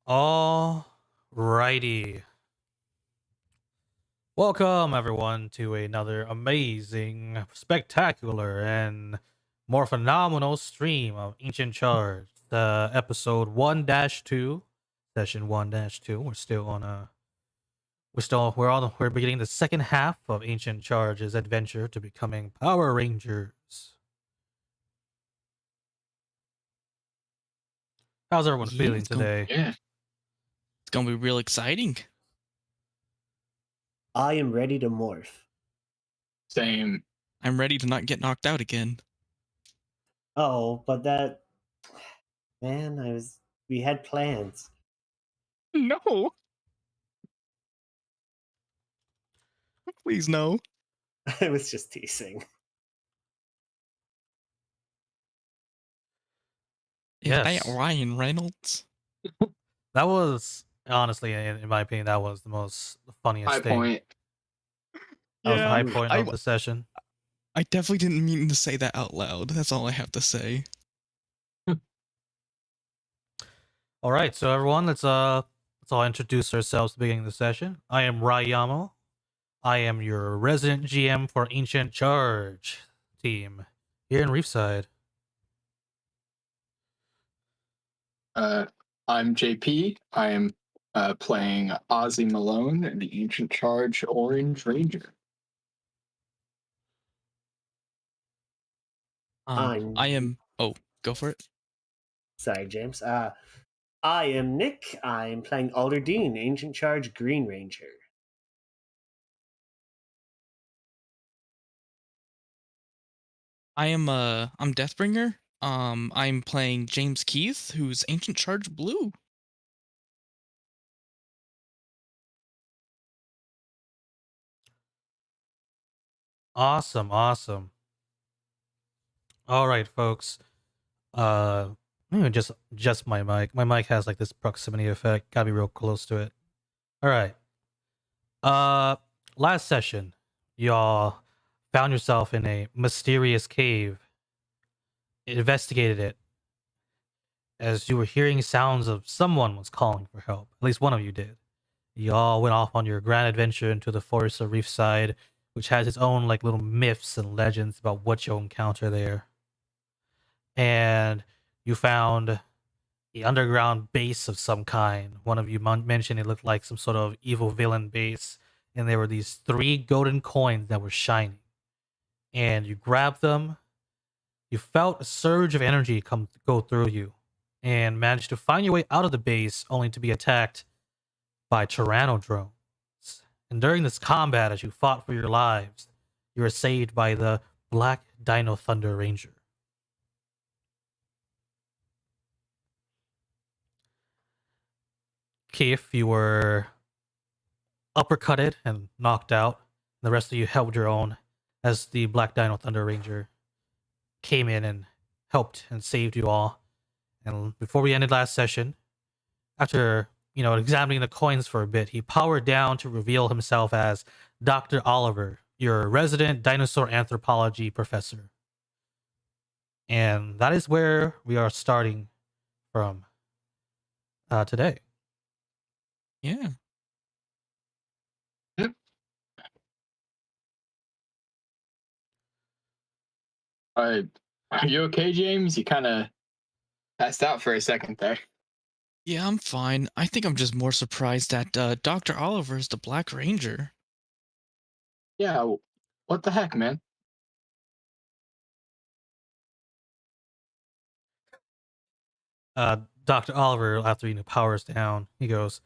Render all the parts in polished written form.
All righty. Welcome, everyone, to another amazing, spectacular, and more phenomenal stream of Ancient Charge. The episode 1-2, session 1-2. We're beginning the second half of Ancient Charge's adventure to becoming Power Rangers. How's everyone Yeah, feeling today? It's gonna be real exciting. I am ready to morph. Same. I'm ready to not get knocked out again. Oh, but man, we had plans. No. Please no. I was just teasing. Yes. Ryan Reynolds. That was, honestly, in my opinion, that was the most funniest High thing. point. That was the high Yeah, point of the session. I definitely didn't mean to say that out loud. That's all I have to say. All right, so everyone, let's all introduce ourselves at the beginning of the session. I am Rayamo. I am your resident GM for Ancient Charge team here in Reefside. I'm JP. I am playing Ozzy Malone, the Ancient Charge Orange Ranger. I am. Oh, go for it. Sorry, James. I am Nick. I'm playing Alder Dean, Ancient Charge Green Ranger. I'm Deathbringer. I'm playing James Keith, who's Ancient Charge Blue. Awesome. All right, folks. Just my mic. My mic has like this proximity effect. Gotta be real close to it. All right. Last session, y'all found yourself in a mysterious cave. Investigated it as you were hearing sounds of someone was calling for help. At least one of you did. Y'all went off on your grand adventure into the forest of Reefside, which has its own like little myths and legends about what you'll encounter there. And you found the underground base of some kind. One of you mentioned it looked like some sort of evil villain base, and there were these 3 golden coins that were shining. And you grabbed them. You felt a surge of energy go through you, and managed to find your way out of the base, only to be attacked by Tyrannosaurs. And during this combat, as you fought for your lives, you were saved by the Black Dino Thunder Ranger. Keith, you were uppercutted and knocked out. The rest of you held your own as the Black Dino Thunder Ranger came in and helped and saved you all. And before we ended last session, after examining the coins for a bit, he powered down to reveal himself as Dr. Oliver, your resident dinosaur anthropology professor. And that is where we are starting from today. Yeah. Yep. Are you okay, James? You kind of passed out for a second there. Yeah, I'm fine. I think I'm just more surprised that Dr. Oliver is the Black Ranger. Yeah, what the heck, man? Dr. Oliver, after powers down, he goes,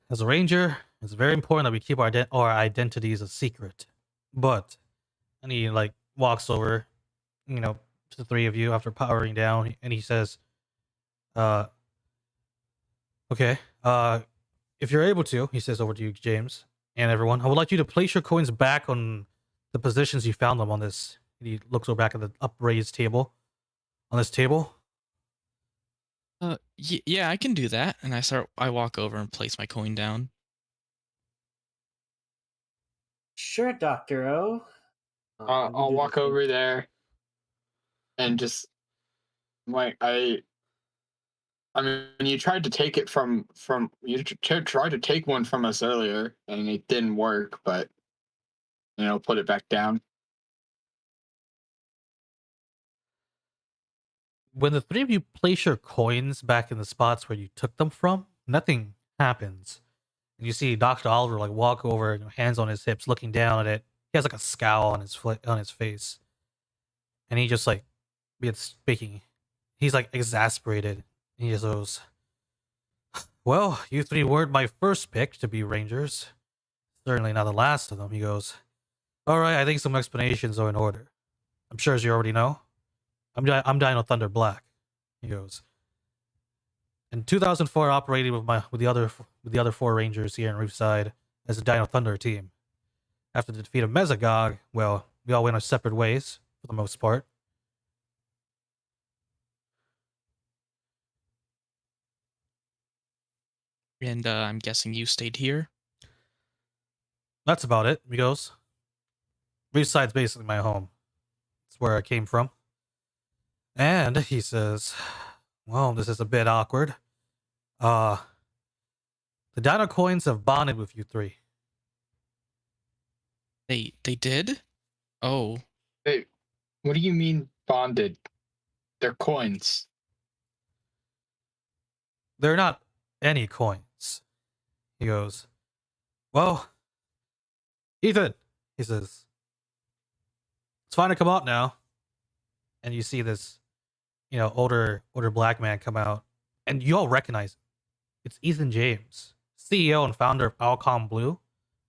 as a ranger, it's very important that we keep our identities a secret. But, and he walks over, to the 3 of you after powering down, and he says, okay, if you're able to, he says over to you, James, and everyone, I would like you to place your coins back on the positions you found them on this. And he looks over back at the upraised table. On this table. Yeah, I can do that. And I walk over and place my coin down. Sure, Dr. O. I'll walk over there and just I I mean, you tried to take it from you tried to take one from us earlier, and it didn't work. But put it back down. When the three of you place your coins back in the spots where you took them from, nothing happens. And you see Dr. Oliver like walk over, hands on his hips, looking down at it. He has like a scowl on his face, and he just like begins speaking. He's like exasperated. He just goes, "Well, you three weren't my first pick to be Rangers. Certainly not the last of them." He goes, "All right, I think some explanations are in order. I'm sure as you already know, I'm Dino Thunder Black." He goes, "In 2004, operated with the other four Rangers here in Reefside as a Dino Thunder team. After the defeat of Mesogog, well, we all went our separate ways for the most part. And I'm guessing you stayed here. That's about it." He goes, "Reefside's basically my home. It's where I came from." And he says, "Well, this is a bit awkward. Uh, the Dino Coins have bonded with you three." They did? Oh, Hey, what do you mean bonded? They're coins. "They're not any coins." He goes, "Well, Ethan," he says, "it's fine to come out now." And you see this, older black man come out, and you all recognize him. It's Ethan James, CEO and founder of Alcom Blue,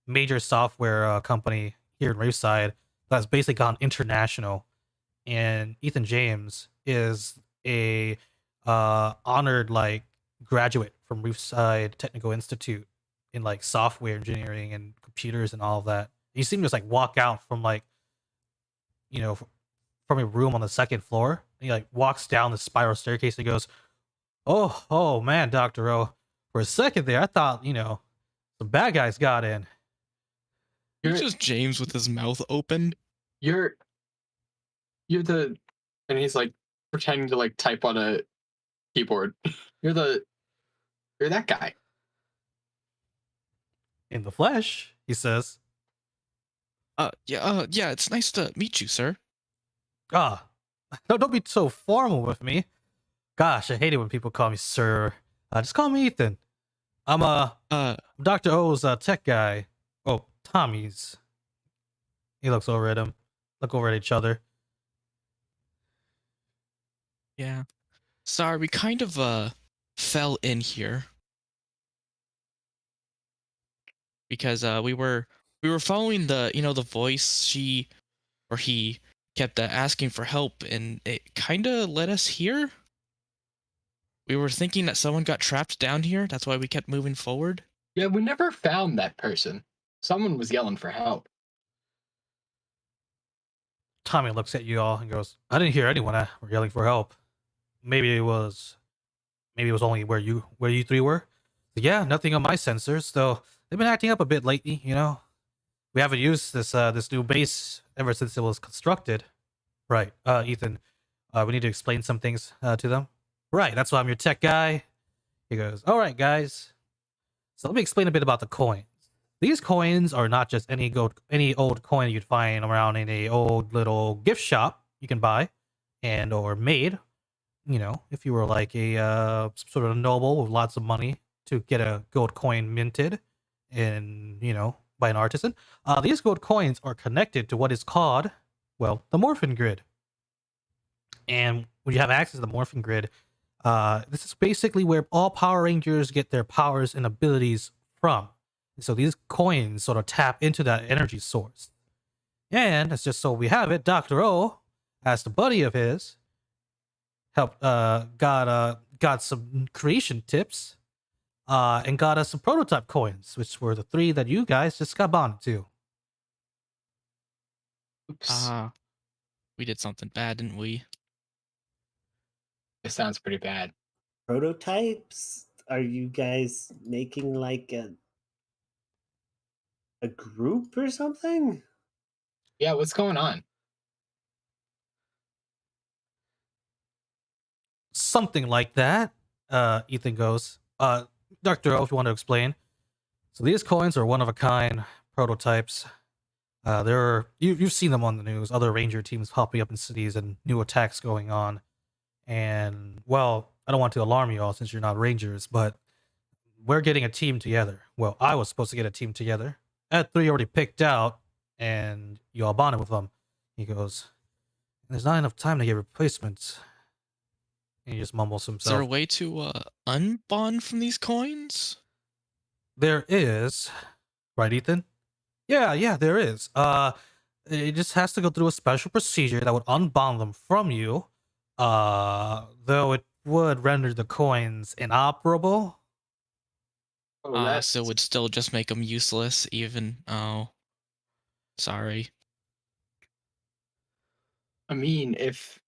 major software company here in Reefside that's basically gone international. And Ethan James is a honored like graduate from Reefside Technical Institute in like software engineering and computers and all of that. You see him just like walk out from like you know f- from a room on the second floor. And he like walks down the spiral staircase and goes, "Oh man, Doctor O. For a second there, I thought some bad guys got in." it's You're just James with his mouth open. you're you're the and he's like pretending to like type on a keyboard. You're that guy. "In the flesh," he says. Yeah, it's nice to meet you, sir. "Ah, no, don't be so formal with me. Gosh, I hate it when people call me sir. Just call me Ethan. I'm Uh, Dr. O's tech guy. Oh, Tommy's." He looks over at him. Look over at each other. yeah. Sorry, we kind of fell in here because we were following the voice he kept asking for help, and it kind of led us here. We were thinking that someone got trapped down here. That's why we kept moving forward. Yeah, we never found that person. Someone was yelling for help. Tommy looks at you all and goes, "I didn't hear anyone yelling for help. Maybe it was only where you three were. Yeah, nothing on my sensors, though they've been acting up a bit lately, you know. We haven't used this new base ever since it was constructed." "Right, Ethan, we need to explain some things to them." "Right, that's why I'm your tech guy." He goes, "All right, guys. So let me explain a bit about the coins. These coins are not just any old coin you'd find around in a old little gift shop you can buy and or made. If you were like a sort of noble with lots of money to get a gold coin minted and by an artisan. These gold coins are connected to what is called, well, the morphin grid. And when you have access to the morphin grid, this is basically where all Power Rangers get their powers and abilities from. So these coins sort of tap into that energy source. And it's just so we have it, Dr. O, as the buddy of his, helped got some creation tips, and got us some prototype coins, which were the three that you guys just got bonded to. Oops. We did something bad, didn't we? It sounds pretty bad. Prototypes? Are you guys making like a group or something? Yeah, what's going on? Something like that. Ethan goes. Dr. O, if you want to explain. So these coins are one of a kind prototypes. You've seen them on the news, other ranger teams popping up in cities and new attacks going on. And well, I don't want to alarm you all since you're not rangers, but we're getting a team together. Well, I was supposed to get a team together. I had 3 already picked out, and you all bonded with them. He goes, "There's not enough time to get replacements." And he just mumbles to Is there a himself. way to unbond from these coins? There is, right, Ethan? Yeah, there is. It just has to go through a special procedure that would unbond them from you. Though it would render the coins inoperable. Oh, that's So it would still just make them useless, even. Oh, sorry. I mean, if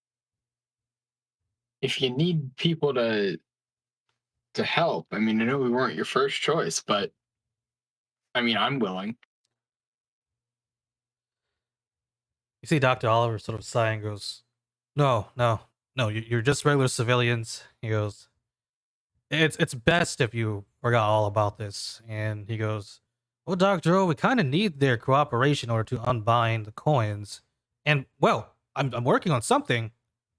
you need people to help, I mean, I know we weren't your first choice, but I mean, I'm willing. You see Dr. Oliver sort of sigh and goes, No, you're just regular civilians. He goes, It's best if you forgot all about this. And he goes, Well, Dr. O, we kind of need their cooperation in order to unbind the coins. And, well, I'm working on something.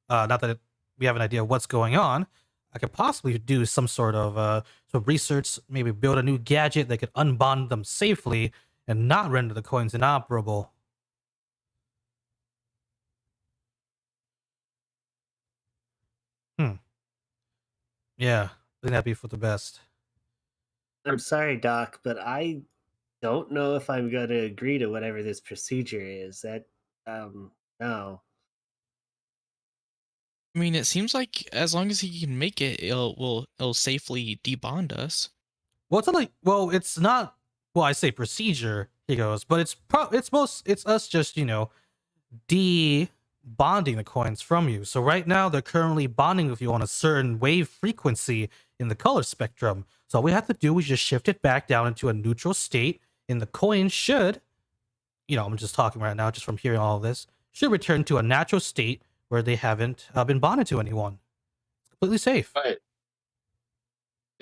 Not that we have an idea of what's going on. I could possibly do some sort of research, maybe build a new gadget that could unbond them safely and not render the coins inoperable. Hmm. Yeah, I think that'd be for the best. I'm sorry, Doc, but I don't know if I'm going to agree to whatever this procedure is. No. I mean, it seems like as long as he can make it, it'll safely debond us. Well, it's not like, well, it's not. Well, I say procedure. He goes, but it's us just de-bonding the coins from you. So right now they're currently bonding with you on a certain wave frequency in the color spectrum. So all we have to do is just shift it back down into a neutral state, and the coin should, I'm just talking right now, just from hearing all of this, should return to a natural state where they haven't been bonded to anyone. It's completely safe. But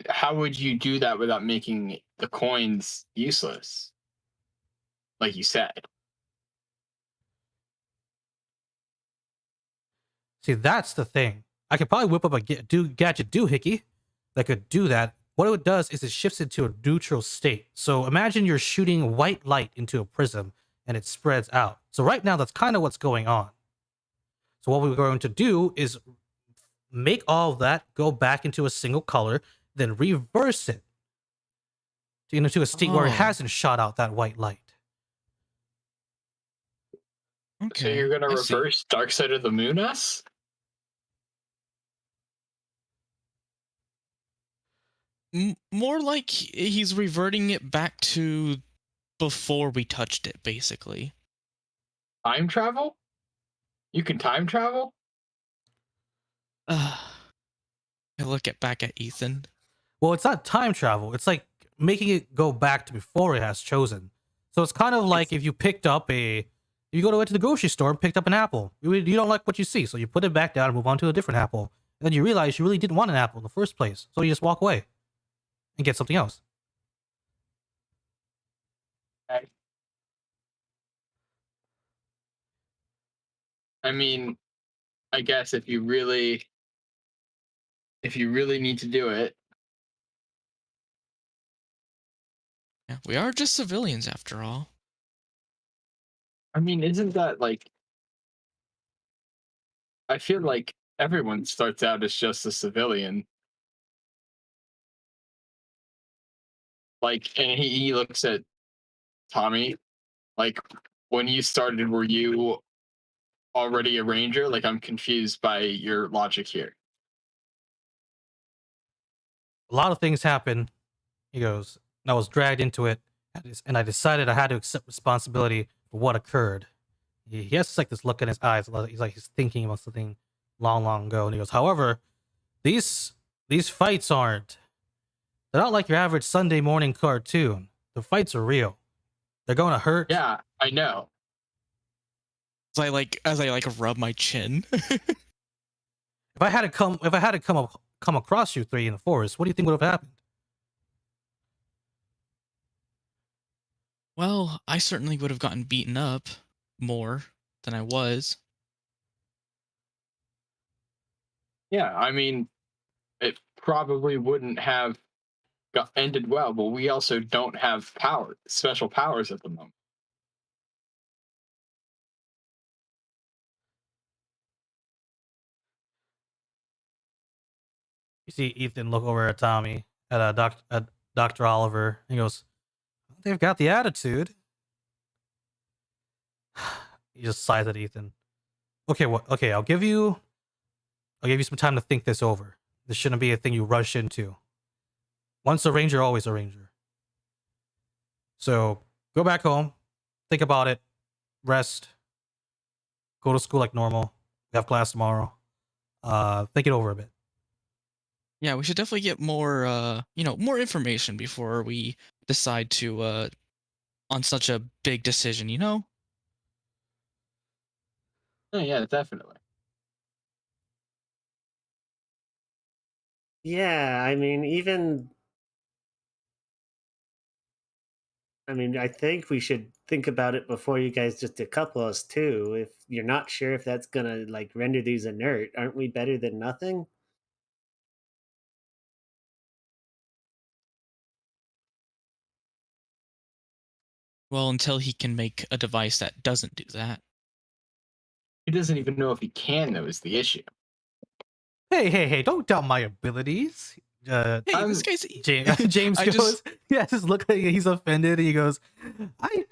how would you do that without making the coins useless? Like you said. See, that's the thing. I could probably whip up a gadget doohickey that could do that. What it does is it shifts it to a neutral state. So imagine you're shooting white light into a prism and it spreads out. So right now, that's kind of what's going on. So what we're going to do is make all of that go back into a single color, then reverse it into a state where it Oh. hasn't shot out that white light. Okay. So you're gonna I see. reverse Dark Side of the Moon us? More like he's reverting it back to before we touched it, basically. Time travel? You can time travel? I look back at Ethan. Well, it's not time travel. It's like making it go back to before it has chosen. So it's kind of like if you you go to the grocery store and picked up an apple. You don't like what you see, so you put it back down and move on to a different apple. And then you realize you really didn't want an apple in the first place, so you just walk away and get something else. Okay. I mean, I guess if you really need to do it. Yeah, we are just civilians after all. I mean, isn't that like, I feel like everyone starts out as just a civilian. Like, and he looks at Tommy, like, when you started, were you already a ranger? Like, I'm confused by your logic here. A lot of things happen. He goes, and I was dragged into it, and I decided I had to accept responsibility for what occurred. He has like this look in his eyes. He's thinking about something long ago. And he goes, however, these fights they're not like your average Sunday morning cartoon. The fights are real. They're going to hurt. Yeah, I know. As I rub my chin. If I had to come come across you three in the forest, what do you think would have happened? Well, I certainly would have gotten beaten up more than I was. Yeah, I mean, it probably wouldn't have got ended well, but we also don't have special powers at the moment. You see Ethan look over at Tommy, at Dr. Oliver. He goes, they've got the attitude. He just sighs at Ethan. Okay, okay, I'll give you some time to think this over. This shouldn't be a thing you rush into. Once a ranger, always a ranger. So go back home, think about it, rest, go to school like normal. We have class tomorrow. Think it over a bit. Yeah, we should definitely get more, more information before we decide to on such a big decision. Oh, yeah, definitely. Yeah, I mean, I think we should think about it before you guys just decouple us too. If you're not sure if that's gonna like render these inert, aren't we better than nothing? Well, until he can make a device that doesn't do that. He doesn't even know if he can, though, is the issue. Hey, don't doubt my abilities. Hey, this guy's. James I goes, just- yeah, just look like he's offended. He goes, I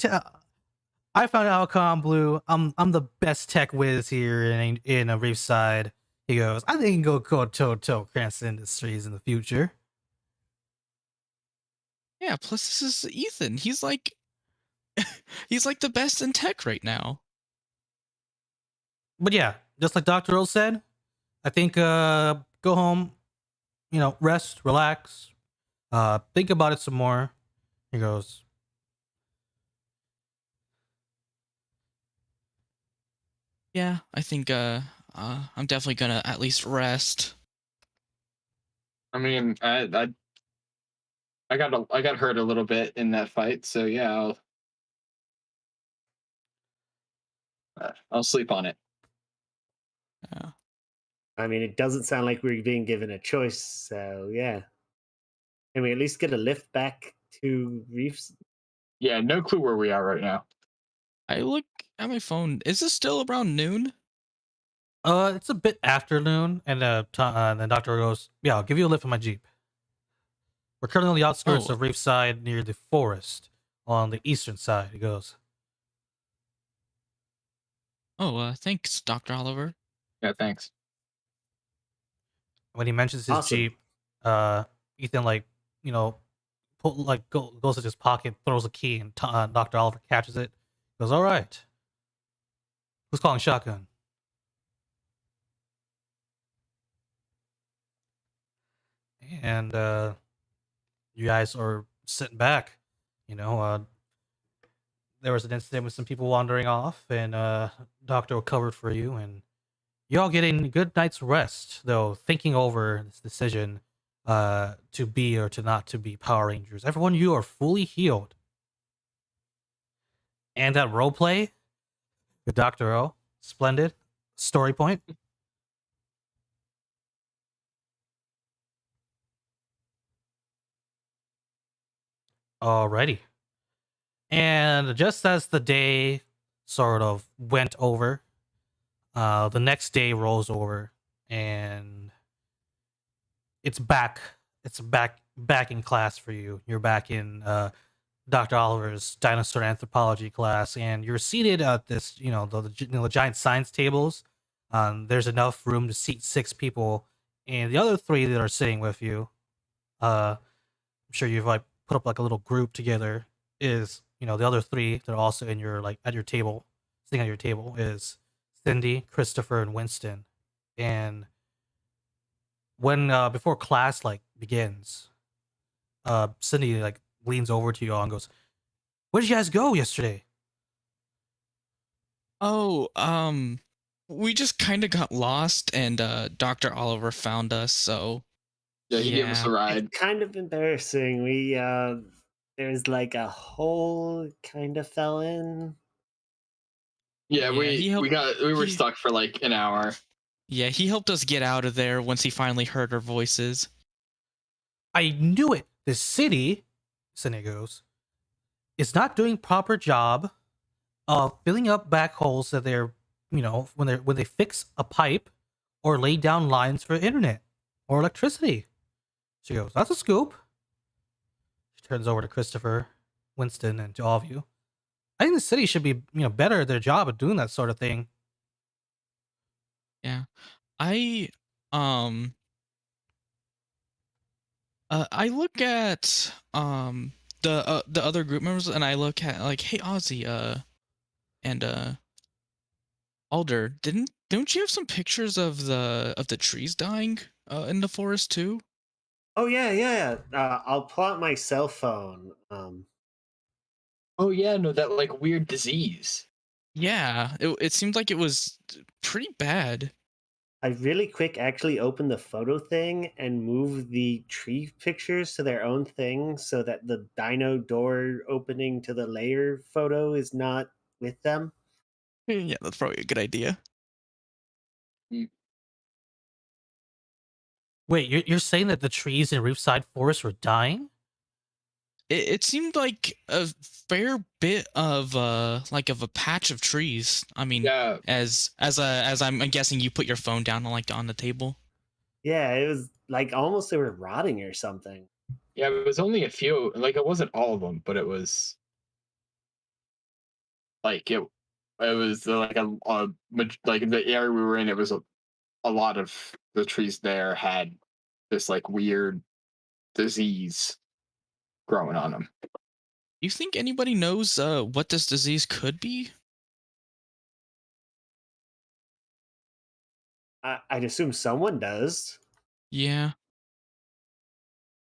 found out Alcon Blue. I'm the best tech whiz here in a Reefside. He goes, I think he can go toe to toe Cranston Industries in the future. Yeah. Plus, this is Ethan. He's like, he's like the best in tech right now. But yeah, just like Dr. Earl said, I think go home, rest, relax, think about it some more. He goes, Yeah, I think I'm definitely gonna at least rest. I mean, I got hurt a little bit in that fight, so yeah, I'll sleep on it. Yeah. I mean, it doesn't sound like we're being given a choice, so yeah. Can we at least get a lift back to Reefs? Yeah, no clue where we are right now. I look at my phone. Is this still around noon? it's a bit afternoon, and then Dr. Earl goes, yeah, I'll give you a lift in my Jeep. We're currently on the outskirts Oh. of Reefside near the forest on the eastern side. He goes, Oh, thanks, Dr. Oliver. Yeah, thanks. when he mentions his Awesome. Jeep, Ethan, goes to his pocket, throws a key, and Dr. Oliver catches it. Goes, all right. Who's calling shotgun? And you guys are sitting back. There was an incident with some people wandering off, and Doctor covered for you, and you all getting a good night's rest, though, thinking over this decision to be or to not to be Power Rangers. Everyone, you are fully healed. And that role play with Dr. O, splendid. Story point. Alrighty. And just as the day sort of went over, the next day rolls over, and it's back. It's back in class for you. You're back in Dr. Oliver's dinosaur anthropology class, and you're seated at this, the giant science tables. There's enough room to seat 6 people, and the other 3 that are sitting with you, I'm sure you've like put up like a little group together. Is the other 3 that are also in your at your table, sitting at your table, is Cindy, Christopher, and Winston. And when before class begins, Cindy leans over to you all and goes, "Where did you guys go yesterday?" Oh, we just kind of got lost, and Dr. Oliver found us. So Yeah, he gave us a Yeah. ride. It's kind of embarrassing. There's like a hole kind of fell in. Yeah, Yeah, we were he stuck for like an hour. yeah, he helped us get out of there once he finally heard our voices. I knew it. The city, Cine goes, is not doing proper job of filling up back holes that they're, when they fix a pipe or lay down lines for internet or electricity. She goes, that's a scoop. She turns over to Christopher, Winston, and to all of you. I think the city should be, better at their job at doing that sort of thing. Yeah. I um I look at the other group members and I look at like, hey Ozzy, and Alder, don't you have some pictures of the trees dying in the forest too? Oh yeah, yeah. I'll pull out my cell phone. Oh yeah, no, that like weird disease. Yeah, it seemed like it was pretty bad. I really quick actually open the photo thing and move the tree pictures to their own thing so that the dino door opening to the layer photo is not with them. Yeah, that's probably a good idea. Wait, you're saying that the trees in Reefside Forest were dying? It seemed like a fair bit of like of a patch of trees. I mean, Yeah, as I'm guessing you put your phone down on like on the table. Yeah, it was like almost they were rotting or something. yeah, it was only a few. Like it wasn't all of them, but it was like it was like like the area we were in. It was a lot of the trees there had this like weird disease growing on them. You think anybody knows what this disease could be? I'd assume someone does. Yeah.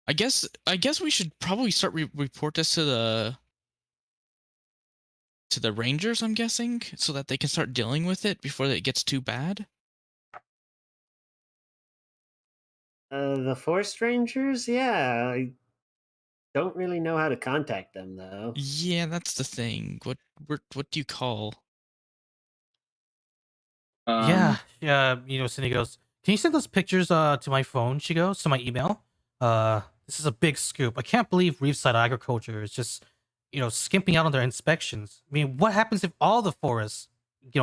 I guess we should probably start report this to the rangers, I'm guessing, so that they can start dealing with it before it gets too bad. The forest rangers, yeah. I don't really know how to contact them though. Yeah, that's the thing. What do you call? Yeah, Um, yeah. Cindy goes, "Can you send those pictures to my phone?" She goes, to my email. This is a big scoop. I can't believe Reefside Agriculture is just, skimping out on their inspections. I mean, what happens if all the forests,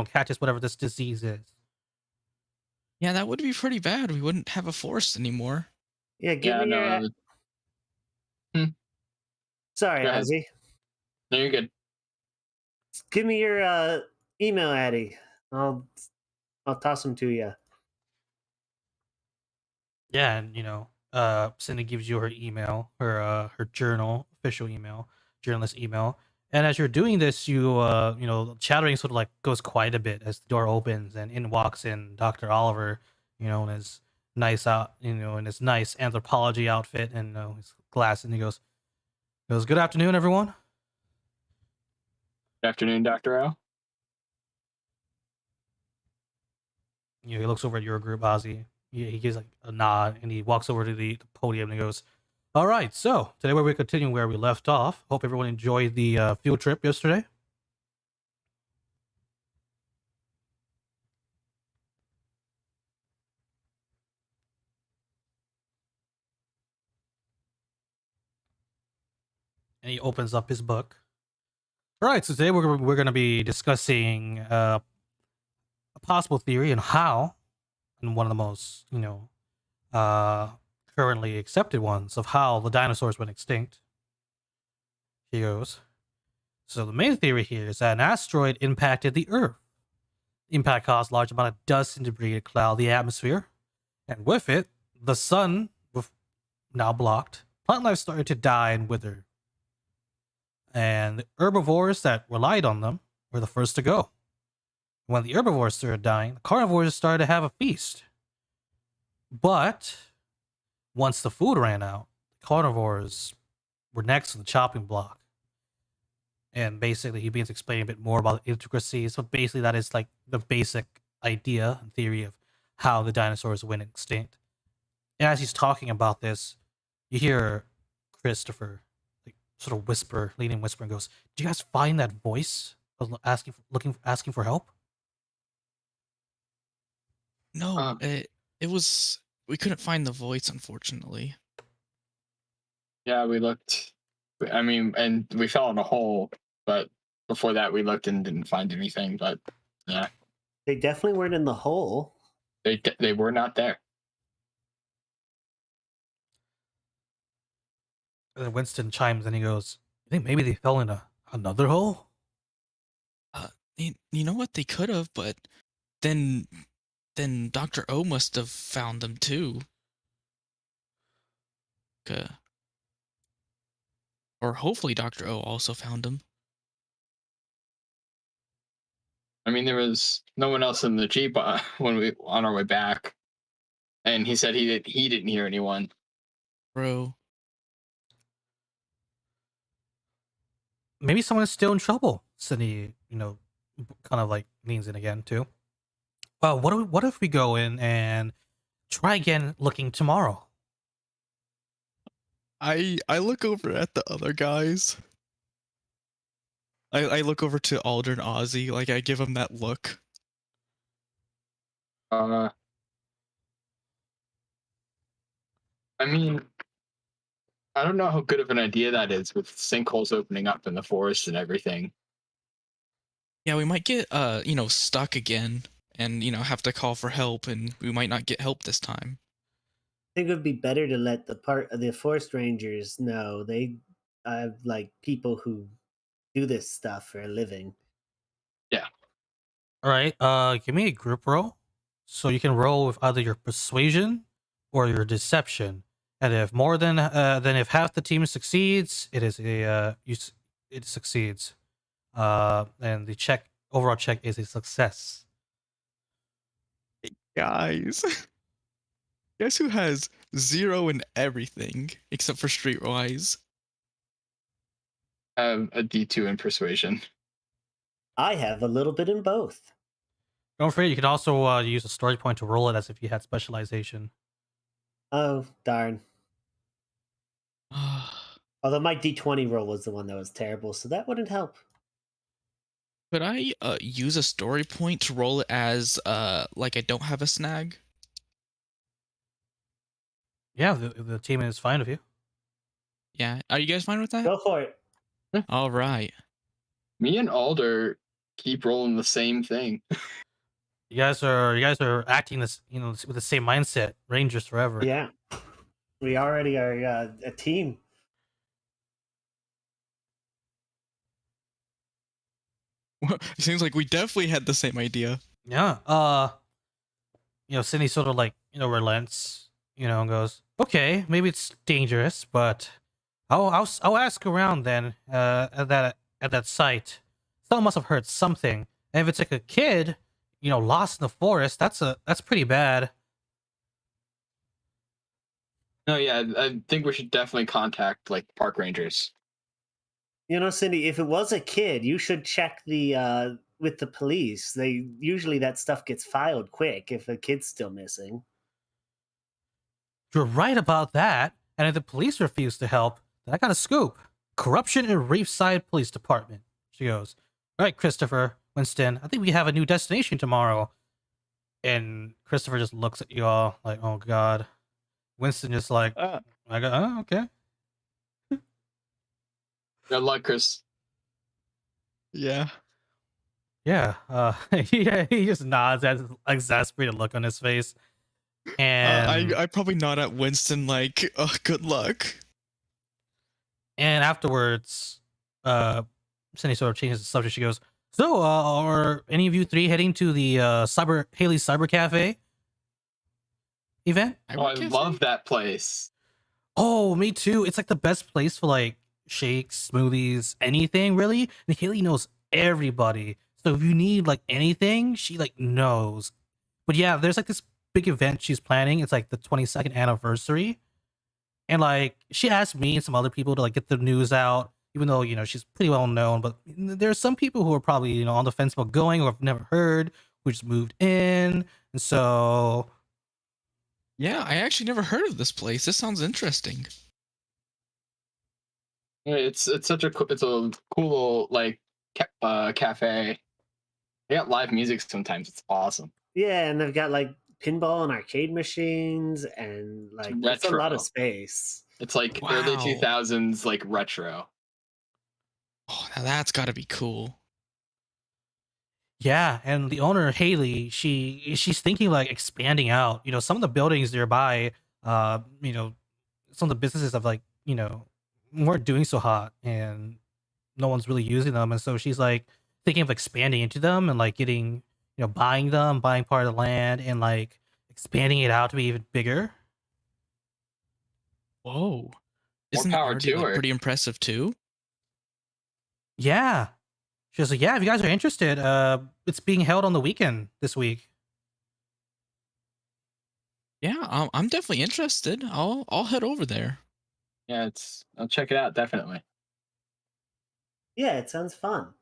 catches whatever this disease is? Yeah, that would be pretty bad. We wouldn't have a forest anymore. Yeah, give yeah, me your. no. Sorry, Go ahead. Ozzy. No, you're good. Give me your email, Addy. I'll toss them to you. Yeah, and Cindy gives you her email, her journal, official email, journalist email. And as you're doing this, chattering sort of like goes quiet a bit as the door opens and in walks in Dr. Oliver, in his in his nice anthropology outfit and his glasses, and he goes, "Good afternoon, everyone." Good afternoon, Dr. O. He looks over at your group, Ozzy. He gives like a nod and he walks over to the podium and he goes, "All right, so today we're continuing where we left off. Hope everyone enjoyed the field trip yesterday." And he opens up his book. All right, so today we're going to be discussing a possible theory and how, and one of the most uh, currently accepted ones of how the dinosaurs went extinct. He goes. So the main theory here is that an asteroid impacted the Earth. The impact caused a large amount of dust and debris to cloud the atmosphere, and with it, the sun, now blocked, plant life started to die and wither. And the herbivores that relied on them were the first to go. When the herbivores started dying, the carnivores started to have a feast. But once the food ran out, the carnivores were next to the chopping block. And basically, he begins explaining a bit more about the intricacies. But basically, that is like the basic idea and theory of how the dinosaurs went extinct. And as he's talking about this, you hear Christopher like sort of whisper, leaning whisper, and goes, "Do you guys find that voice asking for help?" No, Um, it was we couldn't find the voice, unfortunately. yeah, we looked. I mean, and we fell in a hole, but before that, we looked and didn't find anything. But yeah, They definitely weren't in the hole. they were not there. And then Winston chimes and he goes, "You think maybe they fell in another hole?" Uh, you know what? They could have, but then Dr. O must have found them too. Uh, or hopefully Dr. O also found them. I mean, there was no one else in the jeep when we on our way back, and he said he didn't hear anyone. Bro, Maybe someone is still in trouble. Sydney, kind of like leans in again too. What if we go in and try again looking tomorrow? I look over at the other guys. I look over to Alder and Ozzy, like I give them that look. I mean, I don't know how good of an idea that is with sinkholes opening up in the forest and everything. Yeah, we might get stuck again and have to call for help, and we might not get help this time. I think it would be better to let the forest rangers know. They have like people who do this stuff for a living. Yeah. All right. Give me a group roll, so you can roll with either your persuasion or your deception. And if more than if half the team succeeds, it is it succeeds. And the overall check is a success. Guys, guess who has 0 in everything except for Streetwise? I have a D2 in persuasion. I have a little bit in both. Don't forget, you can also use a story point to roll it as if you had specialization. Oh, darn. Although my D20 roll was the one that was terrible, so that wouldn't help. Could I use a story point to roll it as like I don't have a snag? Yeah, the team is fine with you. Yeah, are you guys fine with that? Go for it. All right. Me and Alder keep rolling the same thing. You guys are acting this with the same mindset. Rangers forever. Yeah. We already are a team. It seems like we definitely had the same idea. Yeah. Sydney sort of like relents. And goes, "Okay, maybe it's dangerous, but I'll ask around then. At that site, someone must have heard something. And if it's like a kid, lost in the forest, that's pretty bad." No, yeah, I think we should definitely contact like park rangers. Cindy, if it was a kid, you should check the with the police. They usually that stuff gets filed quick if a kid's still missing. You're right about that. And if the police refuse to help, then I got a scoop. Corruption in Reefside Police Department. She goes, "All right, Christopher, Winston, I think we have a new destination tomorrow." And Christopher just looks at you all like, "Oh God." Winston just like, "I go, oh, okay." Good luck, Chris. Yeah. Yeah. He just nods at an exasperated look on his face. And I probably nod at Winston like, good luck. And afterwards, Cindy sort of changes the subject. She goes, "So, are any of you three heading to the Haley's Cyber Cafe event?" Oh, I love that place. Oh, me too. It's like the best place for like shakes, smoothies, anything really. And Haley knows everybody. So if you need like anything, she like knows. But yeah, there's like this big event she's planning. It's like the 22nd anniversary. And like she asked me and some other people to like get the news out, even though she's pretty well known. But there's some people who are probably on the fence about going or have never heard, who just moved in, and so Yeah, I actually never heard of this place. This sounds interesting. It's such a it's a cool little like cafe. They got live music sometimes. It's awesome. Yeah, and they've got like pinball and arcade machines, and like it's a lot of Retro. space. It's like early Wow. 2000s like retro. Oh, now that's got to be cool. Yeah, and the owner she's thinking like expanding out. You know, some of the buildings nearby, you know, some of the businesses have like weren't doing so hot, and no one's really using them, and so she's like thinking of expanding into them and like getting buying them, buying part of the land, and like expanding it out to be even bigger. Whoa. More Isn't that power already to like her. pretty impressive too? Yeah, she was like, yeah, if you guys are interested, it's being held on the weekend this week. Yeah, I'm definitely interested. I'll head over there. Yeah, I'll check it out definitely. Yeah, it sounds fun.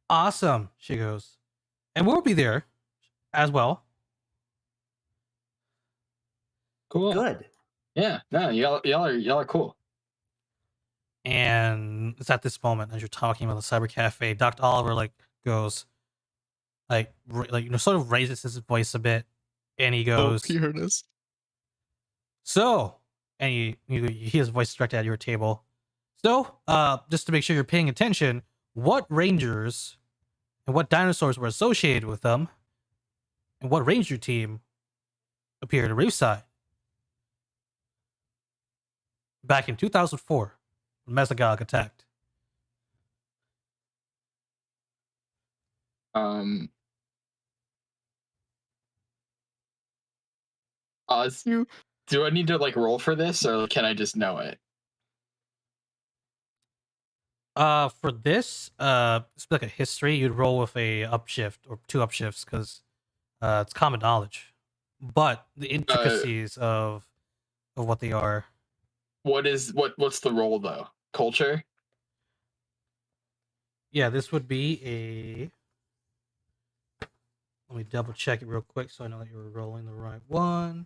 Awesome, she goes, and we'll be there as well. Cool. Good. Yeah, no, y'all are cool. And it's at this moment as you're talking about the cyber cafe, Dr. Oliver like goes like sort of raises his voice a bit, and he goes, here it is. so, and you hear his voice directed at your table. So, just to make sure you're paying attention, what rangers and what dinosaurs were associated with them, and what ranger team appeared at Reefside back in 2004 when Mesogog attacked? Um, do I need to like roll for this, or can I just know it? For this, it's like a history. You'd roll with a upshift or two upshifts because it's common knowledge. But the intricacies of what they are. What's the roll though? Culture. Yeah, this would be a. Let me double check it real quick so I know that you're rolling the right one.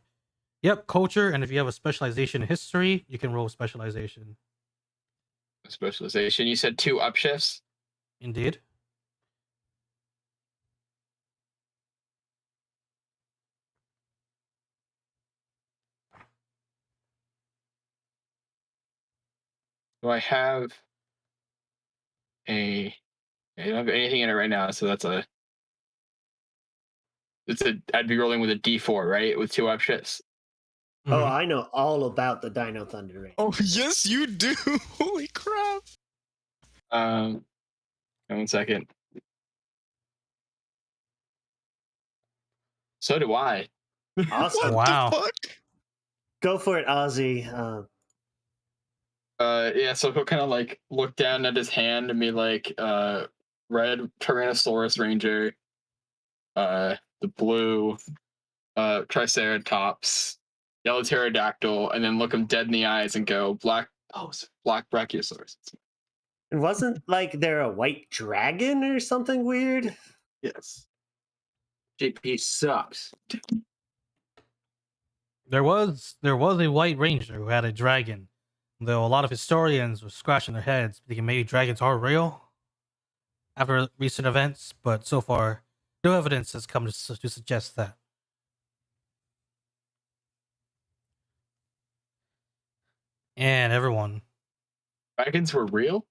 Yep, culture, and if you have a specialization in history, you can roll specialization. Specialization. You said 2 upshifts. Indeed. Do I have a? I don't have anything in it right now, so that's a. I'd be rolling with a D4, right? With 2 upshifts. Oh, Mhm. I know all about the Dino Thunder Range. Oh, yes, you do. Holy crap. 1 second. So do I. Awesome. Wow. What the fuck? Go for it, Ozzy. Yeah, so he'll kind of like look down at his hand and be like, red Tyrannosaurus Ranger, the blue, Triceratops, yellow Pterodactyl, and then look him dead in the eyes and go, black Brachiosaurus. And wasn't like there a white dragon or something weird? Yes. JP sucks. There was a white ranger who had a dragon, though a lot of historians were scratching their heads thinking maybe dragons are real after recent events, but so far, no evidence has come to suggest that. And everyone, Dragons were real?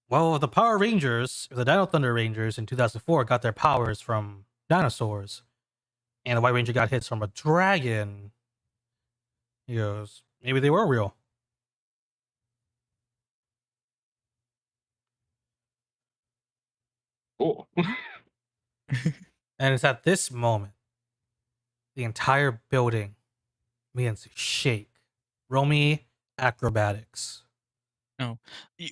well, the Power Rangers, the Dino Thunder Rangers in 2004 got their powers from dinosaurs, and the White Ranger got hits from a dragon. He goes, maybe they were real. Cool. And it's at this moment the entire building begins to shake. Roll me acrobatics.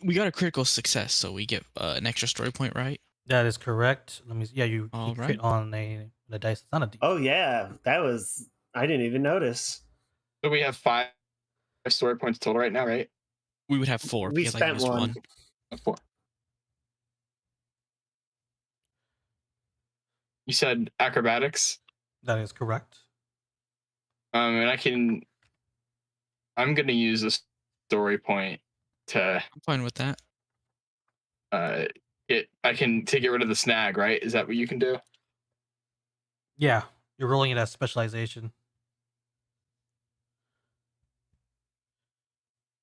We got a critical success, so we get an extra story point, right? That is correct. Let me. Yeah, you All crit right. on the dice. It's not a D. Oh yeah, that was. I didn't even notice. So we have 5 story points total right now, right? We would have 4 We because I spent used one. 1. 4. You said acrobatics. That is correct. And I'm gonna use a story point to I'm fine with that. I can get rid of the snag, right? Is that what you can do? Yeah, you're rolling it as specialization.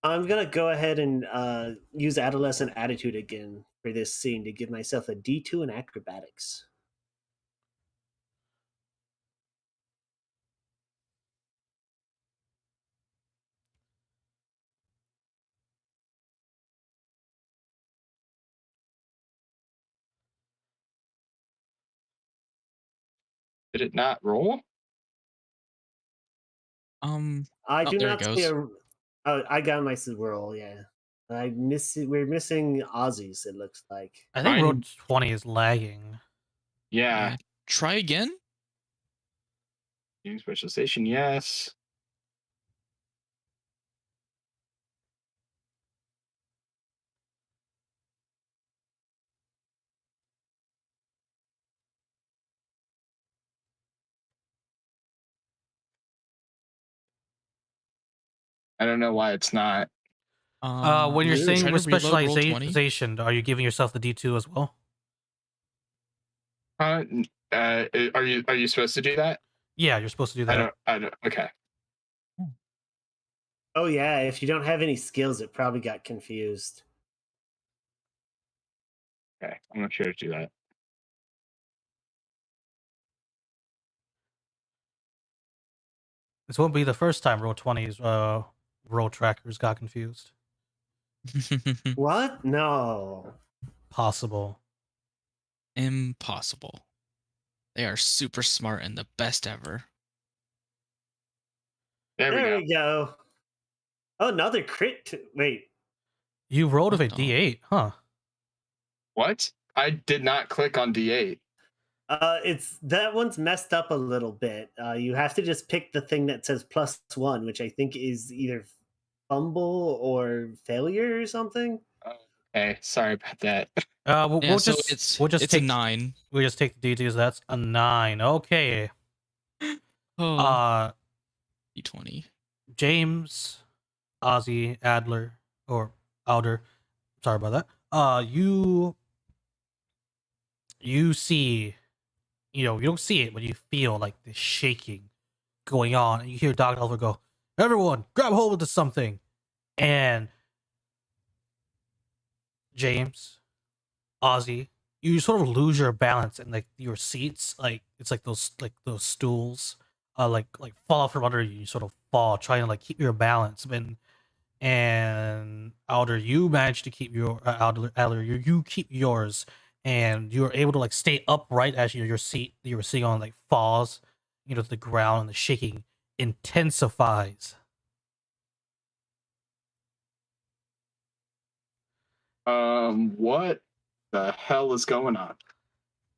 I'm gonna go ahead and use adolescent attitude again for this scene to give myself a D2 in acrobatics. Did it not roll? I Oh, do there it not see goes. a. Oh, I got my roll. Yeah, we're missing Aussies. It looks like. I think roll Mine, 20 is lagging. yeah. Try again. Use specialization, yes. I don't know why it's not. When you're Weird. saying Try to with reload roll 20. specialization, are you giving yourself the D2 as well? Are you supposed to do that? Yeah, you're supposed to do that. I don't. Okay. Oh yeah, if you don't have any skills, it probably got confused. Okay. I'm not sure to do that. This won't be the first time roll 20's roll trackers got confused. What? No. Possible. Impossible. They are super smart and the best ever. There we There go. we go. Oh, another crit. Wait. You rolled with a What the- D8, huh? What? I did not click on D8. It's that one's messed up a little bit. You have to just pick the thing that says +1, which I think is either fumble or failure or something. Okay, sorry about that. We'll, Yeah, we'll so just it's we'll just it's take a 9. we'll just take the D2s. That's a 9. Okay. Oh, D20. James, Ozzy, Adler, or Alder. Sorry about that. You see, you don't see it, but you feel like the shaking going on, and you hear Dr. Oliver go, "Everyone, grab hold of something," and James, Ozzy, you sort of lose your balance and like your seats, like it's like those stools, like fall out from under you. You sort of fall, trying to like keep your balance, and Alder, you manage to keep your Adler, you keep yours, and you're able to like stay upright as your seat that you were sitting on like falls, to the ground, and the shaking intensifies. What the hell is going on?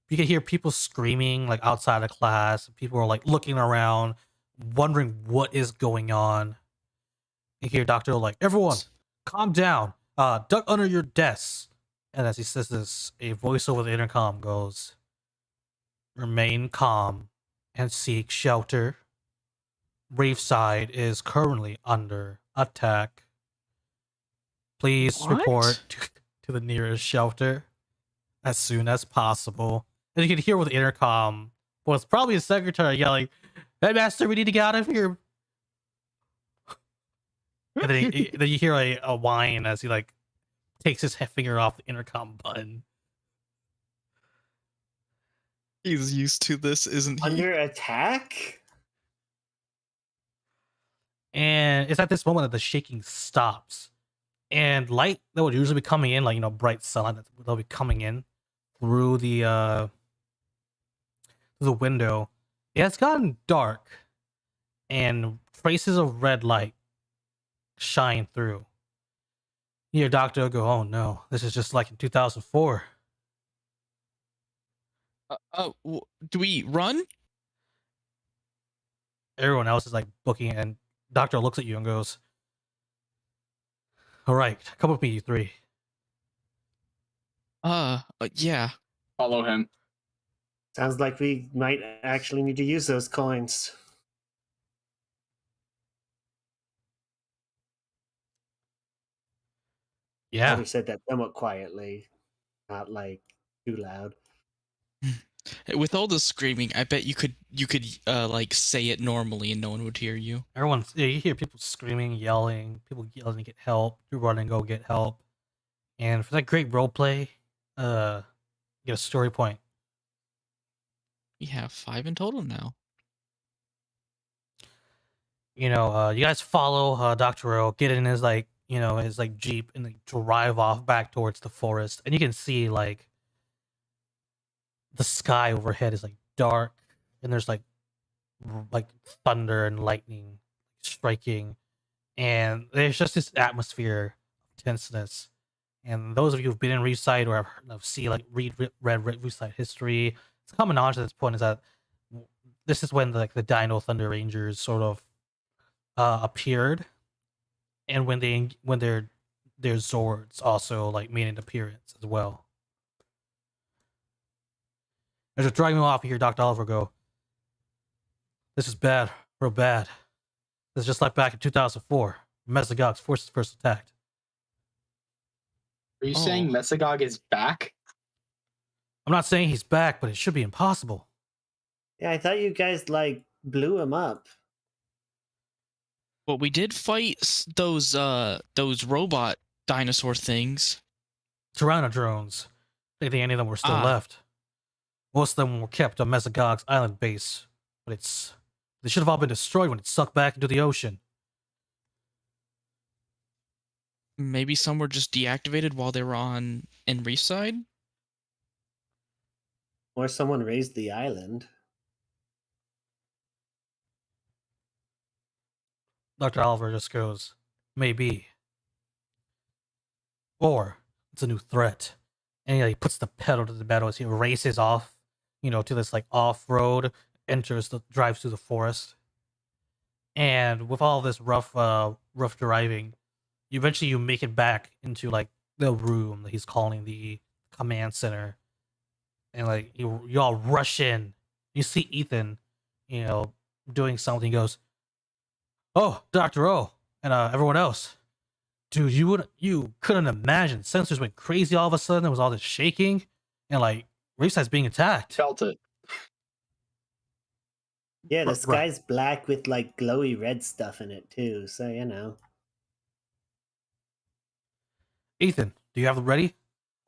You can hear people screaming like outside of class. People are like looking around, wondering what is going on. You hear Doctor like, "Everyone, calm down. Duck under your desks." And as he says this, a voice over the intercom goes, "Remain calm and seek shelter. Reefside is currently under attack. Please report to the nearest shelter as soon as possible." And you can hear with the intercom was probably a secretary yelling, "Headmaster, we need to get out of here." And then you hear a whine as he like takes his finger off the intercom button. He's used to this, isn't he? Under attack? And it's at this moment that the shaking stops. And light that would usually be coming in, like bright sunlight that'll be coming in through the window. It has gotten dark, and traces of red light shine through. Your doctor will go, "Oh no, this is just like in 2004. Do we run? Everyone else is like booking, and doctor looks at you and goes, "All right, come with me, you three." Yeah. Follow him. Sounds like we might actually need to use those coins. Yeah, Alder said that somewhat quietly, not like too loud. With all the screaming, I bet you could like say it normally and no one would hear you. everyone's. Yeah, you hear people screaming, yelling, people yelling to get help. You run and go get help. And for that great role play, you get a story point. We have 5 in total now. You guys follow Dr. O, get in his his Jeep and drive off back towards the forest. And you can see the sky overhead is dark and there's like thunder and lightning striking. And there's just this atmosphere of tenseness. And those of you who've been in Reefside or have read Reefside history, it's common knowledge at this point is that this is when the Dino Thunder Rangers sort of appeared, and when their Zords also made an appearance as well. As you're driving off, you hear Dr. Oliver go, "This is bad, real bad. This is just like back in 2004. Mesogog's forces first attacked." Are you saying Oh. Mesogog is back? I'm not saying he's back, but it should be impossible. Yeah, I thought you guys blew him up. Well, we did fight those robot dinosaur things. Tyranno drones. I think any of them were still Ah. left. Most of them were kept on Mesogog's island base, but they should have all been destroyed when it sucked back into the ocean. Maybe some were just deactivated while they were in Reefside. Or someone raised the island. Dr. Oliver just goes, "Maybe." Or it's a new threat. And he puts the pedal to the metal as he races off, to this off road, drives through the forest. And with all this rough driving, eventually you make it back into the room that he's calling the command center. And you all rush in. You see Ethan, doing something. He goes, "Oh, Dr. O, and everyone else. Dude, you couldn't imagine. Sensors went crazy all of a sudden. There was all this shaking, and Reefside's being attacked." Felt it. Yeah, the Right. sky's black with glowy red stuff in it too, so Ethan, do you have them ready?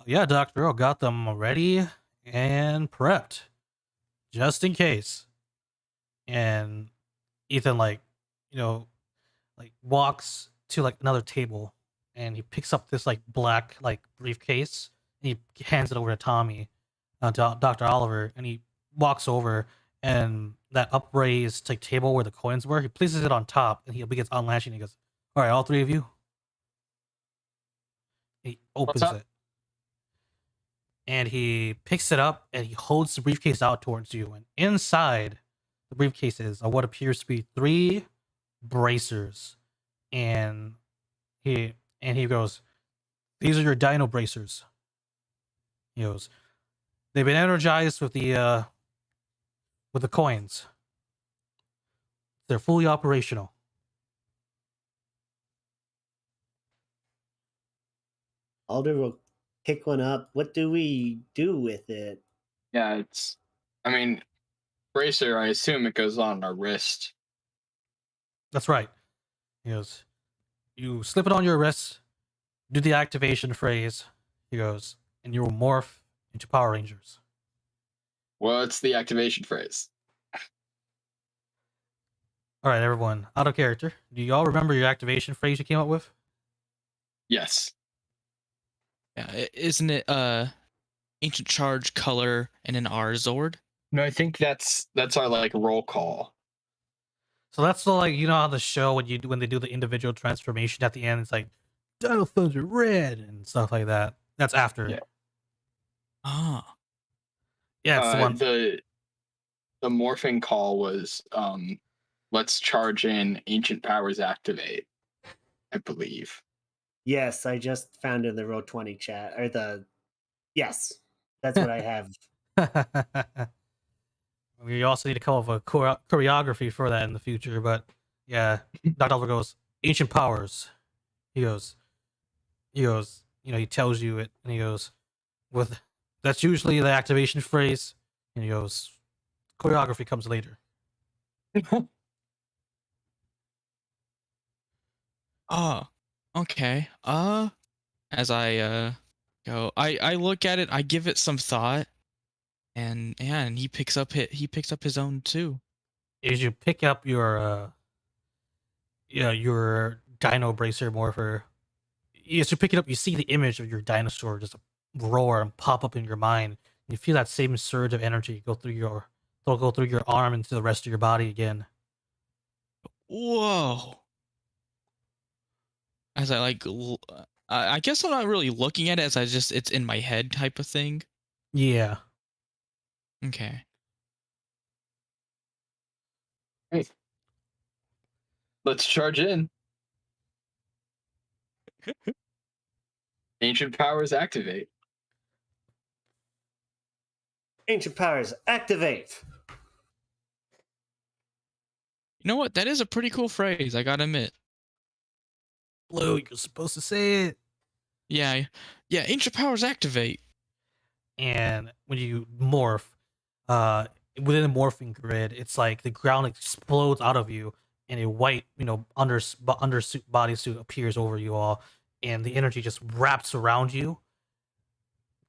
"Yeah, Dr. O, got them ready and prepped, just in case." And Ethan walks to another table, and he picks up this black briefcase, and he hands it over to Tommy, to Dr. Oliver, and he walks over, and that upraised table where the coins were, he places it on top, and he begins unlatching. And he goes, "All right, all three of you." He opens up? it, and he picks it up, and he holds the briefcase out towards you, and inside the briefcase is what appears to be 3 bracers. And he goes, "These are your dino bracers." He goes, "They've been energized with the coins. They're fully operational." Alder will pick one up. What do we do with it? Yeah, bracer, I assume it goes on our wrist. That's right. He goes, "You slip it on your wrist, do the activation phrase." He goes, "and you will morph into Power Rangers." What's the activation phrase? All right, everyone, out of character. Do y'all remember your activation phrase you came up with? Yes. Yeah, isn't it ancient charge, color, and an R Zord? No, I think that's our roll call. So that's the how the show when they do the individual transformation at the end, it's Dino Thunder Red and stuff like that. That's after. Yeah. Ah. Yeah, it's the one. The morphing call was let's charge in ancient powers activate, I believe. Yes, I just found in the Roll20 chat yes, that's what I have. We also need to come up with a choreography for that in the future. But yeah, Dr. Oliver goes, ancient powers. He goes, he tells you it, and he goes, with that's usually the activation phrase, and he goes, choreography comes later. Oh, okay. As I go, I look at it, I give it some thought, and yeah, and he picks up his own too. As you pick up your Dino Bracer Morpher, as you pick it up, you see the image of your dinosaur just roar and pop up in your mind. You feel that same surge of energy go through your arm into the rest of your body again. Whoa. As I I guess I'm not really looking at it as it's in my head type of thing. Yeah. Okay. Hey, let's charge in. Ancient powers activate. Ancient powers activate. You know what? That is a pretty cool phrase, I gotta admit. Blue, you're supposed to say it. Yeah, yeah, ancient powers activate. And when you morph, within the morphing grid, it's like the ground explodes out of you, and a white, undersuit bodysuit appears over you all, and the energy just wraps around you,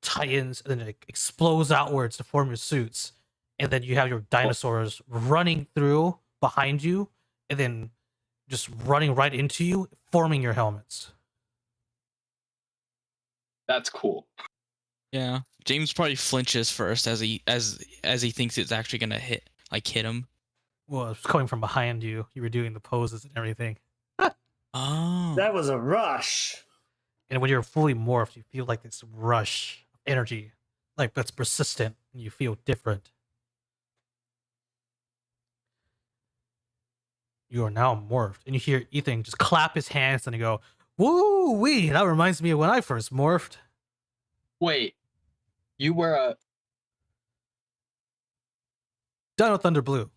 tightens, and then it explodes outwards to form your suits, and then you have your dinosaurs running through behind you, and then just running right into you, forming your helmets. That's cool. Yeah. James probably flinches first as he thinks it's actually gonna hit him. Well, it's coming from behind you. You were doing the poses and everything. Oh. That was a rush. And when you're fully morphed, you feel like this rush of energy, like that's persistent, and you feel different. You are now morphed, and you hear Ethan just clap his hands and go, "Woo wee!" That reminds me of when I first morphed. Wait, you were a Dino Thunder Blue.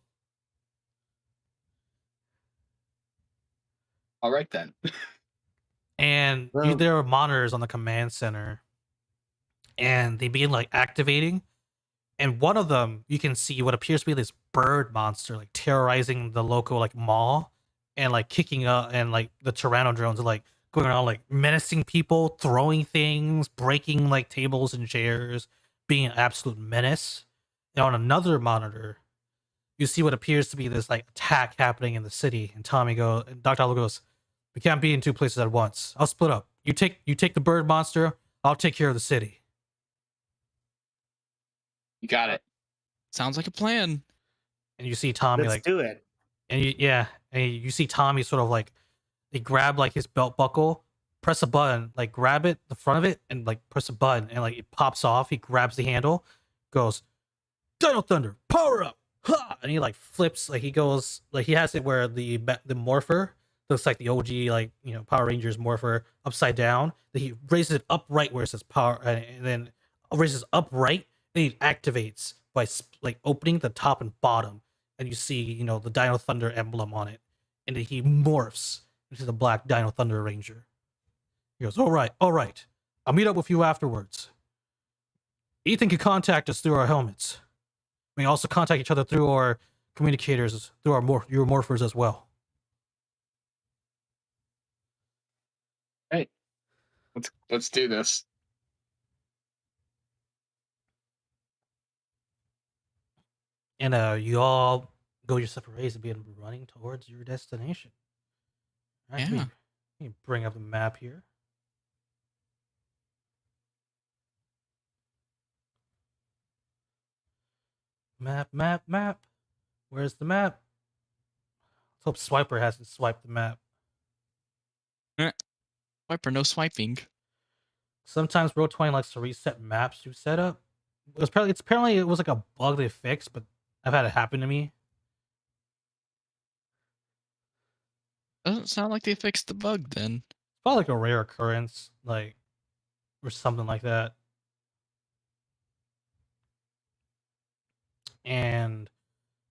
all right then. And there are monitors on the command center, and they begin activating. And one of them, you can see what appears to be this bird monster, terrorizing the local mall, and kicking up, and the Tyranno drones are going around menacing people, throwing things, breaking tables and chairs, being an absolute menace. And on another monitor, you see what appears to be this attack happening in the city. And Dr. Oliver goes, "We can't be in two places at once. I'll split up. You take the bird monster. I'll take care of the city." You got it. Sounds like a plan. And you see Tommy Let's do it. and you see Tommy sort of they grab his belt buckle, press a button, grab it, the front of it, and press a button, and it pops off. He grabs the handle, goes, "Dino Thunder, power up!" Ha! And he flips, he goes, he has it where the morpher looks like the OG Power Rangers morpher upside down. Then he raises it upright where it says power, and then raises upright. Then he activates by opening the top and bottom, and you see the Dino Thunder emblem on it, and then he morphs into the Black Dino Thunder Ranger. He goes, all right, I'll meet up with you afterwards. Ethan can contact us through our helmets. We can also contact each other through our communicators, through your morphers as well. Hey, let's do this. And you all go your separate ways and begin running towards your destination. All right, Yeah. let me bring up the map here. Map. Where's the map? Let's hope Swiper hasn't swiped the map. Swiper, no swiping. Sometimes Roll20 likes to reset maps you set up. Apparently it was a bug they fixed, but I've had it happen to me. Doesn't sound like they fixed the bug then. It's probably a rare occurrence, or something like that. And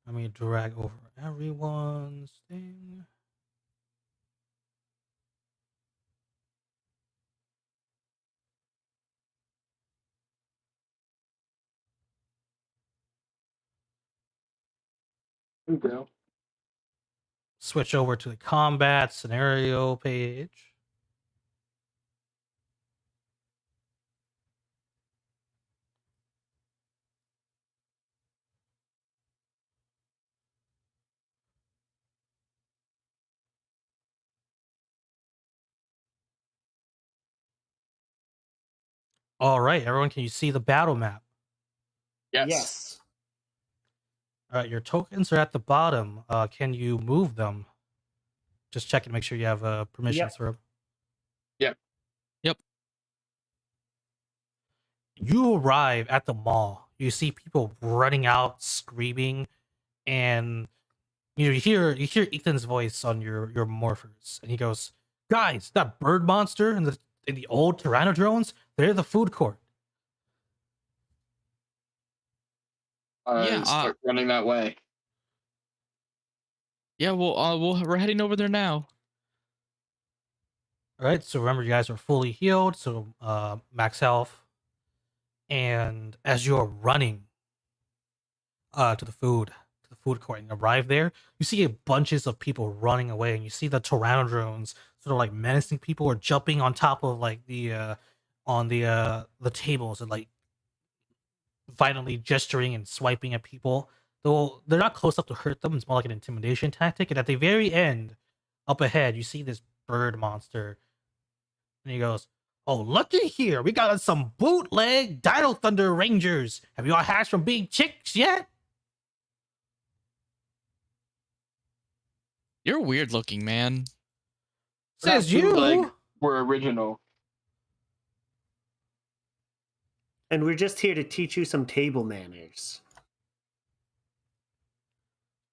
Let me drag over everyone's thing. There you go. Switch over to the combat scenario page. All right, everyone, can you see the battle map? Yes. All right, your tokens are at the bottom. Can you move them? Just check and make sure you have permissions Yep. for them. Yep. Yep. You arrive at the mall. You see people running out, screaming, and you hear Ethan's voice on your morphers, and he goes, "Guys, that bird monster and the old Tyrannodrones, they're the food court." Yeah. Start running that way. Yeah. We're heading over there now. All right, so remember, you guys are fully healed, so max health. And as you're running to the food court and arrive there, you see bunches of people running away, and you see the Tyrannodrones sort of like menacing people or jumping on top of like the tables and like violently gesturing and swiping at people. Though they're not close up to hurt them, it's more like an intimidation tactic. And at the very end, up ahead, you see this bird monster, and he goes, "Oh, looky here, we got some bootleg Dino Thunder Rangers. Have you all hatched from being chicks yet?" You're weird looking, man. Says We're not bootleg, you. we're original. And we're just here to teach you some table manners.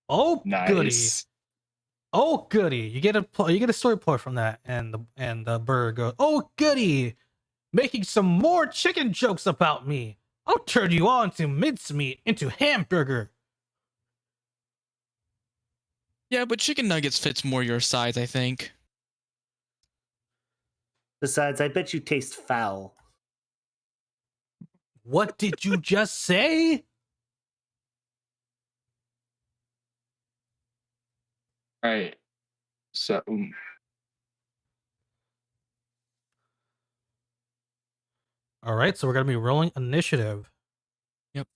Oh goody. Nice. Oh goody. You get a story point from that, and the bird goes, "Oh goody, making some more chicken jokes about me. I'll turn you on to mincemeat into hamburger." Yeah, but chicken nuggets fits more your size, I think. Besides, I bet you taste foul. What did you just say? All right. So All right, so we're gonna be rolling initiative. Yep.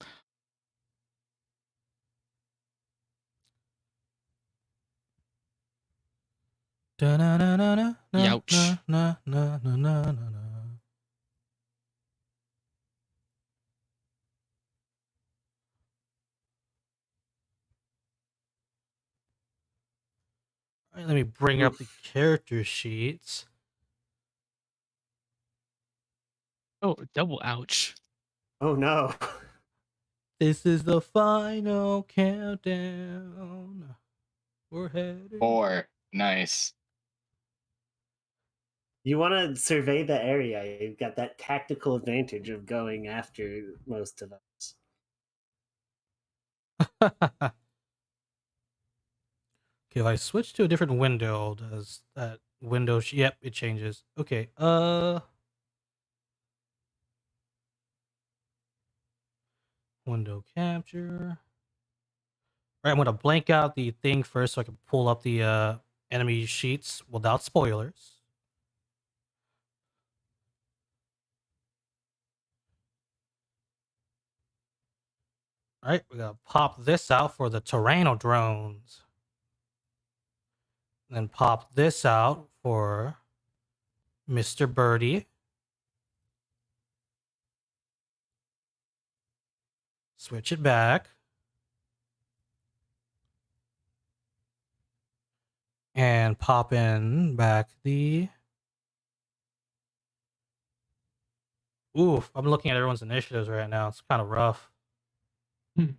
Youch. All right, let me bring up the character sheets. Oh, double ouch. Oh no. This is the final countdown. We're headed. 4. Nice. You want to survey the area. You've got that tactical advantage of going after most of us. Okay, if I switch to a different window, does that window? Yep, it changes. Okay. Window capture. All right, I'm gonna blank out the thing first so I can pull up the enemy sheets without spoilers. All right, we're gonna pop this out for the Tyrannodrones. Then pop this out for Mr. Birdie. Switch it back. And pop in back the... Oof, I'm looking at everyone's initiatives right now. It's kind of rough.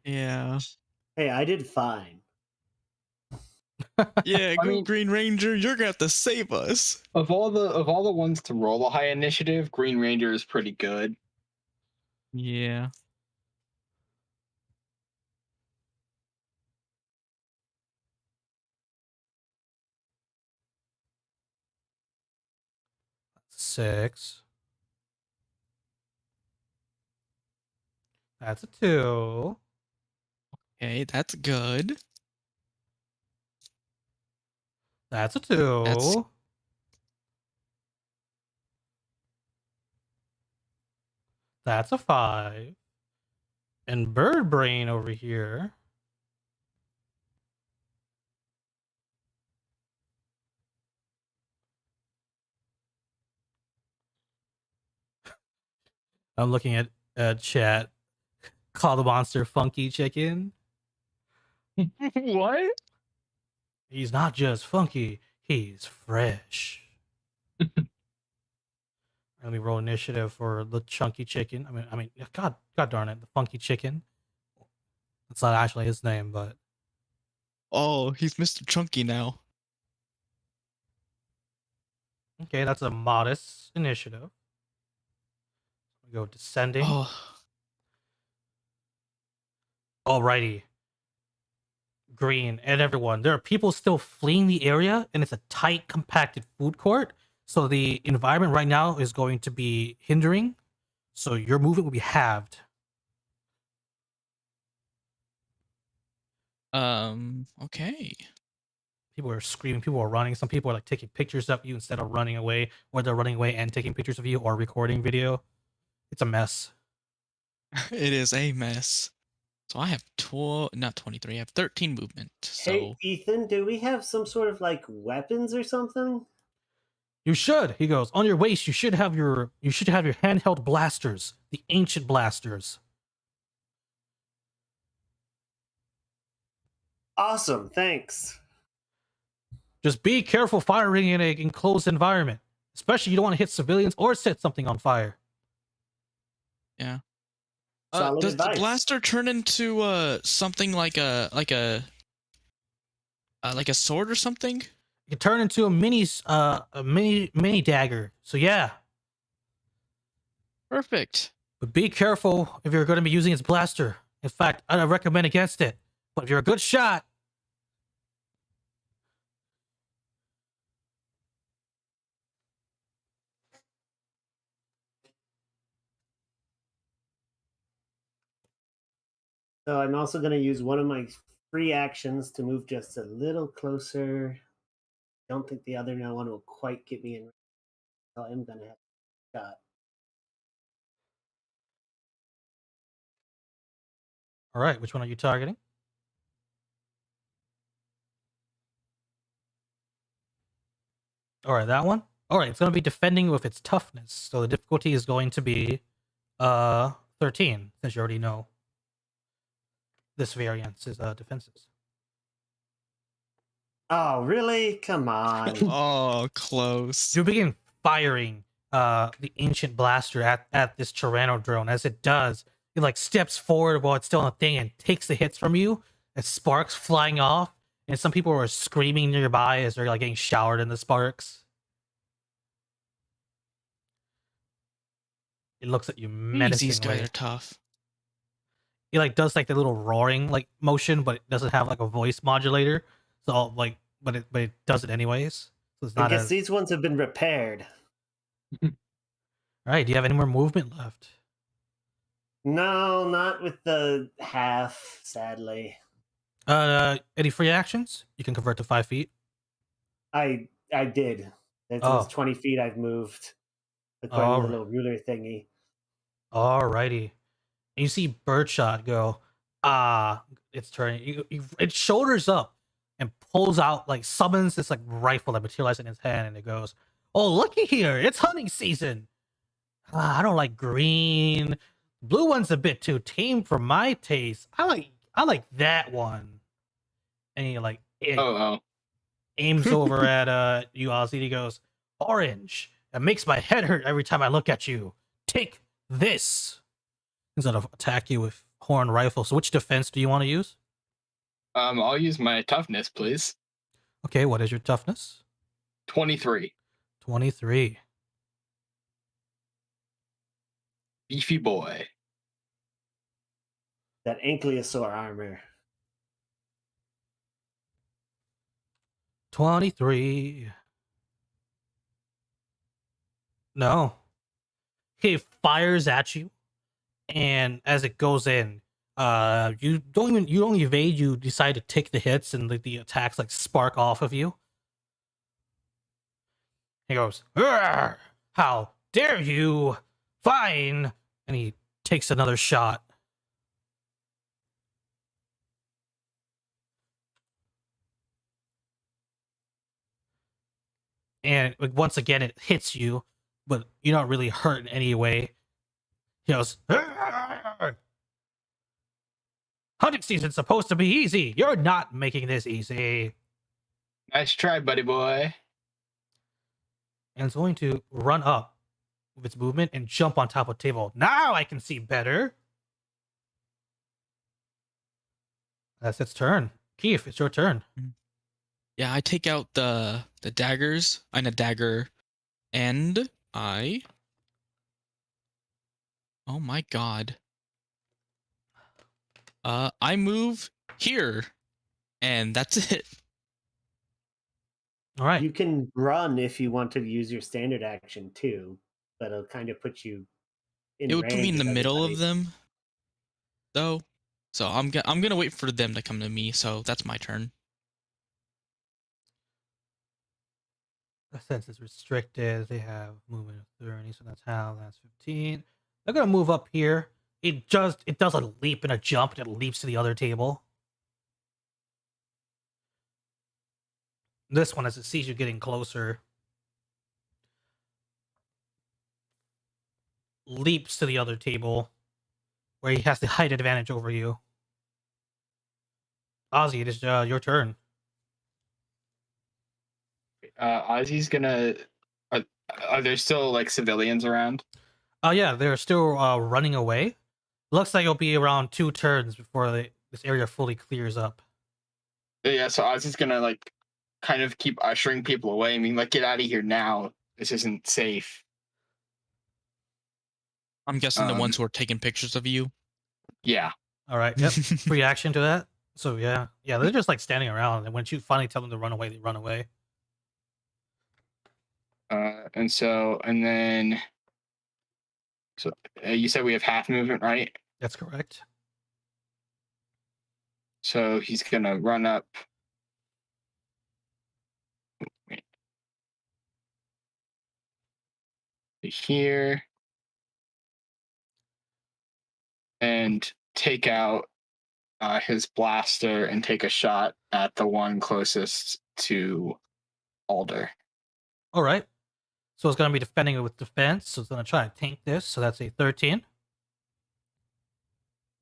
Yeah. Hey, I did fine. Yeah, I go mean- Green Ranger. You're gonna have to save us. Of all the ones to roll a high initiative, Green Ranger is pretty good. Yeah. 6. That's a 2. Okay, that's good. That's a 2. That's a 5. And Bird Brain over here. I'm looking at chat. Call the monster Funky Chicken. What? He's not just funky, he's fresh. Let me roll initiative for the chunky chicken. I mean, God darn it, the funky chicken. That's not actually his name, but Oh, he's Mr. Chunky now. okay, that's a modest initiative. We go descending. Oh, Alrighty. Green and everyone. There are people still fleeing the area, and it's a tight, compacted food court. So the environment right now is going to be hindering. So your movement will be halved. okay. People are screaming, people are running. Some people are like taking pictures of you instead of running away, or they're running away and taking pictures of you or recording video. It's a mess. It is a mess. So I have not 23. I have 13 movement. So Hey, Ethan, do we have some sort of like weapons or something? You should. He goes, on your waist, you should have your handheld blasters, the ancient blasters. Awesome, thanks. Just be careful firing in an enclosed environment. Especially you don't want to hit civilians or set something on fire. yeah. Solid Does the advice. blaster turn into something like a sword or something? You can turn into a mini dagger. So yeah. Perfect. But be careful if you're going to be using its blaster. In fact, I recommend against it. But if you're a good shot, So I'm also going to use one of my free actions to move just a little closer. Don't think the other one will quite get me in. So I'm going to have a shot. all right, which one are you targeting? All right, that one. All right, it's going to be defending with its toughness. So the difficulty is going to be 13, since you already know this variant's defenses. Oh, really? Come on. Oh, close. You begin firing the ancient blaster at this Tyranno drone. As it does, it like steps forward while it's still on the thing and takes the hits from you. And sparks flying off, and some people are screaming nearby as they're like getting showered in the sparks. It looks at you menacingly. These guys are tough. It like does like the little roaring like motion, but it doesn't have like a voice modulator. So like, but it does it anyways. So it's I not guess as. these ones have been repaired. All right. Do you have any more movement left? No, not with the half, sadly. Any free actions? You can convert to 5 feet. I did. That's Oh. 20 feet I've moved, according to All the right. little ruler thingy. Alrighty. And you see Birdshot go, it's turning. It shoulders up and pulls out, like, summons this, like, rifle that materializes in his hand, and it goes, oh, looky here, it's hunting season. I don't like green. Blue one's a bit too tame for my taste. I like that one. And he, like, aims over at you, Ozzy, and he goes, orange. It makes my head hurt every time I look at you. Take this. Instead of attack you with horn rifle. So which defense do you want to use? I'll use my toughness, please. Okay, what is your toughness? 23. 23. Beefy boy. That ankylosaur armor. 23. No. He fires at you, and as it goes in, you don't evade. You decide to take the hits, and the attacks like spark off of you. He goes, "Arr! How dare you! Fine!" And he takes another shot. And like, once again, it hits you, but you're not really hurt in any way. He goes, "Arr! Hunting season's supposed to be easy. You're not making this easy." Nice try, buddy boy. And it's going to run up with its movement and jump on top of the table. Now I can see better. That's its turn. Keith, it's your turn. Yeah, I take out the daggers and a dagger, and I. Oh my god. I move here, and that's it. All right. You can run if you want to use your standard action too, but it'll kind of put you in It would put me in range the of middle of everybody. them, though. So I'm gonna wait for them to come to me. So that's my turn. Since it's restricted, they have movement of 30, so that's how that's 15. They're gonna move up here. It does a leap and a jump, and it leaps to the other table. This one, as it sees you getting closer, leaps to the other table, where he has the height advantage over you. Ozzy, it is your turn. Ozzy's gonna. Are there still like civilians around? Oh yeah, they're still running away. Looks like it'll be around 2 turns before this area fully clears up. Yeah, so Ozzy's gonna like kind of keep ushering people away. I mean, like, get out of here now. This isn't safe. I'm guessing the ones who are taking pictures of you. Yeah. All right. Yep. Reaction to that. So yeah, they're just like standing around, and when you finally tell them to run away, they run away. And then, so you said we have half movement, right? That's correct. So he's gonna run up. Wait. Here. And take out his blaster and take a shot at the one closest to Alder. All right. So it's going to be defending it with defense. So it's going to try to tank this. So that's a 13.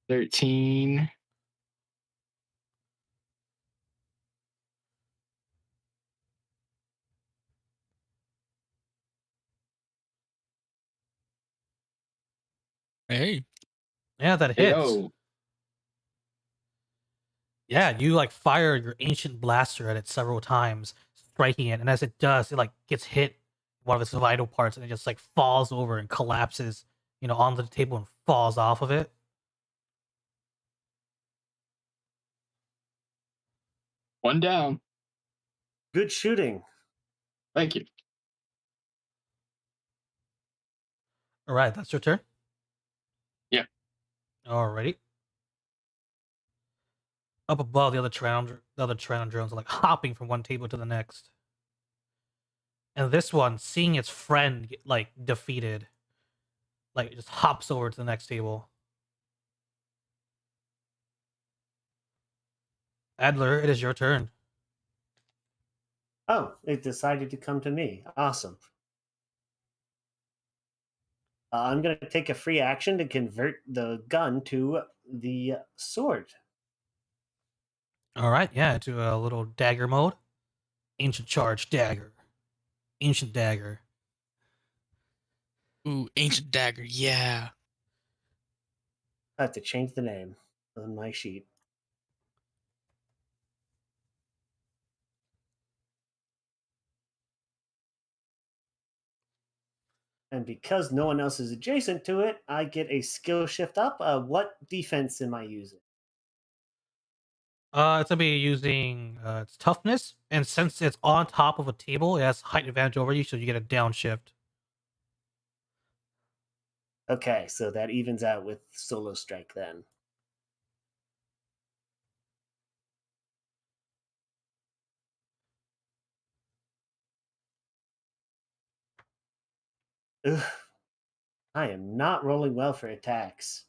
13. Hey. Yeah, that hits. Yo. Yeah, you like fire your ancient blaster at it several times, striking it, and as it does, it like gets hit one of its vital parts, and it just like falls over and collapses, onto the table and falls off of it. One down. Good shooting. Thank you. All right, that's your turn. Yeah. Alrighty. Up above, the other Tyranno drones are like hopping from one table to the next. And this one, seeing its friend get, like, defeated, like, it just hops over to the next table. Adler, it is your turn. Oh, it decided to come to me. Awesome. I'm going to take a free action to convert the gun to the sword. All right, yeah, into a little dagger mode. Ancient charge dagger. Ancient dagger. Ooh, ancient dagger. Yeah. I have to change the name on my sheet. And because no one else is adjacent to it, I get a skill shift up. What defense am I using? It's gonna be using its toughness, and since it's on top of a table, it has height advantage over you, so you get a downshift. Okay, so that evens out with solo strike then. Ugh, I am not rolling well for attacks.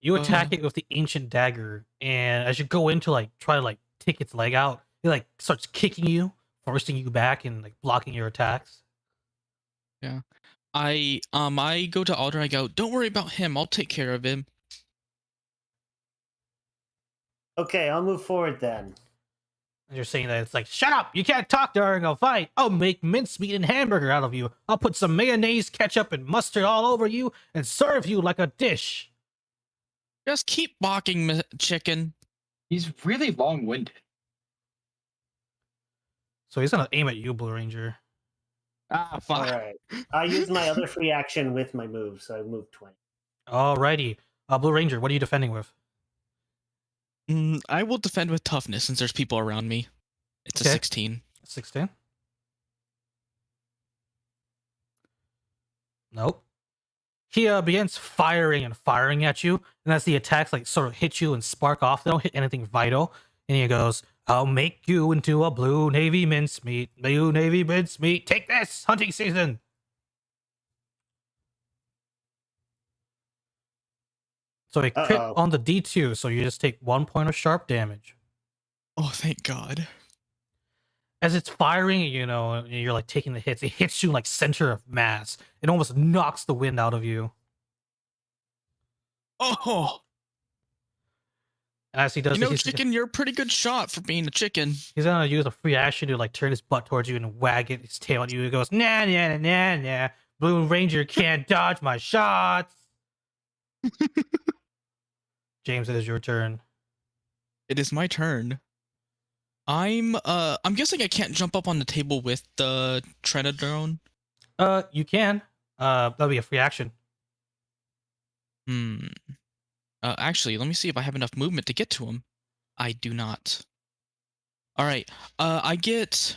You attack Uh, it with the ancient dagger, and as you go in to like try to like take its leg out, it like starts kicking you, forcing you back and like blocking your attacks. yeah. I go to Alder. I go, don't worry about him. I'll take care of him. Okay, I'll move forward then. And you're saying that it's like, shut up! You can't talk during a fight. I'll make mincemeat and hamburger out of you. I'll put some mayonnaise, ketchup, and mustard all over you and serve you like a dish. Just keep barking, chicken. He's really long-winded. So he's gonna aim at you, Blue Ranger. Ah, All fine. right. I use my other free action with my move, so I move 20. Alrighty. Blue Ranger, what are you defending with? I will defend with toughness since there's people around me. It's Okay. a 16. 16. Nope. He begins firing and firing at you, and as the attacks like sort of hit you and spark off, they don't hit anything vital. And he goes, "I'll make you into a blue navy mincemeat. Blue navy mincemeat. Take this, hunting season." So a crit Uh-oh. on the D2, so you just take 1 point of sharp damage. Oh, thank God. As it's firing, and you're like taking the hits, it hits you like center of mass. It almost knocks the wind out of you. Oh, And as he does you know, this, chicken, you're a pretty good shot for being a chicken. he's gonna use a free action to like turn his butt towards you and wag his tail at you. He goes, nah, nah, nah, nah, nah. Blue Ranger can't dodge my shots. James, it is your turn. It is my turn. I'm guessing I can't jump up on the table with the Trenadrone. You can. That'll be a free action. Actually, let me see if I have enough movement to get to him. I do not. All right. I get.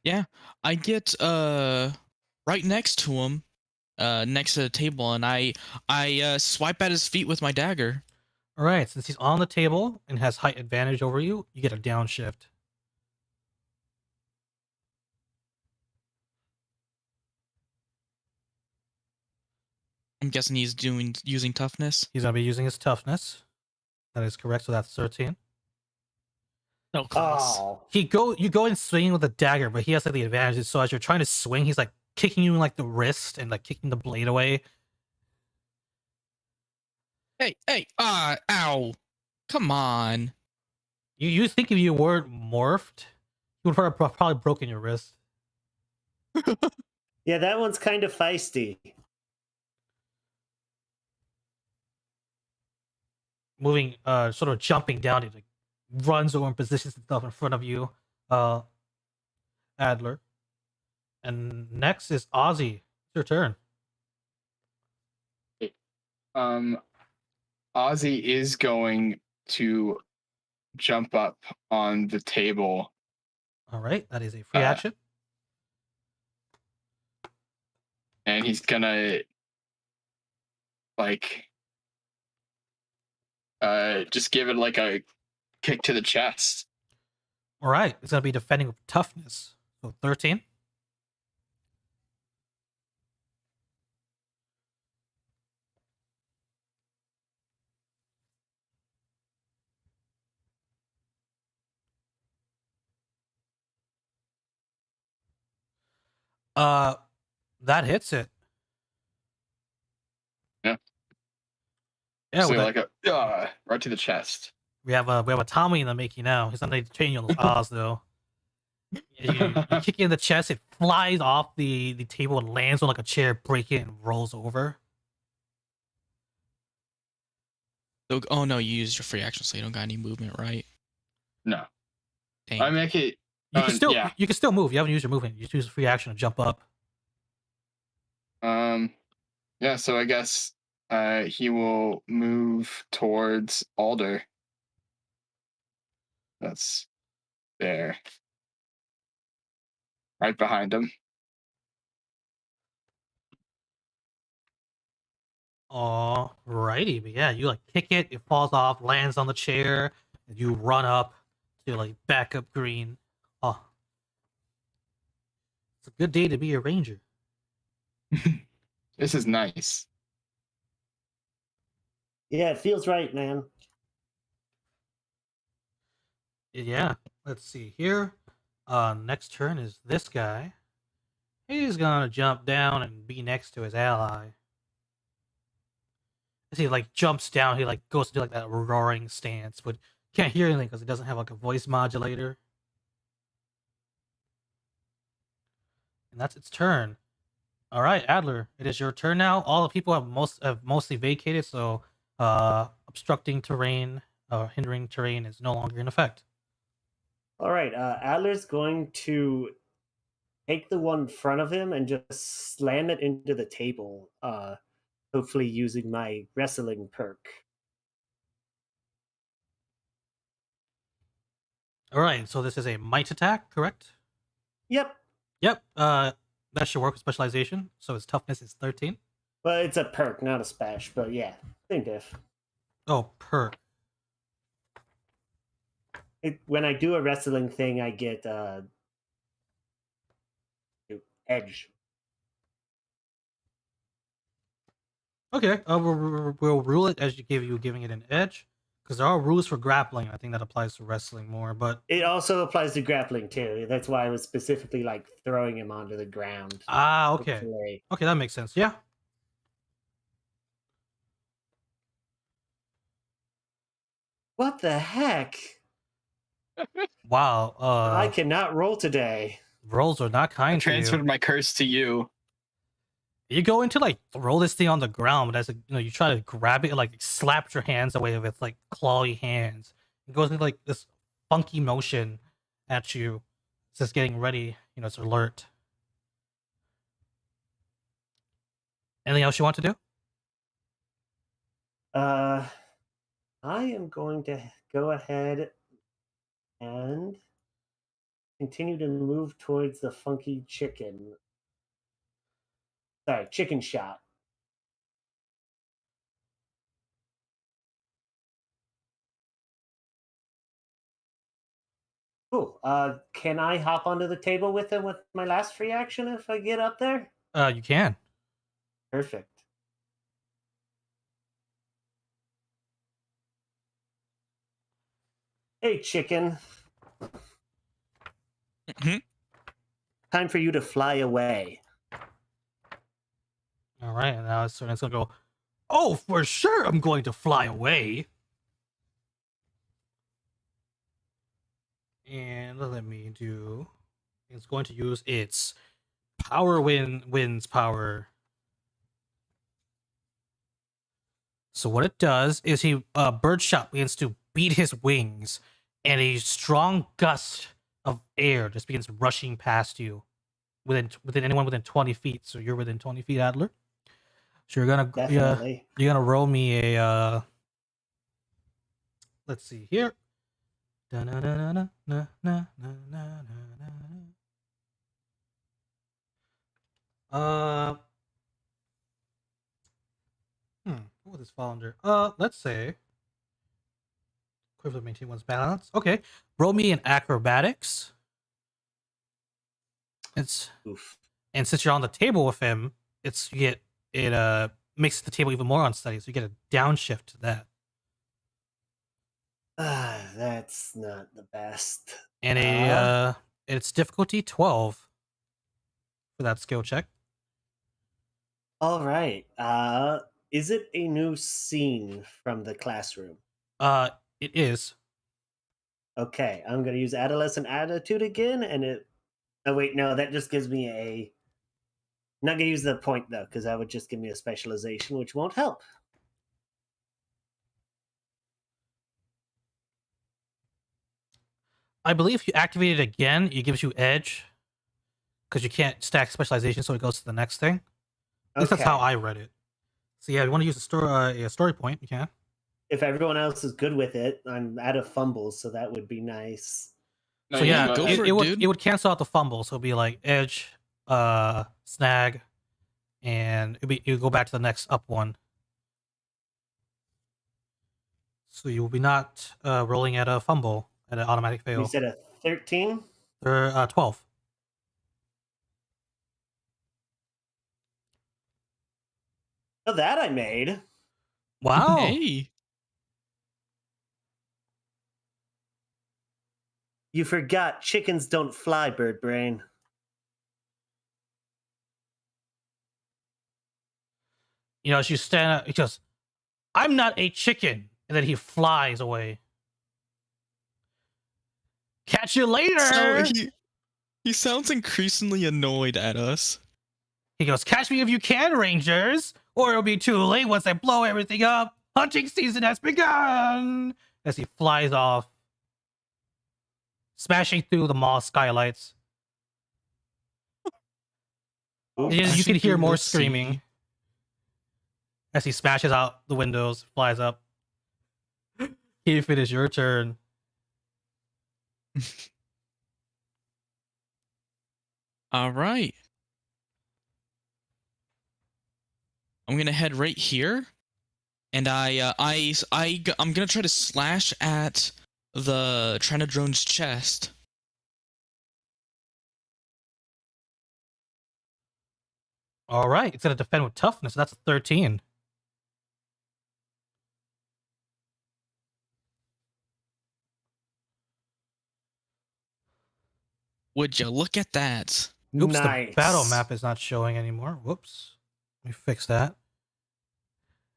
Yeah, I get right next to him, next to the table, and I swipe at his feet with my dagger. All right, since he's on the table and has height advantage over you, you get a downshift. I'm guessing he's using toughness. He's gonna be using his toughness. That is correct. So that's 13. So close. Oh. You go and swing with a dagger, but he has like the advantage. So as you're trying to swing, he's like kicking you in like the wrist and like kicking the blade away. Hey, ow. Come on. You think if you weren't morphed, you would have probably broken your wrist. Yeah, that one's kind of feisty. Moving, sort of jumping down, it like runs over and positions itself in front of you, Adler. And next is Ozzy. It's your turn. Um, Ozzy is going to jump up on the table. All right, that is a free Uh, action. And he's gonna like just give it like a kick to the chest. All right, it's gonna be defending with toughness. So 13. Uh, that hits it. Yeah. Yeah, So with that, like right to the chest. we have a Tommy in the making now. He's not need to train you on those Oz though. You kick it in the chest, it flies off the table and lands on like a chair, break it and rolls over. So, oh no, you used your free action, so you don't got any movement, right? No. Dang. I make it. You can still Yeah. you can still move. You haven't used your movement. You just use a free action to jump up. Yeah. So I guess he will move towards Alder. That's there. Right behind him. Alrighty, but yeah, you like kick it, it falls off, lands on the chair, and you run up to like back up green. Oh, it's a good day to be a ranger. This is nice. Yeah, it feels right, man. Yeah, let's see here. Next turn is this guy. He's gonna jump down and be next to his ally. As he like jumps down, he like goes to do like that roaring stance, but can't hear anything because it doesn't have like a voice modulator. And that's its turn. All right, Adler, it is your turn now. All the people have mostly vacated, so obstructing terrain, hindering terrain is no longer in effect. All right, Adler's going to take the one in front of him and just slam it into the table. Hopefully using my wrestling perk. All right, so this is a might attack, correct? Yep. Yep. That should work with specialization. So its toughness is 13. Well, it's a perk, not a spash, but yeah, same diff. Oh, perk. When I do a wrestling thing, I get edge. Okay. We'll rule it as you giving it an edge, because there are rules for grappling. I think that applies to wrestling more, but It also applies to grappling too. That's why I was specifically like throwing him onto the ground. okay. Hopefully. Okay, that makes sense. Yeah. What the heck? Wow. I cannot roll today. Rolls are not I kind to you. transferred my curse to you. You go into like throw this thing on the ground, but as you try to grab it, it like slaps your hands away with its like clawy hands. It goes into like this funky motion at you. It's just getting ready. It's alert. Anything else you want to do? I am going to go ahead and continue to move towards the funky chicken. Sorry, chicken shot. Cool. Can I hop onto the table with him with my last free action if I get up there? You can. Perfect. Hey, chicken. Mhm. Time for you to fly away. All right, and now it's gonna go. Oh, for sure, I'm going to fly away. And let me do. It's going to use its power winds power. So what it does is birdshot begins to beat his wings, and a strong gust of air just begins rushing past you, within anyone within 20 feet. So you're within 20 feet, Adler. So Definitely. you're gonna roll me a. Let's see here. What would this fall under? Let's say equivalent maintain one's balance. Okay, roll me an acrobatics. Oof. And since you're on the table with him, it makes the table even more unsteady, so you get a downshift to that. That's not the best. And it's difficulty 12 for that skill check. All right. Is it a new scene from the classroom? It is. Okay, I'm going to use adolescent attitude again, and it. Oh wait, no, that just gives me a. I'm not going to use the point though, because that would just give me a specialization, which won't help. I believe if you activate it again, it gives you edge because you can't stack specialization, so it goes to the next thing. At least that's how I read it. So yeah, if you want to use a story point, you can. If everyone else is good with it, I'm out of fumbles, so that would be nice. No, So yeah, go for it, dude. it would cancel out the fumble, so it'd be like edge, snag, and it would go back to the next up one. So you will be not rolling at a fumble at an automatic You fail. said a 13? Or 12. Oh, that I made. Wow. Hey. You forgot chickens don't fly, bird brain. You know, as you stand up, he goes, I'm not a chicken. And then he flies away. Catch you later. So he sounds increasingly annoyed at us. He goes, catch me if you can, Rangers, or it'll be too late once I blow everything up. Hunting season has begun. As he flies off, smashing through the mall skylights. Oops. You Smashing can hear through more the screaming sea. as he smashes out the windows, flies up. Keith, it is your turn. All right. I'm gonna head right here, and I'm gonna try to slash at the Trenadrone's chest. All right, it's gonna defend with toughness. That's a 13. Would you look at that? Oops, Nice. the battle map is not showing anymore. Whoops. Let me fix that.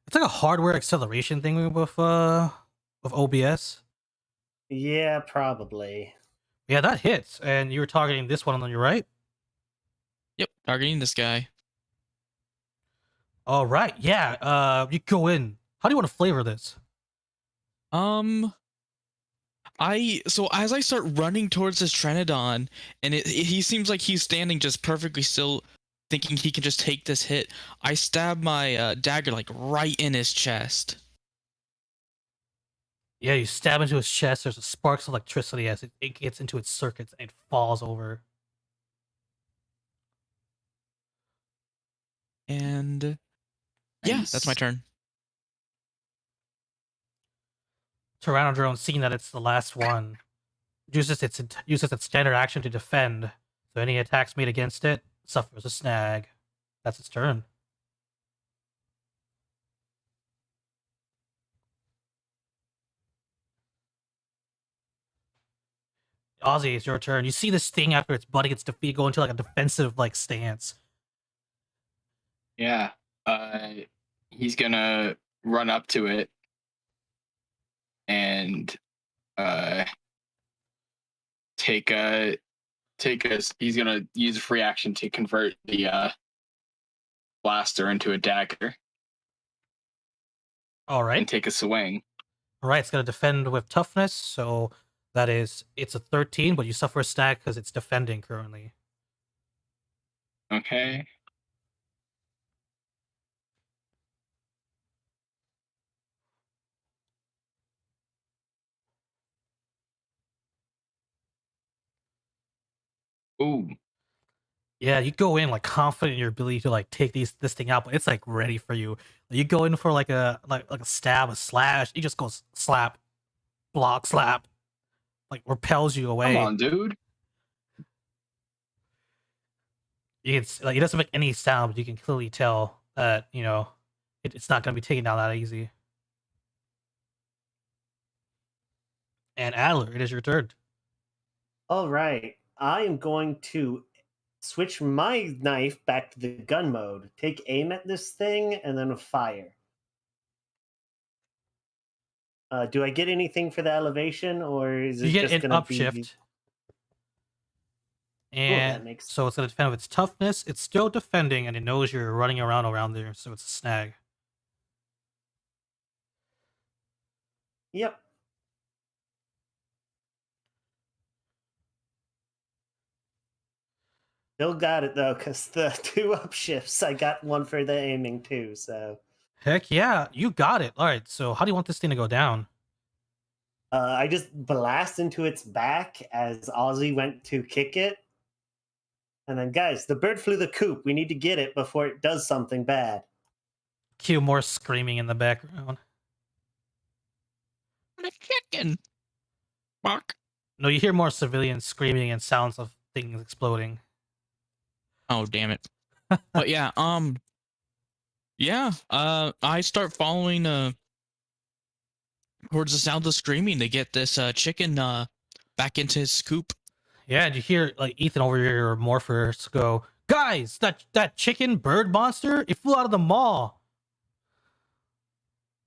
It's like a hardware acceleration thing with OBS. Yeah, probably. Yeah, that hits. And you were targeting this one on your right? Yep, targeting this guy. All right. Yeah, you go in. How do you want to flavor this? So as I start running towards this Trenodon, and he seems like he's standing just perfectly still, thinking he can just take this hit, I stab my dagger like right in his chest. Yeah, you stab into his chest. There's a sparks of electricity as it gets into its circuits and it falls over. And yeah, that's my Nice. turn. Tyrannodrome, seeing that it's the last one, uses its standard action to defend. So any attacks made against it suffers a snag. That's its turn. Ozzy, it's your turn. You see this thing after its buddy gets defeated go into like a defensive like stance. Yeah. He's gonna run up to it and take a he's gonna use a free action to convert the blaster into a dagger All and right. take a swing. All right, it's going to defend with toughness, so that is it's a 13, but you suffer a snag because it's defending currently. Okay. Ooh. Yeah, you go in like confident in your ability to like take this thing out, but it's like ready for you. You go in for like a stab, a slash. He just goes slap, block, slap, like repels you away. Come on, dude. It's like it doesn't make any sound, but you can clearly tell that it's not going to be taken down that easy. And Adler, it is your turn. All right. I am going to switch my knife back to the gun mode, take aim at this thing, and then fire. Do I get anything for the elevation, or is it You get just an going to upshift. be... And makes so it's going to defend with its toughness. It's still defending, and it knows you're running around there, so it's a snag. Yep. Still got it, though, because the 2 upshifts, I got one for the aiming, too, so... Heck yeah, you got it. All right, so how do you want this thing to go down? I just blast into its back as Ozzy went to kick it. And then, guys, the bird flew the coop. We need to get it before it does something bad. Cue more screaming in the background. a chicken. Fuck. No, you hear more civilians screaming and sounds of things exploding. Oh, damn it. But yeah, I start following towards the sound of screaming to get this chicken back into his coop. Yeah, and you hear like Ethan over here or Morphers go, guys, that chicken bird monster, it flew out of the mall.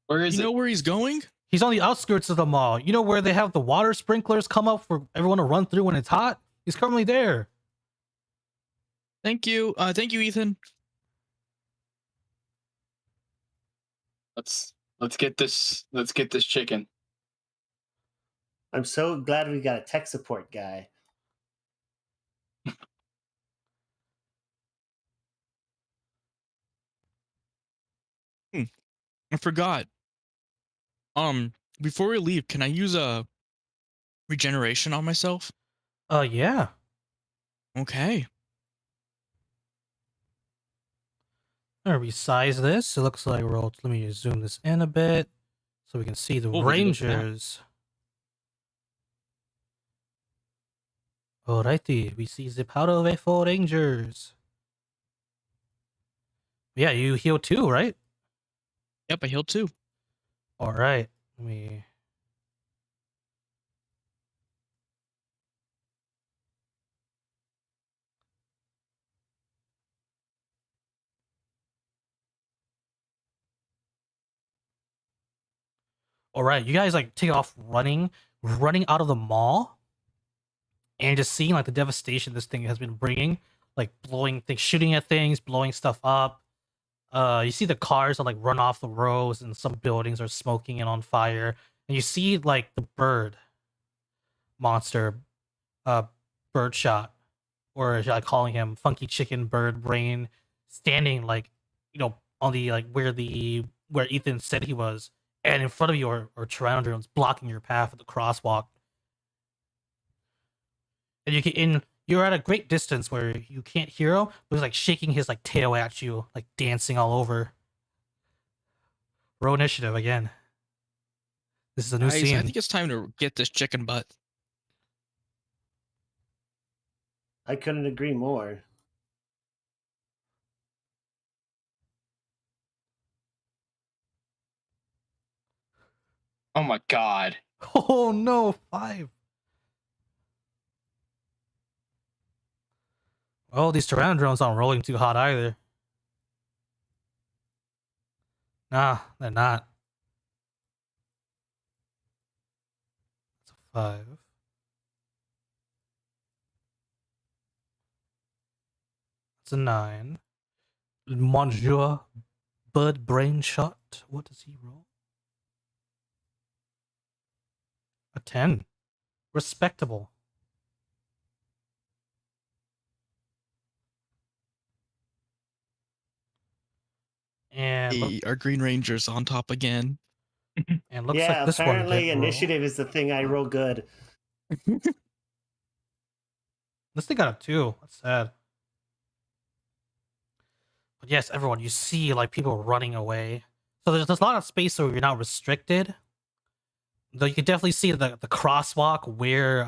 Where is You it? know where he's going? He's on the outskirts of the mall. You know where they have the water sprinklers come up for everyone to run through when it's hot? He's currently there. Thank you, Ethan. Let's get this chicken. I'm so glad we got a tech support guy. I forgot. Before we leave, can I use a regeneration on myself? Yeah. Okay. I'm gonna resize this. It looks like we're all, let me zoom this in a bit so we can see the Oh, would you look at that? Rangers. Alrighty, we see the power of the 4 Rangers. Yeah, you heal too, right? Yep, I healed too. Alright, let me... Alright, you guys like take off running out of the mall, and just seeing like the devastation this thing has been bringing, like blowing things, shooting at things, blowing stuff up. You see the cars that like run off the roads, and some buildings are smoking and on fire. And you see like the bird monster, Birdshot, or should I calling him Funky Chicken Bird Brain, standing like, on the like where Ethan said he was, and in front of you are Pteranodons blocking your path at the crosswalk. And you're at a great distance where you can't hear him, but he's like shaking his like tail at you, like dancing all over. Row initiative again. This is a new Guys, scene. I think it's time to get this chicken butt. I couldn't agree more. Oh my god. Oh no, 5. Oh, these Pteranodons aren't rolling too hot either. Nah, they're not. It's a 5. It's a 9. Monsieur Bird Brain Shot. What does he roll? A 10. Respectable. And Hey, our Green Ranger's on top again. and looks Yeah, like this one apparently did roll. initiative is the thing I roll good. This thing got a 2. That's sad. But yes, everyone, you see like people running away. So there's a lot of space where you're not restricted. Though you can definitely see the crosswalk where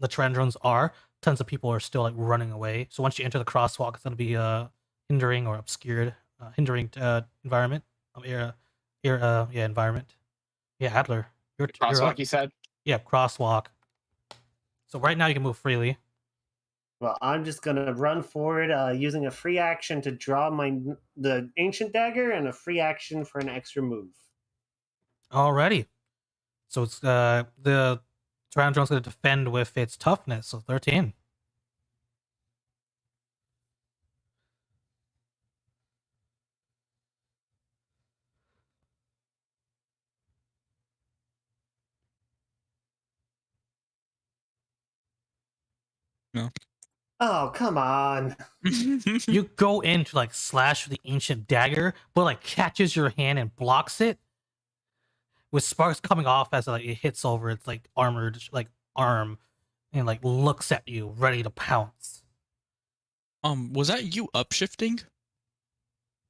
the Pteranodons are. Tons of people are still like running away. So once you enter the crosswalk, it's gonna be hindering or obscured, hindering environment. Environment. Yeah, Adler. You're Crosswalk, up. you said? Yeah, crosswalk. So right now you can move freely. Well, I'm just gonna run forward using a free action to draw the ancient dagger and a free action for an extra move. Alrighty. So it's the Pteranodon's gonna defend with its toughness, so 13. No. Oh, come on. You go in to like slash with the ancient dagger, but like catches your hand and blocks it, with sparks coming off as like it hits over its like armored like arm, and like looks at you ready to pounce. Was that you upshifting?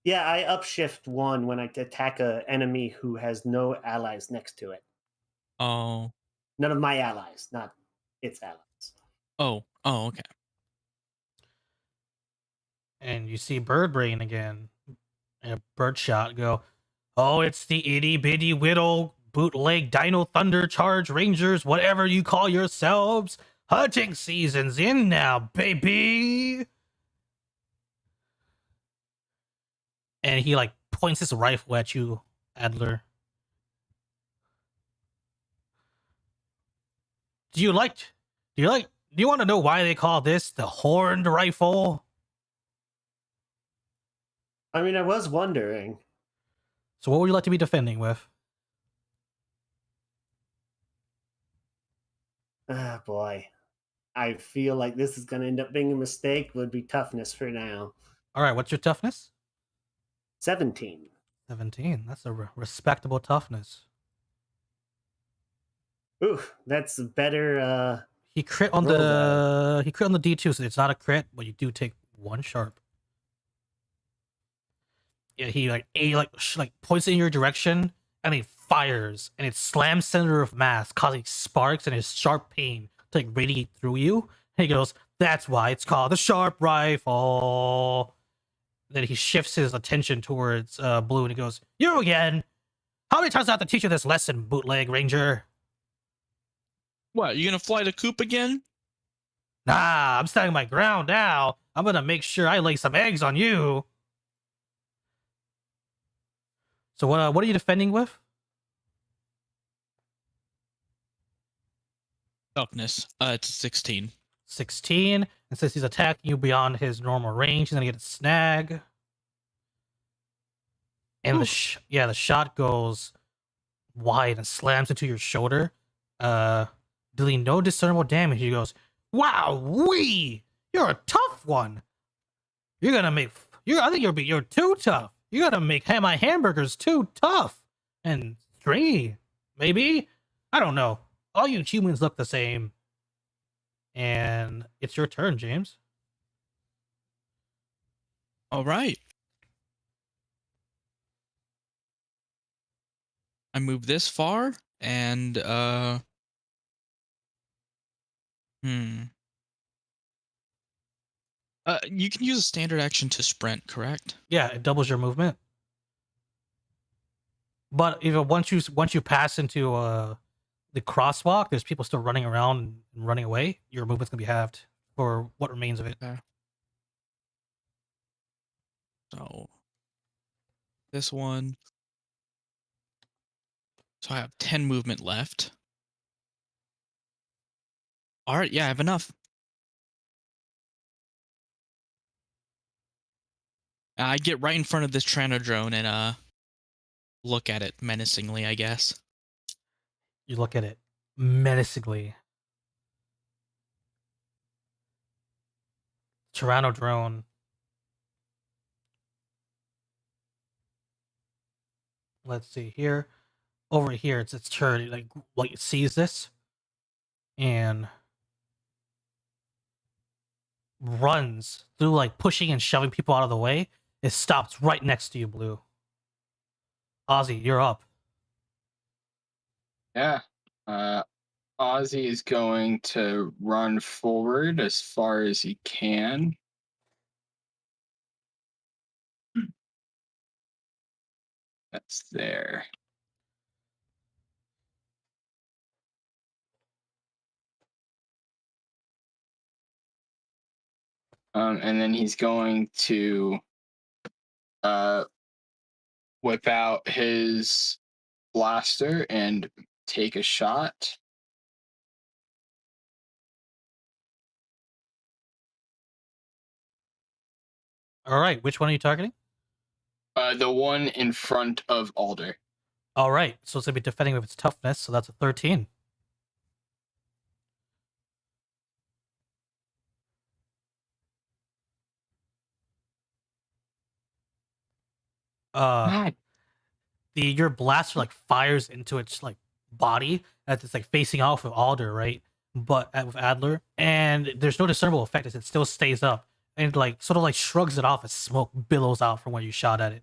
Yeah, I upshift 1 when I attack a enemy who has no allies next to it. Oh. None of my allies, not its allies. Oh. Oh, okay. And you see Birdbrain again. And a Birdshot go, oh, it's the itty bitty whittle bootleg Dino Thunder Charge Rangers, whatever you call yourselves. Hunting season's in now, baby. And he like points his rifle at you, Adler. Do you want to know why they call this the horned rifle? I mean, I was wondering. So what would you like to be defending with? Ah, boy. I feel like this is going to end up being a mistake. Would be toughness for now. All right, what's your toughness? 17. 17. That's a respectable toughness. Ooh, that's a better. He crit on Roll he crit on the D2, so it's not a crit, but you do take 1 sharp. Yeah, he points in your direction and he fires, and it slams center of mass, causing sparks and his sharp pain to like radiate through you. And he goes, "That's why it's called the sharp rifle." Then he shifts his attention towards Blue, and he goes, "You again? How many times do I have to teach you this lesson, bootleg ranger?" What, you gonna fly the coop again? Nah, I'm standing my ground now. I'm gonna make sure I lay some eggs on you. So what are you defending with? Toughness. It's 16. 16. And since he's attacking you beyond his normal range, he's gonna get a snag. And the shot goes wide and slams into your shoulder, dealing no discernible damage. He goes, "Wow, you're a tough one. You're gonna make I think you're too tough. You gotta make my hamburgers too tough and stringy. Maybe, I don't know. All you humans look the same." And it's your turn, James. All right. I moved this far, and you can use a standard action to sprint, correct? Yeah, it doubles your movement. But even once you pass into the crosswalk, there's people still running around and running away. Your movement's gonna be halved for what remains of it. Okay. So this one. So I have 10 movement left. All right, yeah, I have enough. I get right in front of this Tranodrone and look at it menacingly, I guess. You look at it menacingly. Toronto drone. Let's see here. Over here, it's its turn. It sees this and runs through, like pushing and shoving people out of the way. It stops right next to you, Blue. Ozzy, you're up. Yeah. Ozzy is going to run forward as far as he can. That's there. And then he's going to whip out his blaster and take a shot. All right, which one are you targeting? The one in front of Alder. All right, so it's gonna be defending with its toughness, so that's a 13. Your blaster like fires into its like body as it's like facing off with Alder, right? But with Adler, and there's no discernible effect as it still stays up, and like sort of like shrugs it off as smoke billows out from where you shot at it.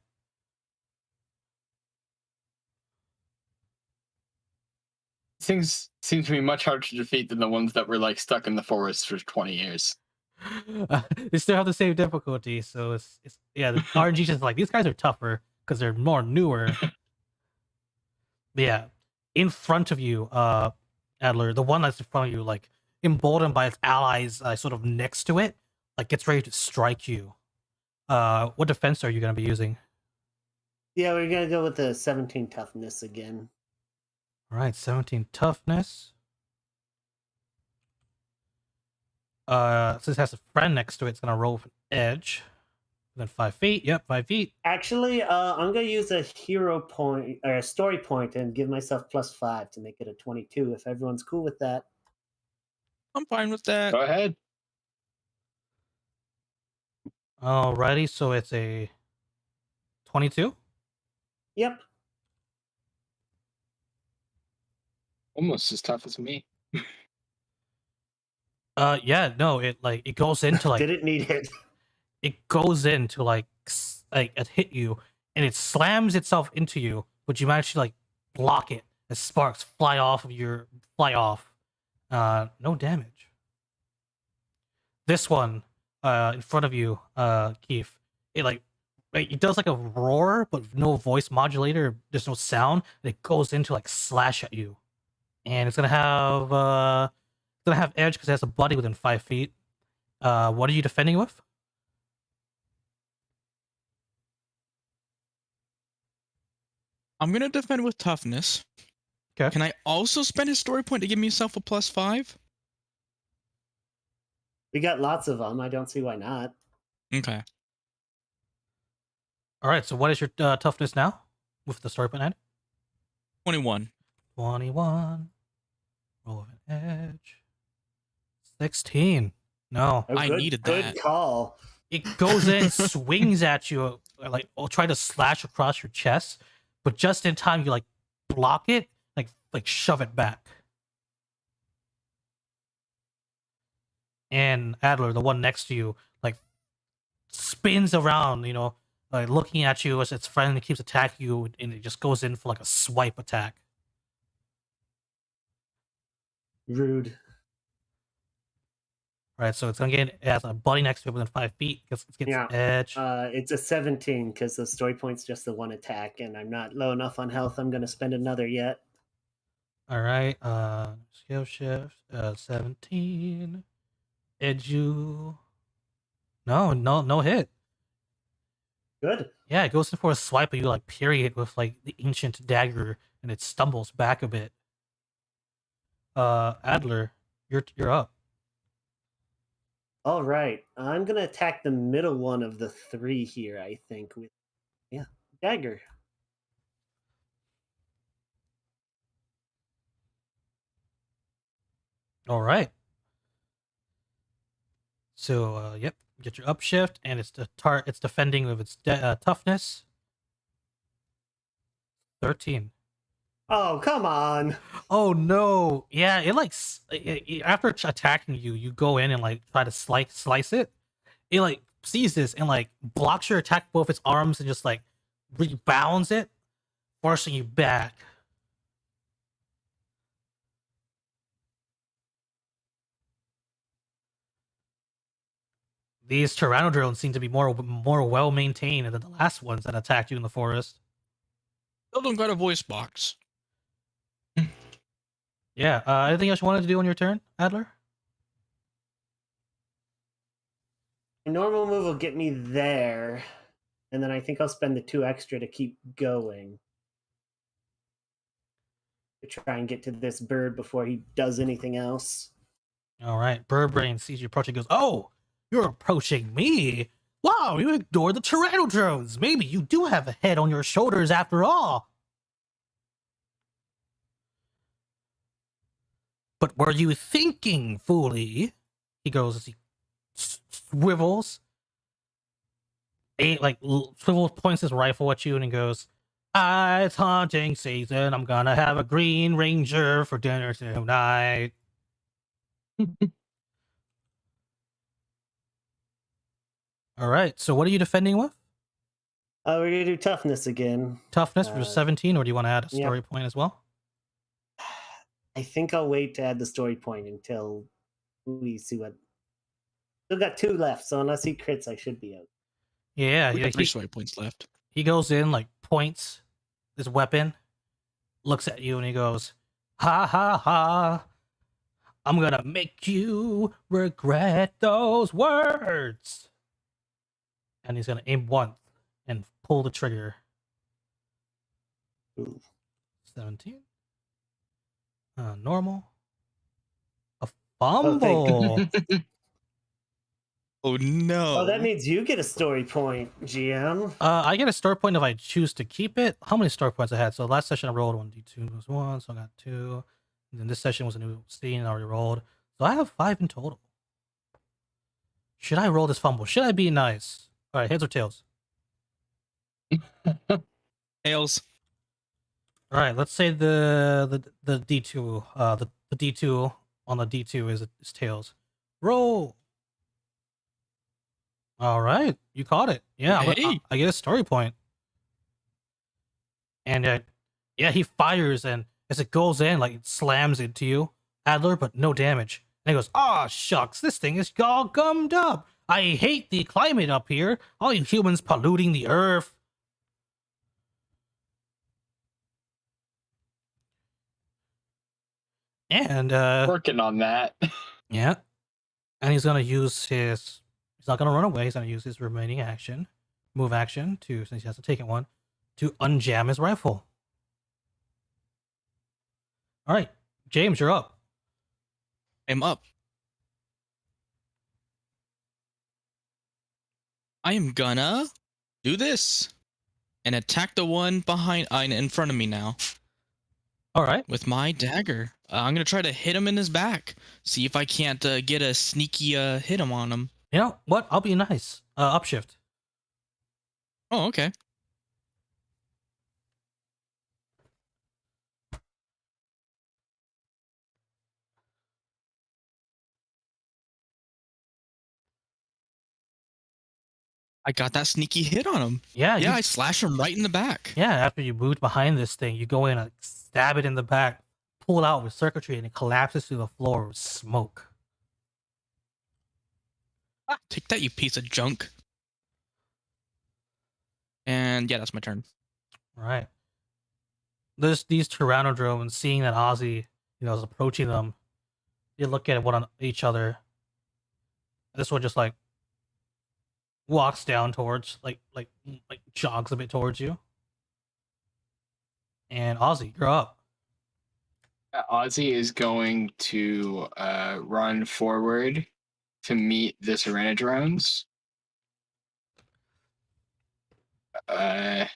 things seem to be much harder to defeat than the ones that were like stuck in the forest for 20 years. They still have the same difficulty, so it's yeah. The RNG just like these guys are tougher because they're more newer. But yeah, in front of you, Adler, the one that's in front of you, like emboldened by its allies, sort of next to it, like gets ready to strike you. What defense are you going to be using? Yeah, we're gonna go with the 17 toughness again. All right, 17 toughness. Since it has a friend next to it, it's gonna roll with an edge. Then 5 feet. Yep, 5 feet. Actually, I'm gonna use a hero point or a story point and give myself +5 to make it a 22. If everyone's cool with that. I'm fine with that. Go ahead. Alrighty, so it's a 22. Yep. Almost as tough as me. Yeah, no, it goes into like Didn't need it. it goes into like it hit you, and it slams itself into you, but you manage to like block it as sparks fly off. No damage. This one, in front of you, Keith, it does like a roar, but no voice modulator. There's no sound. And it goes into like slash at you, and it's gonna have edge because it has a buddy within 5 feet. What are you defending with? I'm gonna defend with toughness. Okay. Can I also spend a story point to give myself a +5? We got lots of them. I don't see why not. Okay. All right. So what is your toughness now with the story point added? 21. 21. Roll of an edge. 16. No. Oh, I good, needed good that. call. It goes in, swings at you, like, will try to slash across your chest, but just in time, you like block it, like shove it back. And Adler, the one next to you, like spins around, like looking at you as its friend keeps attacking you, and it just goes in for like a swipe attack. Rude. Right, so it's gonna get it has a buddy next to it within 5 feet. It gets Yeah. edge. It's a 17 because the story point's just the one attack, and I'm not low enough on health. I'm gonna spend another yet. All right, skill shift. 17. Edge you. No hit. Good. Yeah, it goes in for a swipe, but you like parry it with like the ancient dagger, and it stumbles back a bit. Adler, you're up. All right. I'm gonna attack the middle one of the three here. I think with dagger. All right. So, yep, get your upshift, and it's defending with its toughness. 13. Oh, come on. Oh no! Yeah, it like after attacking you, you go in and like try to slice it. It like sees this and like blocks your attack with both its arms and just like rebounds it, forcing you back. These Pteranodrones seem to be more well maintained than the last ones that attacked you in the forest. Still don't got a voice box. Yeah. Anything else you wanted to do on your turn, Adler? My normal move will get me there, and then I think I'll spend the 2 extra to keep going. To try and get to this bird before he does anything else. All right. Birdbrain sees you approaching, goes, "Oh, you're approaching me. Wow, you ignored the Pteranodrones. Maybe you do have a head on your shoulders after all. But were you thinking, foolie?" He goes as he swivels. Swivels, points his rifle at you, and he goes, "It's hunting season. I'm gonna have a Green Ranger for dinner tonight." All right. So, what are you defending with? We're gonna do toughness again. Toughness for 17, or do you want to add a yeah. story point as well? I think I'll wait to add the story point until we see what. Still got 2 left, so unless he crits, I should be out. Yeah, We yeah. got 3 story points left. He goes in, like, points his weapon, looks at you, and he goes, "Ha ha ha! I'm gonna make you regret those words." And he's gonna aim once and pull the trigger. Ooh. 17. Normal. A Oh, thank fumble. Oh no. Oh, that means you get a story point, GM. I get a story point if I choose to keep it. How many story points I had? So last session I rolled 1d2 was 1, so I got 2. And then this session was a new scene I already rolled. So I have 5 in total. Should I roll this fumble? Should I be nice? Alright, heads or tails? Tails. Alright, let's say the D2 the D2 on the D2 is tails. Roll. Alright, you caught it. Yeah, Hey. I get a story point. And yeah, he fires, and as it goes in, like, it slams into you, Adler, but no damage. And he goes, "Aw, shucks, this thing is all gummed up. I hate the climate up here. All you humans polluting the earth." And Working on that. yeah, and he's gonna use his. He's not gonna run away. He's gonna use his remaining action, move action, to, since he hasn't taken one, to unjam his rifle. All right, James, you're up. I'm up. I am gonna do this and attack the one behind in front of me now All right. with my dagger. I'm gonna try to hit him in his back. See if I can't get a sneaky hit him on him. You know what? I'll be nice. Upshift. Oh, okay. I got that sneaky hit on him. Yeah, Yeah, you, I slash him right in the back. yeah. After you moved behind this thing, you go in and stab it in the back, pull it out with circuitry, and it collapses to the floor with smoke. Take that, you piece of junk. And yeah, that's my turn. All right. There's these Pteranodrones, seeing that Ozzy, is approaching them. They look at one on each other. This one just, like, walks down towards, like jogs a bit towards you. And Ozzy, you're up. Ozzy is going to run forward to meet the Tyrannodrones. And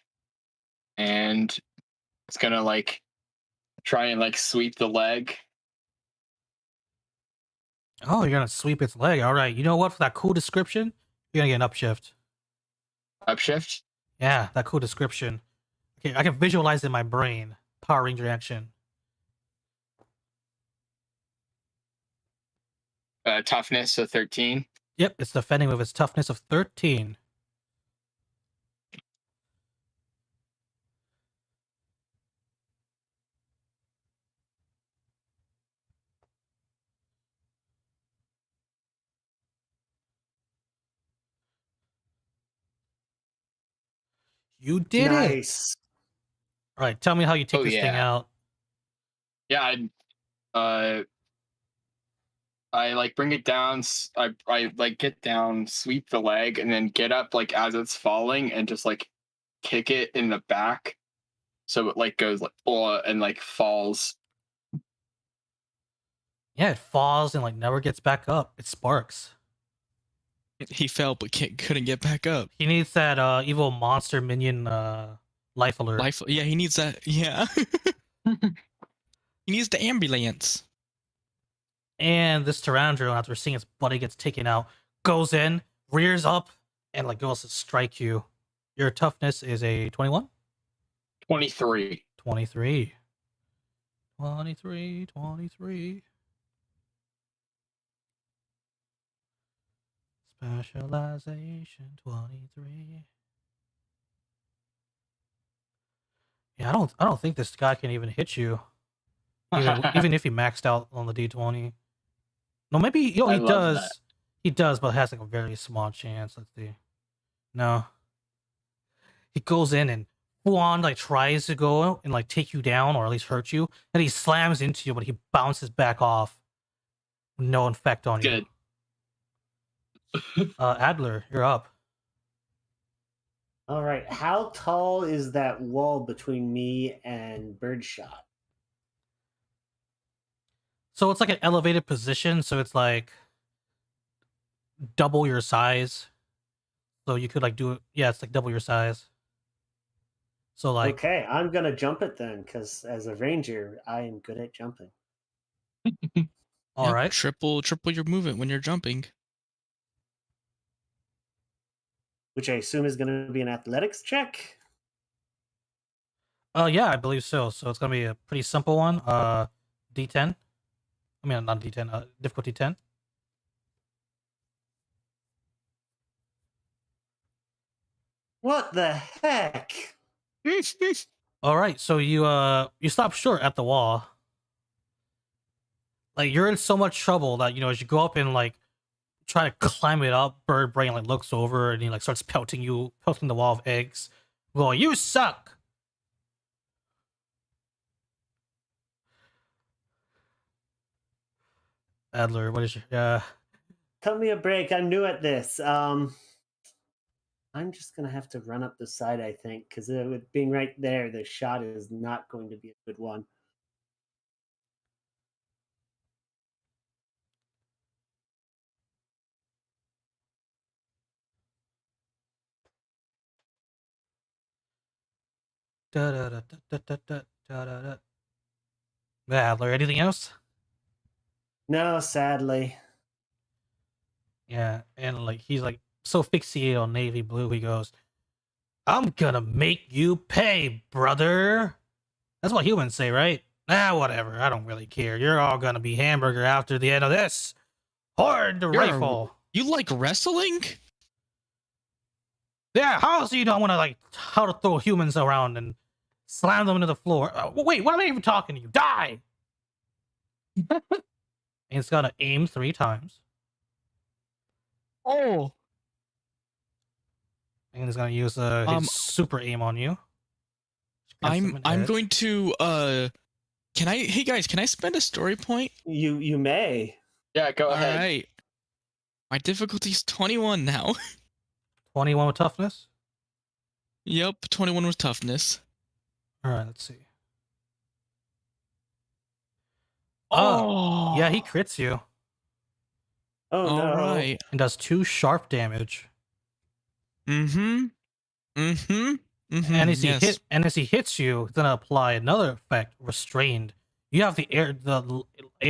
it's gonna, like, try and, like, sweep the leg. Oh, you're gonna sweep its leg. All right. You know what? For that cool description, you're gonna get an upshift. Upshift. Yeah, that cool description. Okay, I can visualize it in my brain. Power Ranger action. Toughness, so 13. Yep, it's defending with its toughness of 13. You did it. Nice. All right, tell me how you take Oh, this thing yeah. out. Yeah, I like bring it down. I like get down, sweep the leg, and then get up like as it's falling, and just like kick it in the back, so it like goes like and like falls. Yeah, it falls and, like, never gets back up. It sparks. He fell but couldn't get back up. He needs that evil monster minion life alert. Yeah, he needs that. Yeah. He needs the ambulance. And this Pteranodrone, after seeing its buddy gets taken out, goes in, rears up, and, like, goes to strike you. Your toughness is a 21? 23. 23. 23. Specialization 23. Yeah, I don't think this guy can even hit you. Even if he maxed out on the D20. No, maybe he I love that. does. He does, but has like a very small chance. Let's see. No, he goes in and full on like tries to go and like take you down or at least hurt you, and he slams into you, but he bounces back off. No effect on you. Good. Adler, you're up. All right. How tall is that wall between me and Birdshot? So it's like an elevated position, so it's like double your size. So you could like do it. Yeah, it's like double your size. So like, Okay, I'm gonna jump it then, because as a ranger, I am good at jumping. all Yep, right. triple your movement when you're jumping. Which I assume is gonna be an athletics check. Yeah, I believe so. So it's gonna be a pretty simple one. D10. I mean, not D10. Difficulty 10. What the heck? All right. So you stop short at the wall. Like you're in so much trouble that as you go up and like try to climb it up, Bird Brain like looks over and he like starts pelting the wall of eggs. Well, you suck. Adler, what is your Cut me a break. I'm new at this. I'm just gonna have to run up the side, I think, because with being right there, the shot is not going to be a good one. Adler, anything else? No, sadly. Yeah, and like he's like so fixated on navy blue, he goes, "I'm gonna make you pay, brother." That's what humans say, right? Whatever. I don't really care. You're all gonna be hamburger after the end of this. Horde the rifle. You like wrestling? Yeah, how else do you know how to throw humans around and slam them into the floor? Wait, what am I even talking to you? Die! And it's gonna aim 3 times. Oh. And it's gonna use his super aim on you. I'm going to hey guys, can I spend a story point? You may. Yeah, go ahead. All right. My difficulty's 21 now. 21 with toughness. Yep, 21 with toughness. All right, let's see. Oh. Yeah, he crits you Oh no! All right. and does 2 sharp damage. Mm-hmm. Mm-hmm. Mm-hmm. And as he hits you, he's gonna apply another effect, restrained. You have the air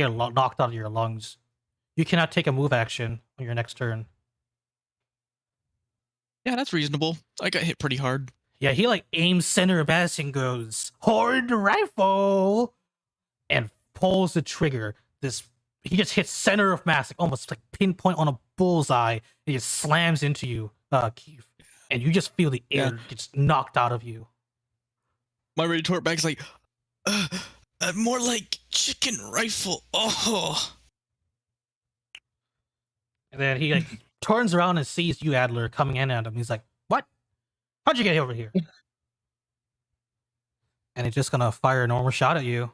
knocked out of your lungs. You cannot take a move action on your next turn. Yeah, that's reasonable. I got hit pretty hard. Yeah, he like aims center of mass and goes, "Horde rifle!" and pulls the trigger. He just hits center of mass, like almost like pinpoint on a bullseye. He just slams into you, Keith. And you just feel the air gets knocked out of you. My retort back's like, more like chicken rifle. Oh. And then he like turns around and sees you, Adler, coming in at him. He's like, "What? How'd you get over here?" And he's just gonna fire a normal shot at you.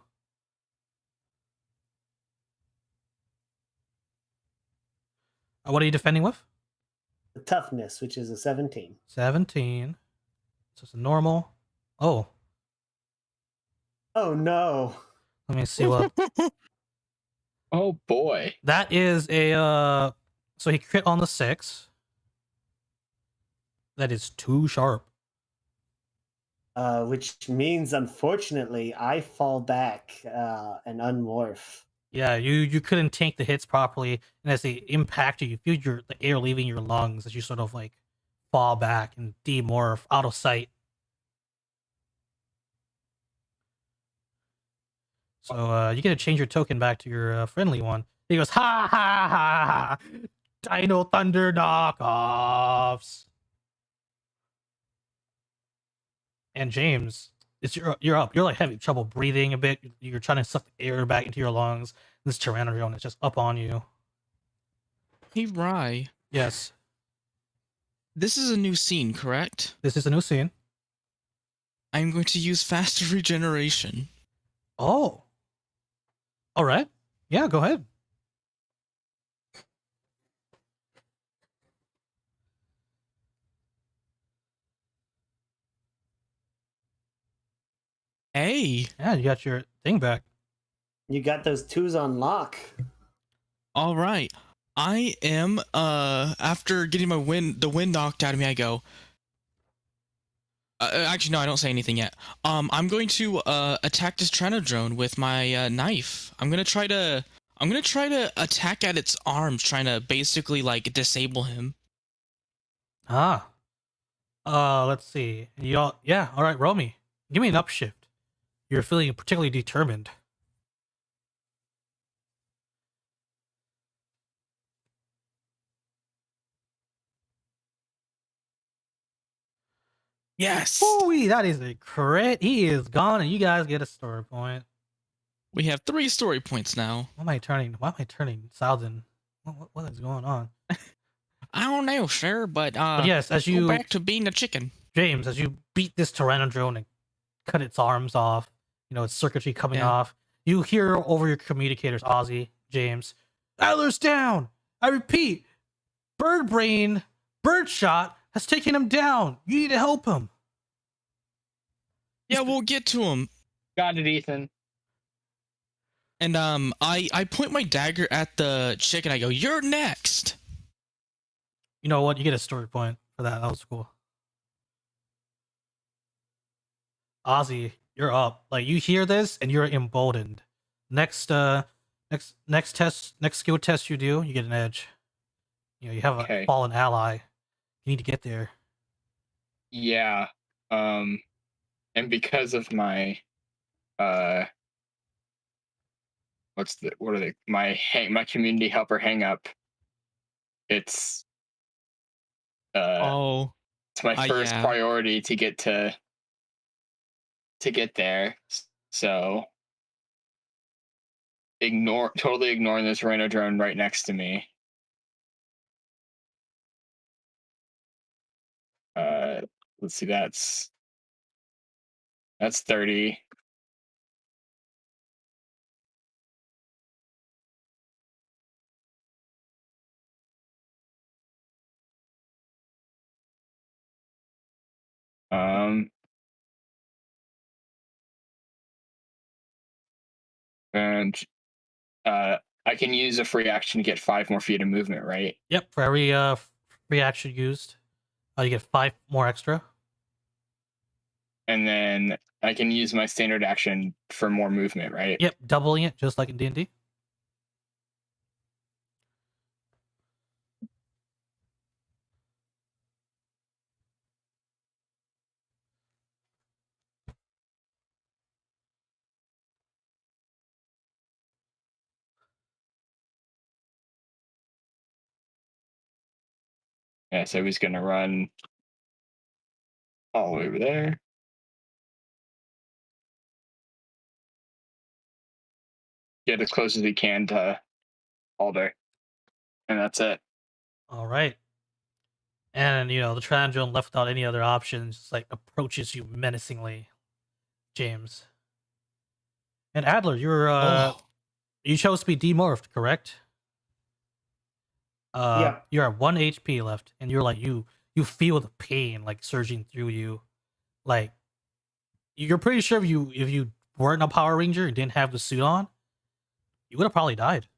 What are you defending with? The toughness, which is a 17. 17. So it's a normal. Oh. Oh no! Let me see what. Oh boy. That is a so he crit on the 6. That is 2 sharp. Which means, unfortunately, I fall back and unmorph. Yeah, you couldn't tank the hits properly, and as they impact you, you feel the air leaving your lungs as you sort of like fall back and demorph out of sight. So you get to change your token back to your friendly one. He goes, "Ha ha ha ha! Dino Thunder knockoffs." And James, you're up. You're like having trouble breathing a bit. You're trying to suck the air back into your lungs. This Pteranodon is just up on you. Hey, Rye. Yes, This is a new scene, correct? this is a new scene. I'm going to use faster regeneration. Oh, all right. Yeah, go ahead. Hey. Yeah, you got your thing back. You got those twos on lock. All right. I am after getting the wind knocked out of me, I go. Actually, no, I don't say anything yet. I'm going to attack this Tranodrone with my knife. I'm gonna try to attack at its arms, trying to basically like disable him. Ah. Let's see. Y'all, yeah. All right, roll me. Give me an upshift. You're feeling particularly determined. Yes. Ooh, that is a crit. He is gone, and you guys get a story point. We have 3 story points now. Why am I turning Southern? What is going on? I don't know, sir, but yes, as you go back to being a chicken. James, as you beat this Pteranodrone and cut its arms off, its circuitry coming Yeah. off, you hear over your communicators, Ozzy, James, Adler's down! I repeat, Birdshot has taken him down. You need to help him. Yeah, we'll get to him. Got it, Ethan. And I point my dagger at the chicken. I go, "You're next." You know what? You get a story point for that. That was cool. Ozzy, you're up. Like, you hear this and you're emboldened. Next skill test you do, you get an edge. You have a Okay. fallen ally. You need to get there. Yeah. And because of my my community helper hang up, it's Oh, it's my first yeah. priority to get there. So totally ignoring this Rhinodrone right next to me. Let's see, that's 30. And I can use a free action to get 5 more feet of movement, right? Yep, for every free action used, you get 5 more extra. And then I can use my standard action for more movement, right? Yep, doubling it just like in D&D. Yeah, so he's gonna run all the way over there. Get as close as he can to Alder. And that's it. All right. And, the Tranodrone left without any other options, just, like, approaches you menacingly, James. And Adler, you chose to be demorphed, correct? Yeah. You're at 1 HP left, and you're like, you feel the pain, like, surging through you. Like, you're pretty sure if you weren't a Power Ranger and didn't have the suit on, you would have probably died.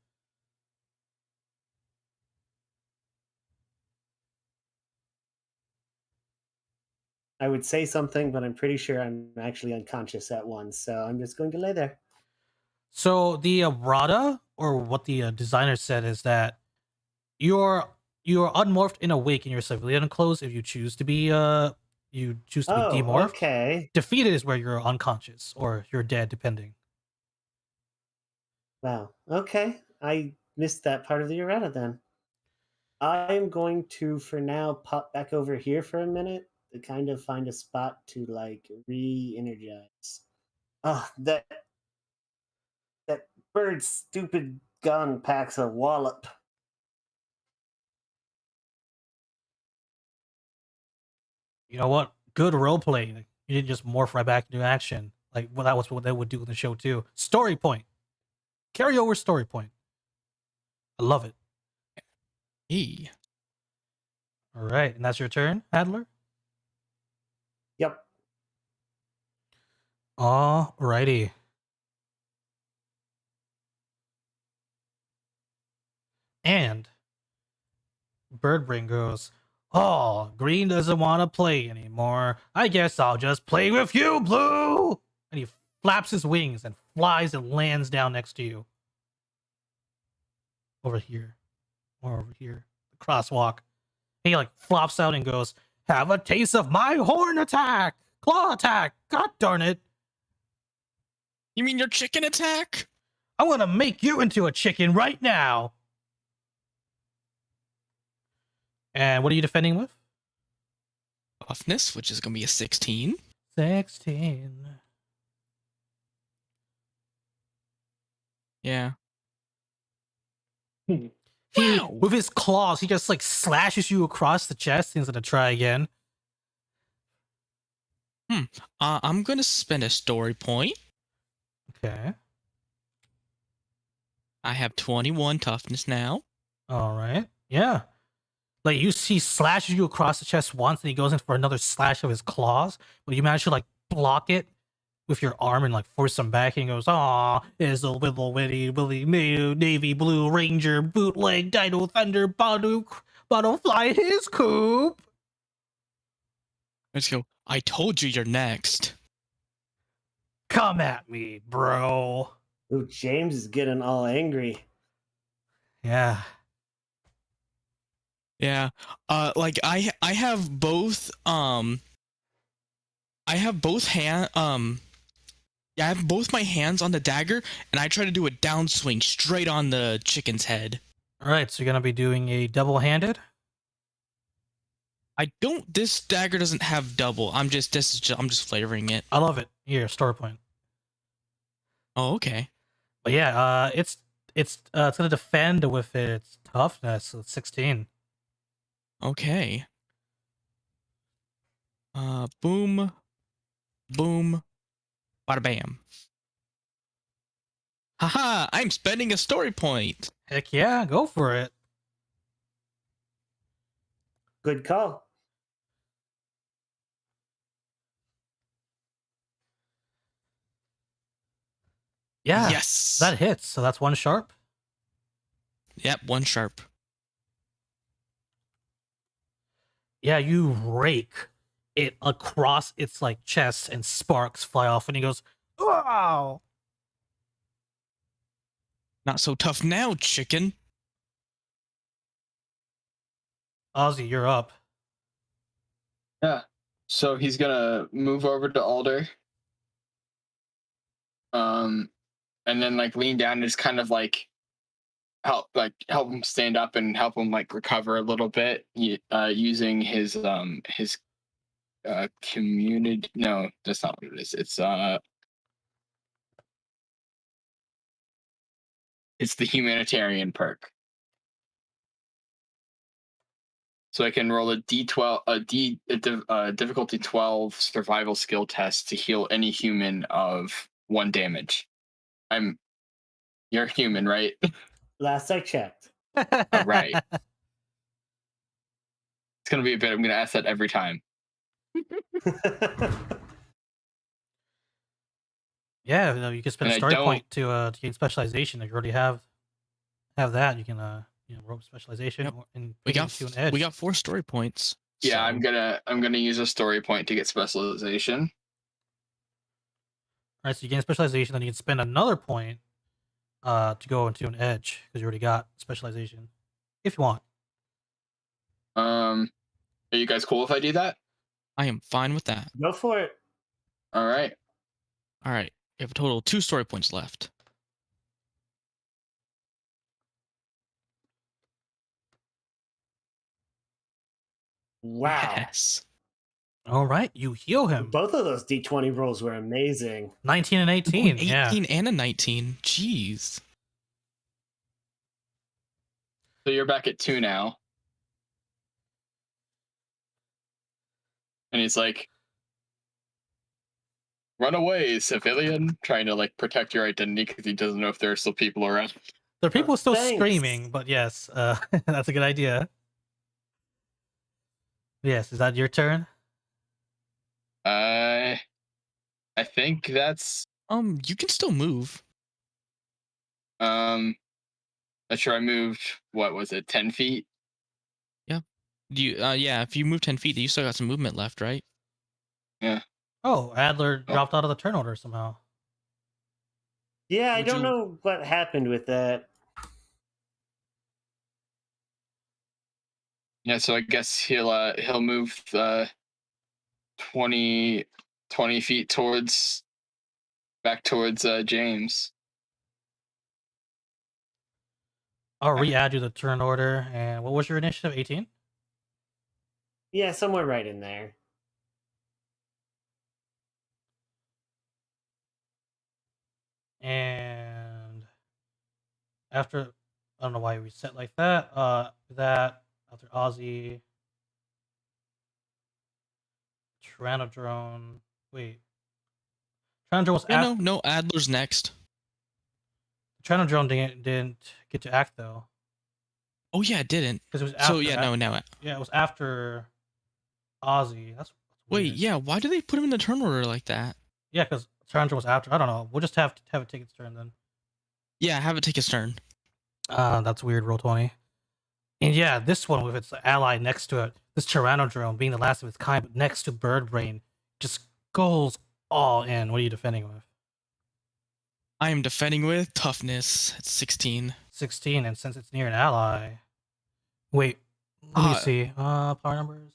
I would say something, but I'm pretty sure I'm actually unconscious at once, so I'm just going to lay there. So the errata, or what the designer said, is that you're unmorphed and awake in your civilian clothes if you choose to be demorphed. Okay. Defeated is where you're unconscious or you're dead, depending. Wow. Okay. I missed that part of the errata then. I'm going to, for now, pop back over here for a minute to kind of find a spot to like re-energize. Oh, that bird's stupid gun packs a wallop. You know what? Good role playing. You didn't just morph right back into action. Like, well, that was what they would do in the show too. Story point. Carry over story point. I love it. Hey. All right, and that's your turn, Adler. Yep. All righty. And Birdbrain goes, "Oh, Green doesn't want to play anymore. I guess I'll just play with you, Blue." And he flaps his wings and flies and lands down next to you. Over here. Or over here. The crosswalk. And he like flops out and goes, "Have a taste of my horn attack! Claw attack! God darn it! You mean your chicken attack? I want to make you into a chicken right now." And what are you defending with? Toughness, which is going to be a 16. 16. Yeah. He, Wow. with his claws, he just like slashes you across the chest. He's gonna try again. I'm going to spend a story point. Okay. I have 21 toughness now. All right. Yeah. Like he slashes you across the chest once, and he goes in for another slash of his claws. But you manage to like block it with your arm and like force him back. And he goes, "Aw, is a little witty willy navy blue ranger bootleg dino thunder butterfly in his coop." Let's go. I told you you're next. Come at me, bro. Ooh, James is getting all angry. Yeah. Yeah. Like I have both I have both I have both my hands on the dagger, and I try to do a downswing straight on the chicken's head. All right. So you're gonna be doing a double-handed. I don't. This dagger doesn't have double. I'm just flavoring it. I love it. Here, story point. Oh, okay. But yeah, it's gonna defend with its toughness. So it's 16. Okay. Boom, boom, bada bam. Haha! I'm spending a story point. Heck yeah, go for it. Good call. Yeah. Yes. That hits. So that's one sharp. Yep. One sharp. Yeah, you rake it across its like chest, and sparks fly off, and he goes, "Wow!" Not so tough now, chicken. Ozzy, you're up. Yeah. So he's gonna move over to Alder. And then like lean down and just kind of like help him stand up and help him like recover a little bit, using his community. No, that's not what it is. It's the humanitarian perk. So I can roll a D12, difficulty 12 survival skill test to heal any human of 1 damage. You're human, right? Last I checked. All right. It's gonna be a bit. I'm gonna ask that every time. Yeah, you can spend a And I story don't- point to gain specialization. If you already have that, you can roll specialization Yep. and We put it got into an edge. we got 4 story points. Yeah, so- I'm gonna use a story point to get specialization. All right, so you gain specialization, then you can spend another point to go into an edge because you already got specialization, if you want. Are you guys cool if I do that? I am fine with that. Go for it. All right. All right. We have a total of 2 story points left. Wow. Yes. All right, you heal him. Both of those D20 rolls were amazing. 19 and Ooh, 18. an 18 and a 19. Jeez. So you're back at 2 now. And he's like, run away, civilian, trying to like protect your identity because he doesn't know if there are still people around. There are people still thanks. screaming, but yes, that's a good idea. Yes, is that your turn? I think that's You can still move. not sure I moved, what was it, 10 feet? Yeah, if you move 10 feet, you still got some movement left, right? Yeah. Oh, Adler dropped out of the turn order somehow. Yeah, I Would don't you- know what happened with that. Yeah, so I guess he'll move 20 feet towards James. I'll re-add you the turn order. And what was your initiative? 18? Yeah, somewhere right in there. And after, I don't know why we set like that. After Ozzy, Tyrannodrome. Wait, Tyrannodrome was Yeah, after. no, Adler's next. Tyrannodrome didn't get to act though, Oh yeah, it didn't. because it was after. So yeah, no, now. Yeah, it was after Ozzy. That's Wait, weird. yeah, why do they put him in the turn order like that? Yeah, because Tyrannodrome was after. I don't know. We'll just have it take its turn then. Yeah, have it take his turn. That's weird. Roll 20. And yeah, this one with its ally next to it, this Tyrannodrome being the last of its kind, but next to Birdbrain, just goes all in. What are you defending with? I am defending with toughness at 16. 16, and since it's near an ally. Wait, let me see. Power numbers.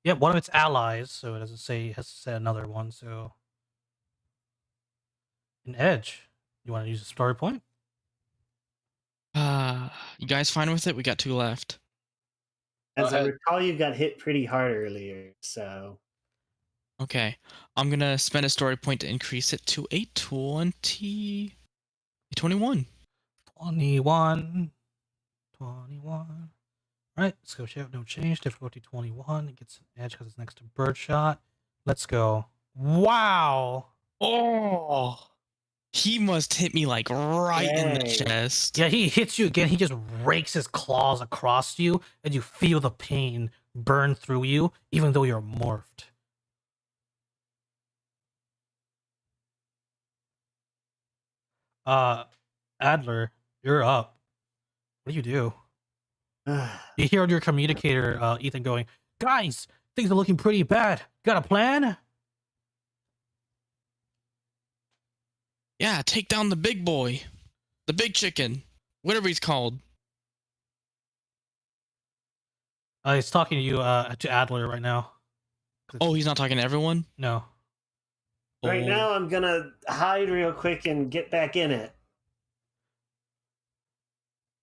Yeah, one of its allies, so it doesn't say it has to say another one, so an edge. You want to use a story point? You guys fine with it? We got 2 left. Go As I ahead. recall, you got hit pretty hard earlier, so Okay. I'm gonna spend a story point to increase it to a 21. 21. 21. Right, let's go. No change. Difficulty 21. It gets an edge because it's next to Birdshot. Let's go. Wow. Oh, he must hit me like right in the Dang. chest. Yeah, he hits you again. He just rakes his claws across you, and you feel the pain burn through you, even though you're morphed. Adler, you're up. What do you do? You hear on your communicator, Ethan going, "Guys, things are looking pretty bad. Got a plan?" Yeah, take down the big boy, the big chicken, whatever he's called. He's talking to you, to Adler right now. Oh, he's not talking to everyone. No. right Oh. now I'm gonna hide real quick and get back in it.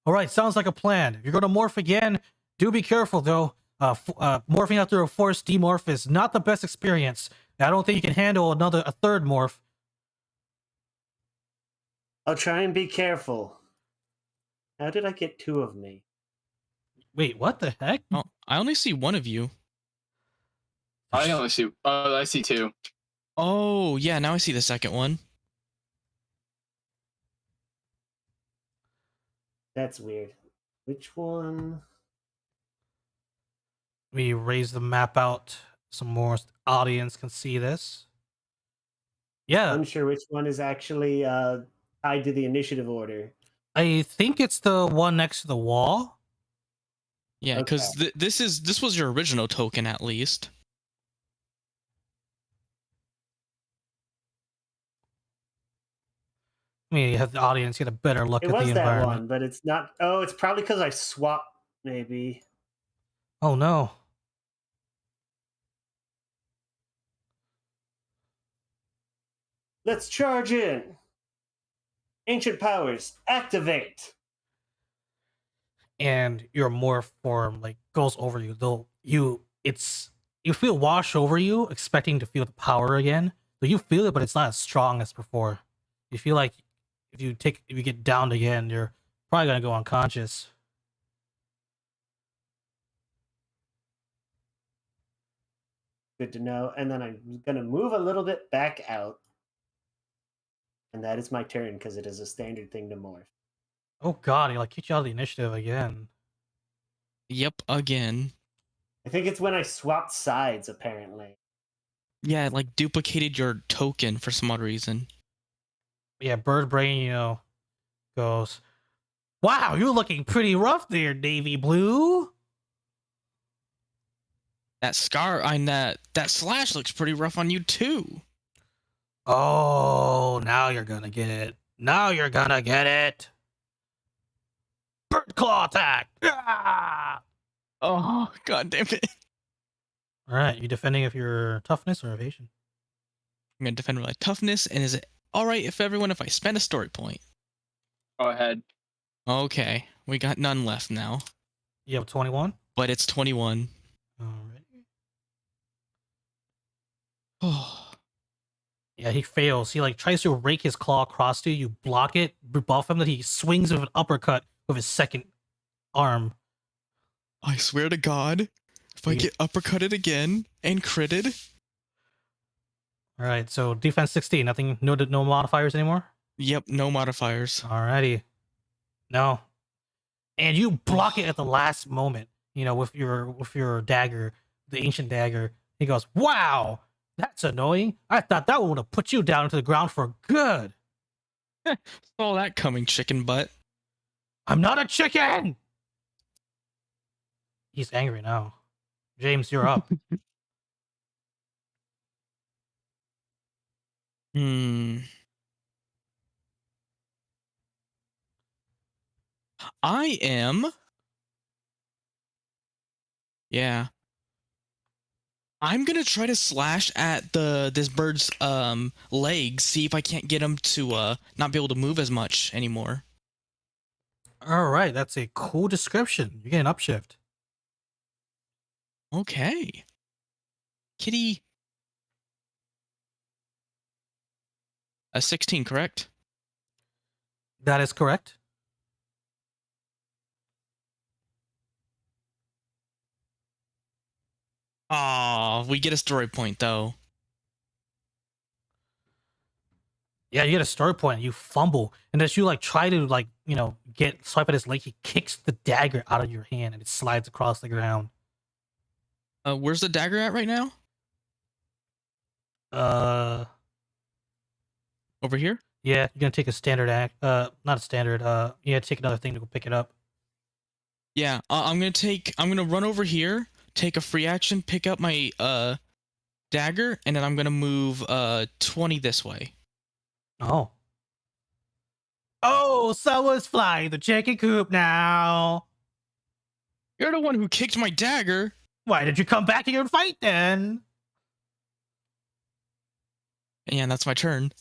All right, sounds like a plan. If you're going to morph again, do be careful though. Morphing after a forced demorph is not the best experience. I don't think you can handle a third morph. I'll try and be careful. How did I get 2 of me? Wait, what the heck? Oh, I only see one of you. I only see. I see 2. Oh, yeah, now I see the second one. That's weird. Which one? We raise the map out some more so the audience can see this. Yeah, Unsure which one is actually tied to the initiative order. I think it's the one next to the wall. Yeah, because this was your original token at least. I mean, you have the audience get a better look It at the was that environment. one, but it's not. Oh, it's probably because I swapped, maybe. Oh no. Let's charge in. Ancient powers, activate. And your morph form like goes over you. Though it's You feel wash over you, expecting to feel the power again. So you feel it, but it's not as strong as before. You feel like if you get downed again, you're probably gonna go unconscious. Good to know. And then I'm going to move a little bit back out. And that is my turn because it is a standard thing to morph. Oh god, he like kicked you out of the initiative again. Yep, again. I think it's when I swapped sides, apparently. Yeah, it like duplicated your token for some odd reason. Yeah, Bird Brain, goes, "Wow, you're looking pretty rough there, Navy Blue." That scar on that slash looks pretty rough on you too. Oh, now you're gonna get it. Now you're gonna get it. Bird Claw attack. Ah! Oh, god damn it. All right, you defending of your toughness or evasion? I'm gonna defend with my toughness, and is it alright if I spend a story point? Go ahead. Okay, we got none left now. You have 21. But it's 21. All right. Oh. Yeah, he fails. He like tries to rake his claw across to you. You block it, rebuff him. Then he swings with an uppercut with his second arm. I swear to God, if I get uppercutted again and critted. All right, so defense 16. Nothing. No modifiers anymore. Yep, no modifiers. Alrighty. No. And you block it at the last moment. With your dagger, the ancient dagger. He goes, "Wow, that's annoying. I thought that would have put you down into the ground for good." Saw that coming, chicken butt. I'm not a chicken. He's angry now. James, you're up. I am. Yeah. I'm gonna try to slash at this bird's legs, see if I can't get him to not be able to move as much anymore. All right, that's a cool description. You get an upshift. Okay. Kitty. A 16, correct? That is correct. Aw, we get a story point though. Yeah, you get a story point. You fumble, and as you try to get swipe at his leg, he kicks the dagger out of your hand, and it slides across the ground. Where's the dagger at right now? Over here? Yeah, you're gonna take a standard act. Not a standard. You gotta take another thing to go pick it up. Yeah, I'm gonna run over here, take a free action, pick up my dagger, and then I'm gonna move 20 this way. Oh. Oh, someone's flying the chicken coop now. You're the one who kicked my dagger. Why did you come back here and fight then? Yeah, that's my turn.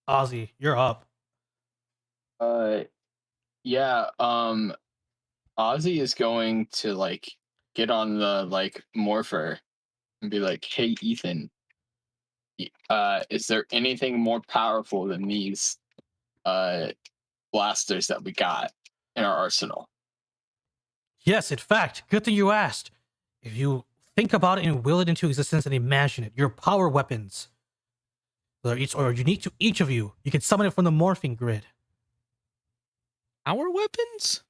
Ozzy, you're up. Yeah. Ozzy is going to get on the morpher and be like, "Hey, Ethan, is there anything more powerful than these blasters that we got in our arsenal?" Yes, in fact, good thing you asked. If you think about it and will it into existence and imagine it, your power weapons are unique to each of you. You can summon it from the morphing grid. Our weapons?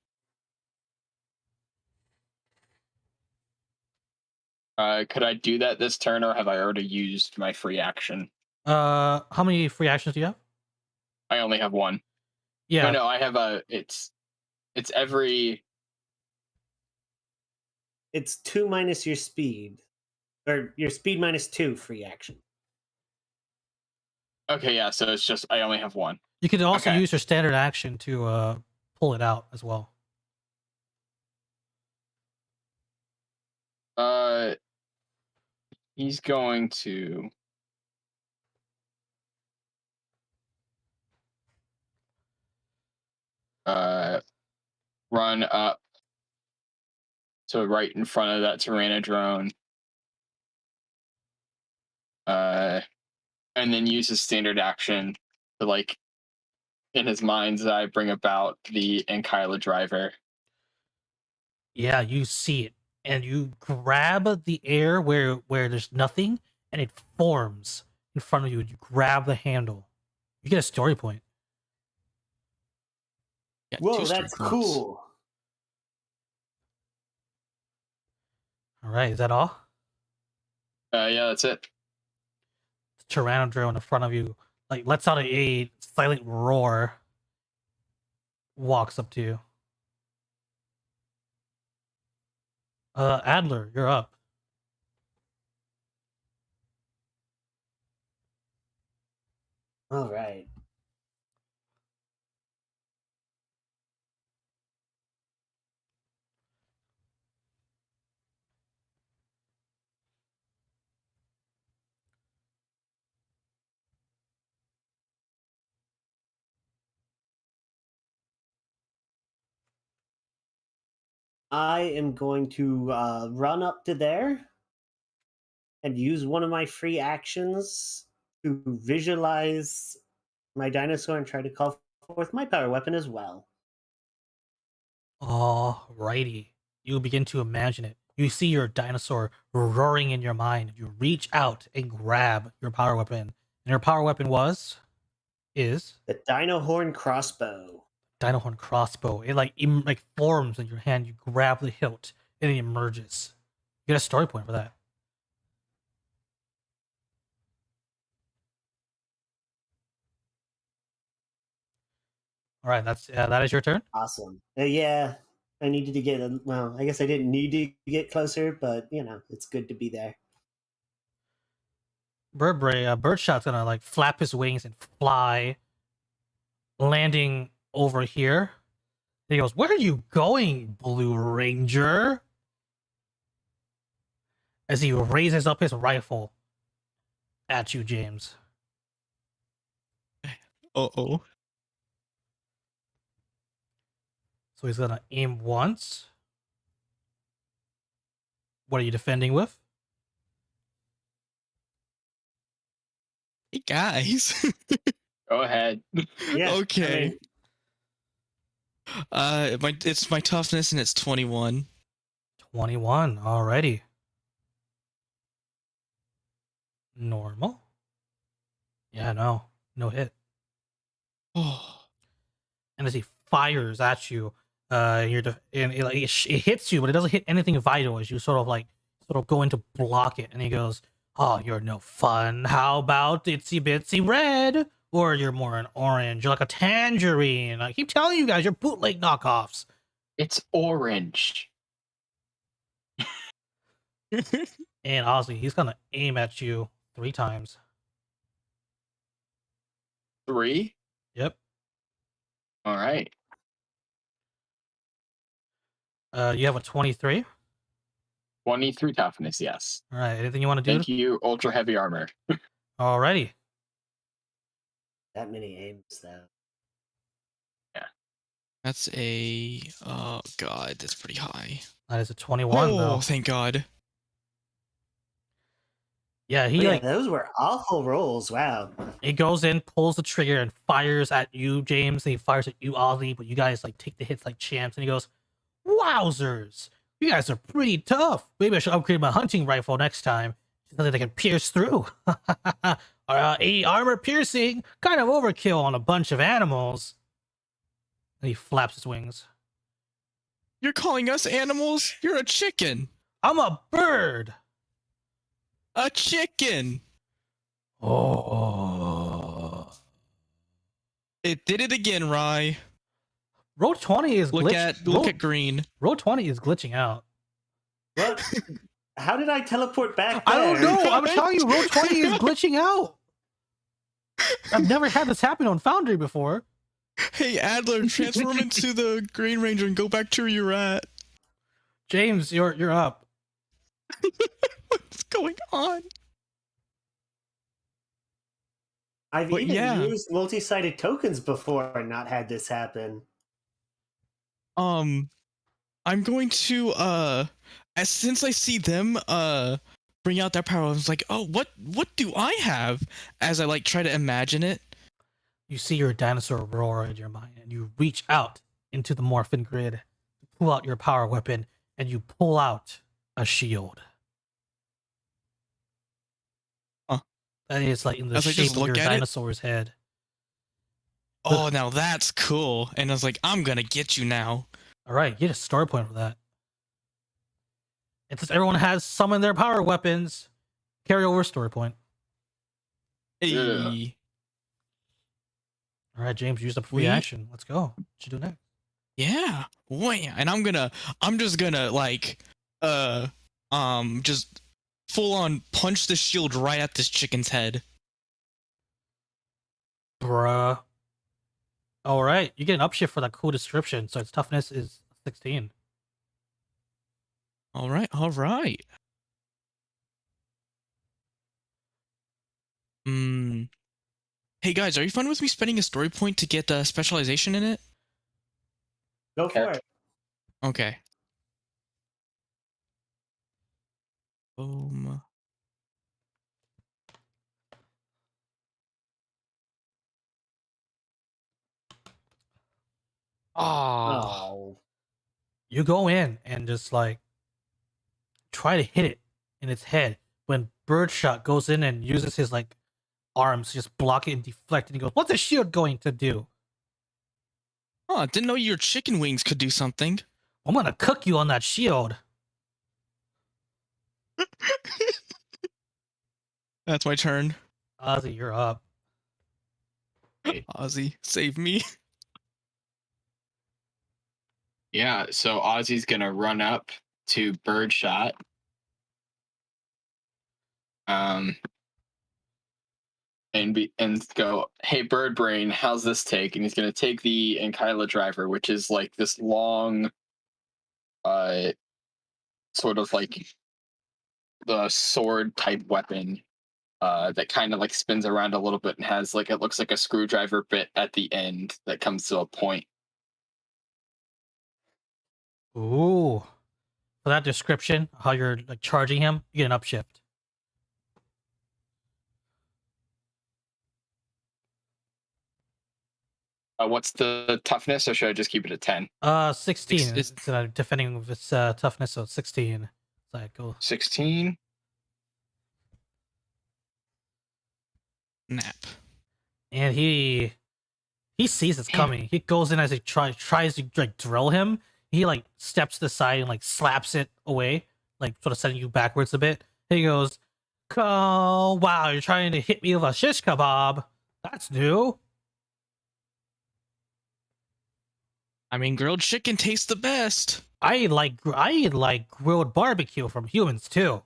Could I do that this turn, or have I already used my free action? How many free actions do you have? I only have one. Yeah. No, I have it's every. It's 2 minus your speed, or your speed minus 2 free action. Okay, yeah. So it's just I only have one. You could also Okay. use your standard action to pull it out as well. He's going to run up to right in front of that Tyrannodrone and then use his standard action to like in his mind's eye bring about the Enkyla driver. Yeah, you see it, and you grab the air where there's nothing, and it forms in front of you. You grab the handle. You get a story point. Yeah, Whoa, 2 story that's points. cool. All right, is that all? Yeah, that's it. The Tyrannodrome in front of you like lets out a silent roar. Walks up to you. Adler, you're up. All right. I am going to run up to there and use one of my free actions to visualize my dinosaur and try to call forth my power weapon as well. Alrighty. You begin to imagine it. You see your dinosaur roaring in your mind. You reach out and grab your power weapon. And your power weapon is The Dino Horn crossbow. Dino Horn crossbow. It like forms in your hand. You grab the hilt and it emerges. You get a story point for that. All right, that is your turn. Awesome. Yeah, I needed to get well, I guess I didn't need to get closer, but it's good to be there. Birdshot's gonna like flap his wings and fly, landing over here. And he goes, "Where are you going, Blue Ranger?" As he raises up his rifle at you, James. Uh-oh. So he's gonna aim once. What are you defending with? Hey, guys. Go ahead. Yeah. Okay. It's my toughness, and it's 21. 21. Alrighty. Normal. Yeah, no hit. Oh. And as he fires at you, and it hits you, but it doesn't hit anything vital. As you sort of go in to block it, and he goes, "Oh, you're no fun. How about itsy bitsy red? Or you're more an orange. You're like a tangerine. I keep telling you guys, you're bootleg knockoffs." It's orange. And honestly, he's gonna aim at you 3 times. 3? Yep. All right. You have a 23. 23 toughness, yes. All right. Anything you want to do? Thank you, ultra heavy armor. Alrighty. That many aims, though. That's a... Oh, God. That's pretty high. That is a 21, Oh, though. thank God. Yeah, he Yeah, those were awful rolls. Wow. he goes in, pulls the trigger, and fires at you, James. And he fires at you, Ollie. But you guys like take the hits like champs. And he goes, "Wowzers! You guys are pretty tough. Maybe I should upgrade my hunting rifle next time, so that I can pierce through." 80 armor piercing, kind of overkill on a bunch of animals. And he flaps his wings. You're calling us animals? You're a chicken. I'm a bird. A chicken. Oh. It did it again, Rye. Row 20 is Look at green. Row 20 is glitching out. What? How did I teleport back there? I don't know. I'm telling you, Row 20 is glitching out. I've never had this happen on Foundry before. Hey, Adler, transform into the Green Ranger and go back to where you're at. James, you're up. What's going on? I've But even yeah. used multi-sided tokens before and not had this happen. I'm going to since I see them bring out that power. I was like, oh, what do I have? As I like try to imagine it. You see your dinosaur aurora in your mind, and you reach out into the morphin grid, pull out your power weapon, and you pull out a shield. Huh. And it's like in the As I shape just of your look at it, dinosaur's head. oh, now that's cool. And I was like, I'm gonna get you now. All right, you get a story point for that. And since everyone has summoned their power weapons, carry over story point. Hey. Yeah. All right, James, use up free Sweet. action. Let's go. What you do next? Yeah. Wham. And I'm just gonna like just full on punch the shield right at this chicken's head. Bruh. All right, you get an upshift for that cool description. So its toughness is 16. All right. Hey guys, are you fine with me spending a story point to get specialization in it? Go for it. Okay. Boom. Oh. You go in and just like try to hit it in its head when Birdshot goes in and uses his like arms to just block it and deflect, and he goes, "What's the shield going to do? Oh, didn't know your chicken wings could do something. I'm gonna cook you on that shield." That's my turn. Ozzy, you're up. Ozzy, save me. Yeah, so Ozzy's gonna run up to Birdshot. And go, "Hey, Bird Brain, how's this take?" And he's gonna take the Ankyla driver, which is like this long, sort of like the sword type weapon, that kind of like spins around a little bit and has like, it looks like a screwdriver bit at the end that comes to a point. Ooh. For that description, how you're like charging him, you get an upshift. What's the toughness, or should I just keep it at 10? 16. It's- It's defending with its toughness, so 16. So I go 16? Nap. and he sees it's coming. He goes in as he tries to like drill him. He like steps to the side and like slaps it away, like sort of sending you backwards a bit. He goes, "Oh wow, you're trying to hit me with a shish kebab. That's new." I mean, grilled chicken tastes the best. I like grilled barbecue from humans too.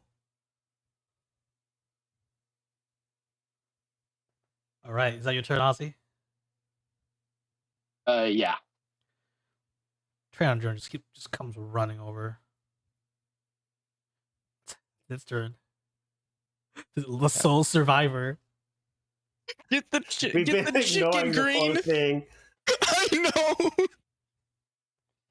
All right, is that your turn, Ozzy? Yeah. Train Jordan just comes running over. His turn. The sole survivor. Get the We've been chicken ignoring the green. whole thing. I know.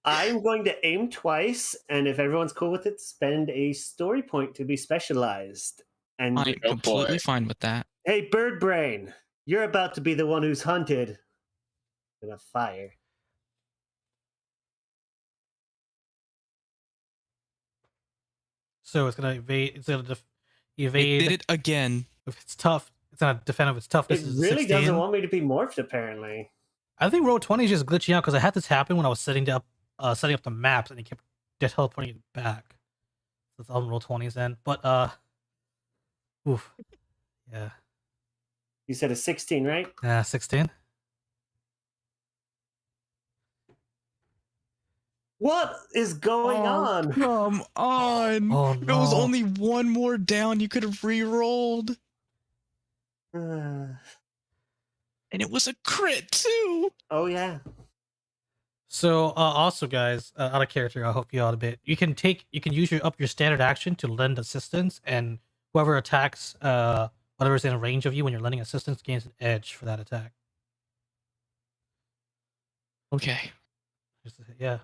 I'm going to aim twice, and if everyone's cool with it, spend a story point to be specialized. And I'm completely fine with that. hey, Bird Brain, you're about to be the one who's hunted in a fire. So it's gonna evade. It's gonna It evade. did it again. If it's tough, it's gonna defend if it's toughness. It is really 16. doesn't want me to be morphed, apparently. I think roll 20 is just glitching out because I had this happen when I was setting up the maps, and it kept teleporting it back. So it's all roll 20s then. But oof, yeah, You said a 16, right? 16. What is going on? Come on. Oh There was no. only one more down. You could have re-rolled. Oh, And it was a crit too. yeah. So also guys, out of character, I'll help you out a bit. You can use your standard action to lend assistance, and whoever attacks whatever's in range of you when you're lending assistance gains an edge for that attack. Okay. Yeah.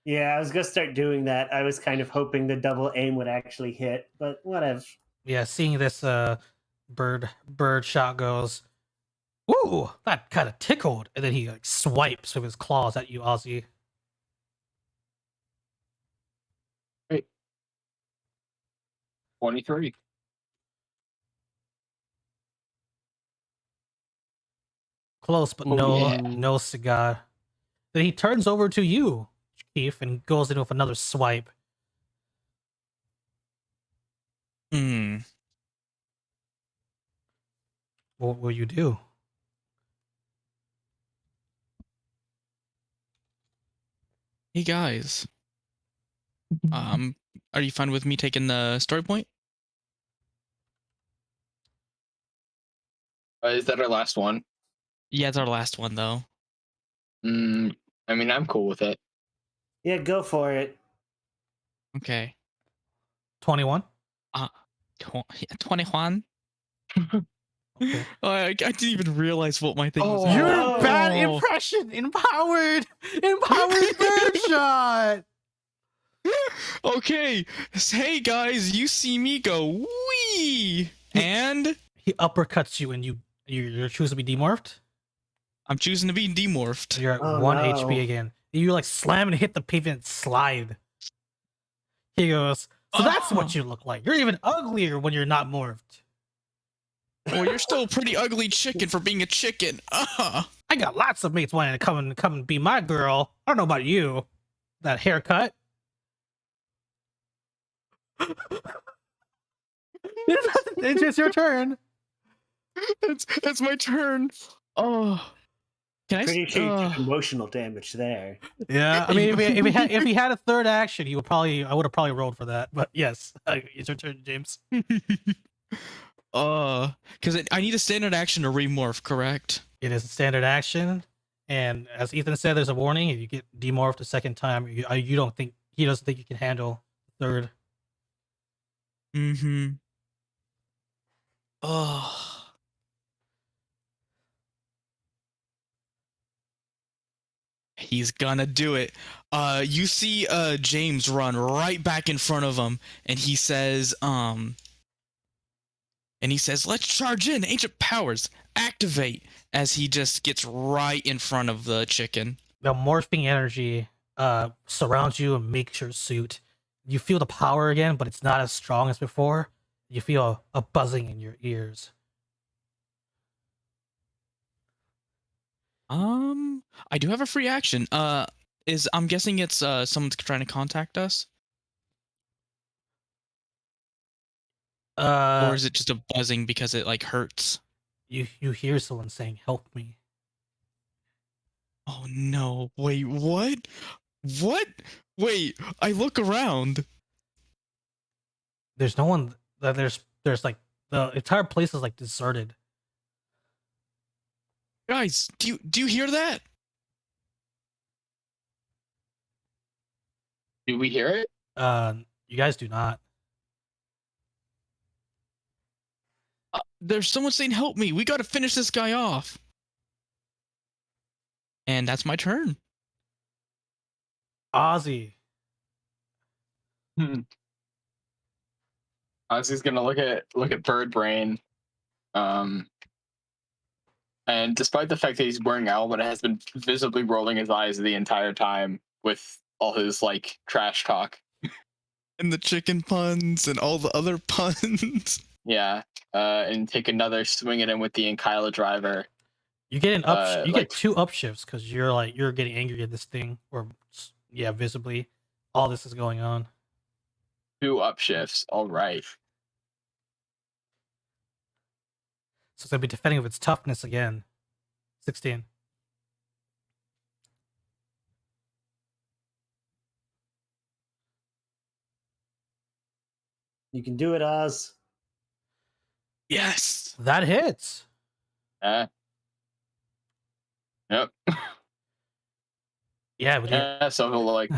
Yeah, I was going to start doing that. I was kind of hoping the double aim would actually hit, but whatever. Yeah, seeing this bird shot goes, ooh, that kind of tickled, and then he like swipes with his claws at you, Ozzy. Wait, 23. Close, but Yeah. no cigar. Then he turns over to you, Keith, and goes in with another swipe. Hmm. What will you do? Hey guys. Are you fine with me taking the story point? Is that our last one? Yeah, it's our last one though. I mean, I'm cool with it. Yeah, go for it. Okay. 21. 21. Okay. Oh, I didn't even realize what my thing was. Oh. at. Your bad Oh. impression, empowered bird shot. Okay. Hey guys, you see me go wee, and He uppercuts you, and you're choosing to be demorphed. I'm choosing to be demorphed. You're at Oh, 1 no. HP again. You like slam and hit the pavement, slide. He goes, so that's what you look like. You're even uglier when you're not morphed. Well, you're still a pretty ugly chicken for being a chicken. I got lots of mates wanting to come and be my girl. I don't know about you. That haircut. It's your turn. That's my turn. Oh, can I? Pretty sure you took uh, emotional damage there. Yeah, I mean, if he had a third action, I would have probably rolled for that. But yes, it's your turn, James. Because I need a standard action to remorph, correct? It is a standard action, and as Ethan said, there's a warning. If you get demorphed a second time, you don't think he doesn't think you can handle the third. Mm-hmm. Oh. He's gonna do it. You see James run right back in front of him, and he says, let's charge in, ancient powers, activate, as he just gets right in front of the chicken. The morphing energy surrounds you and makes your suit. You feel the power again, but it's not as strong as before. You feel a buzzing in your ears. I do have a free action. I'm guessing it's someone's trying to contact us, or is it just a buzzing because it like hurts? You hear someone saying, "Help me." Oh no! Wait, what? What? Wait! I look around. There's no one. There's like the entire place is like deserted. Guys, do you hear that? Do we hear it? You guys do not. There's someone saying, "Help me! We got to finish this guy off." And that's my turn. Ozzy. Ozzy's gonna look at Bird Brain, and despite the fact that he's wearing Owlman, has been visibly rolling his eyes the entire time with all his like trash talk. And the chicken puns and all the other puns. Yeah, and take another swing at him with the Ankyla driver. You get an up. You like- get 2 upshifts because you're getting angry at this thing, or yeah, visibly, all this is going on. 2 upshifts. All right. So it's gonna be defending with its toughness again. 16. You can do it, Oz. Yes. That hits. Yep. Yeah. With your, Yeah. So he'll like.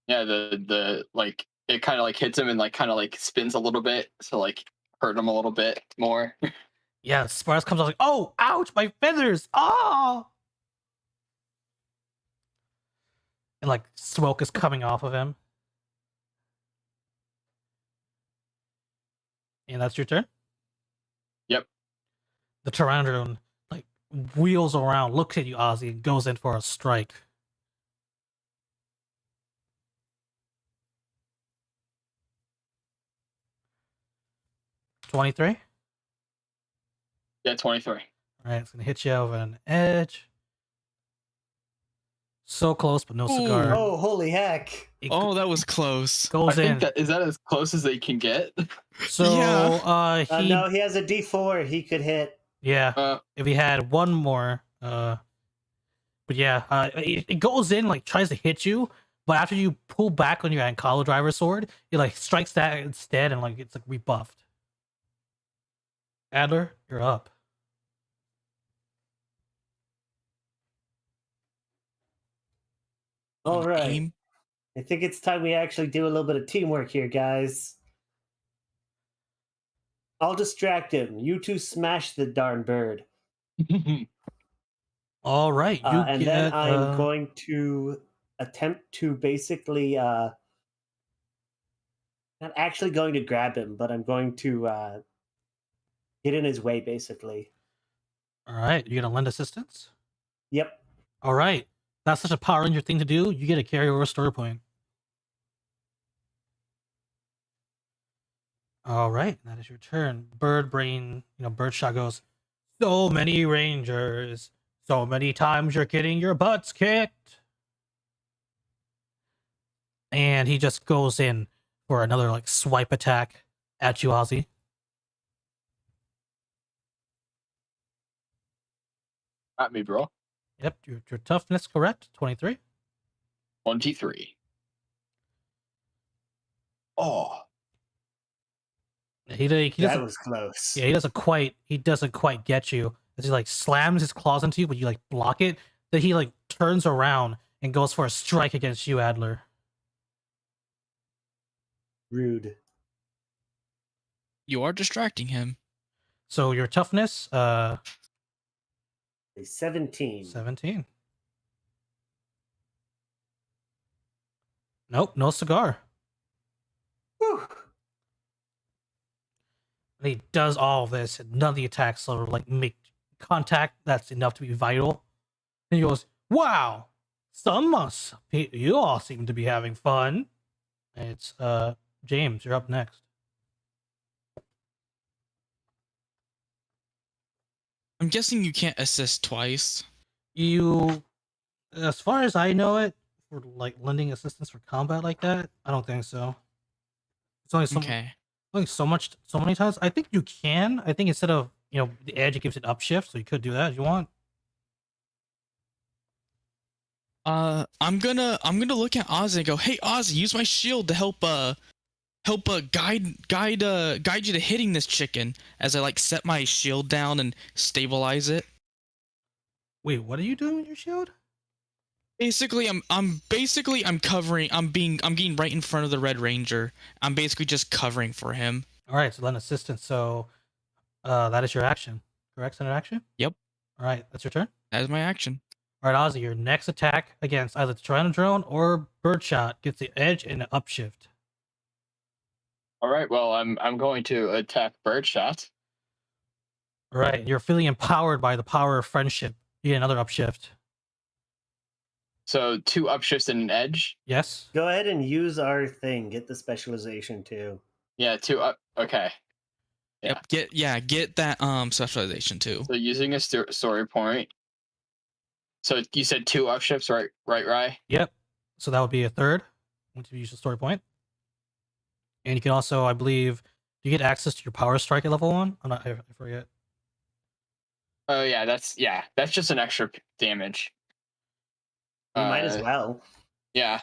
Yeah. The like it kind of like hits him and like kind of like spins a little bit, so like hurt him a little bit more. yeah. Sparks comes out like, oh, ouch, my feathers. Oh. And like smoke is coming off of him. And that's your turn. Yep. The Pteranodon like wheels around, looks at you, Ozzy, and goes in for a strike. $23. Yeah, 23. All right, it's gonna hit you over an edge. So close, but no cigar. Oh, holy heck! It Oh, that was close. I goes in. think that is that as close as they can get. So he No, he has a D4. He could hit. yeah. If he had one more, but yeah, it goes in, like tries to hit you, but after you pull back on your Ankala driver sword, it like strikes that instead, and like it's like rebuffed. Adler, you're up. All right. Aim. I think it's time we actually do a little bit of teamwork here, guys. I'll distract him. You two smash the darn bird. All right, you And then I'm going to attempt to basically not actually going to grab him, but I'm going to get in his way, basically. All right, you're gonna lend assistance. Yep. All right, that's such a Power Ranger thing to do. You get a carryover story point. All right, that is your turn. Bird brain, Birdshot goes, so many Rangers, so many times you're getting your butts kicked. And he just goes in for another like swipe attack at you, Ozzy. At me, bro. Yep, your toughness correct. 23. 23. Oh. He That doesn't. was close. Yeah, he doesn't quite get you. As he like slams his claws into you, but you like block it. Then he like turns around and goes for a strike against you, Adler. Rude. You are distracting him. So your toughness, A 17. 17. Nope, no cigar. Whew. And he does all of this, and none of the attacks sort of like make contact that's enough to be vital. And he goes, "Wow, you all seem to be having fun." And it's James, you're up next. I'm guessing you can't assist twice. You, as far as I know it, for like lending assistance for combat like that, I don't think so. It's only Okay. only so many times. I think you can. I think instead of the edge, it gives it upshift, so you could do that if you want. I'm gonna look at Ozzy and go, "Hey, Ozzy, use my shield to help guide you to hitting this chicken." As I like set my shield down and stabilize it. Wait, what are you doing with your shield? Basically, I'm covering. I'm getting right in front of the Red Ranger. I'm basically just covering for him. All right, so lend assistance. So, that is your action. Correct, standard action. Yep. All right, that's your turn. That is my action. All right, Ozzy, your next attack against either the Tyrannodrone or Birdshot gets the edge and an upshift. All right. Well, I'm going to attack Birdshot. All right, you're feeling empowered by the power of friendship. You get another upshift. So 2 upshifts and an edge. Yes. Go ahead and use our thing. Get the specialization too. Yeah, 2 up. Okay. Yep. Get that specialization too. So using a story point. So you said 2 upshifts, right? Right, Rye? Yep. So that would be a third once you use the story point. And you can also, I believe, you get access to your power strike at level 1. I forget. Oh yeah, that's just an extra damage. You might as well. Yeah.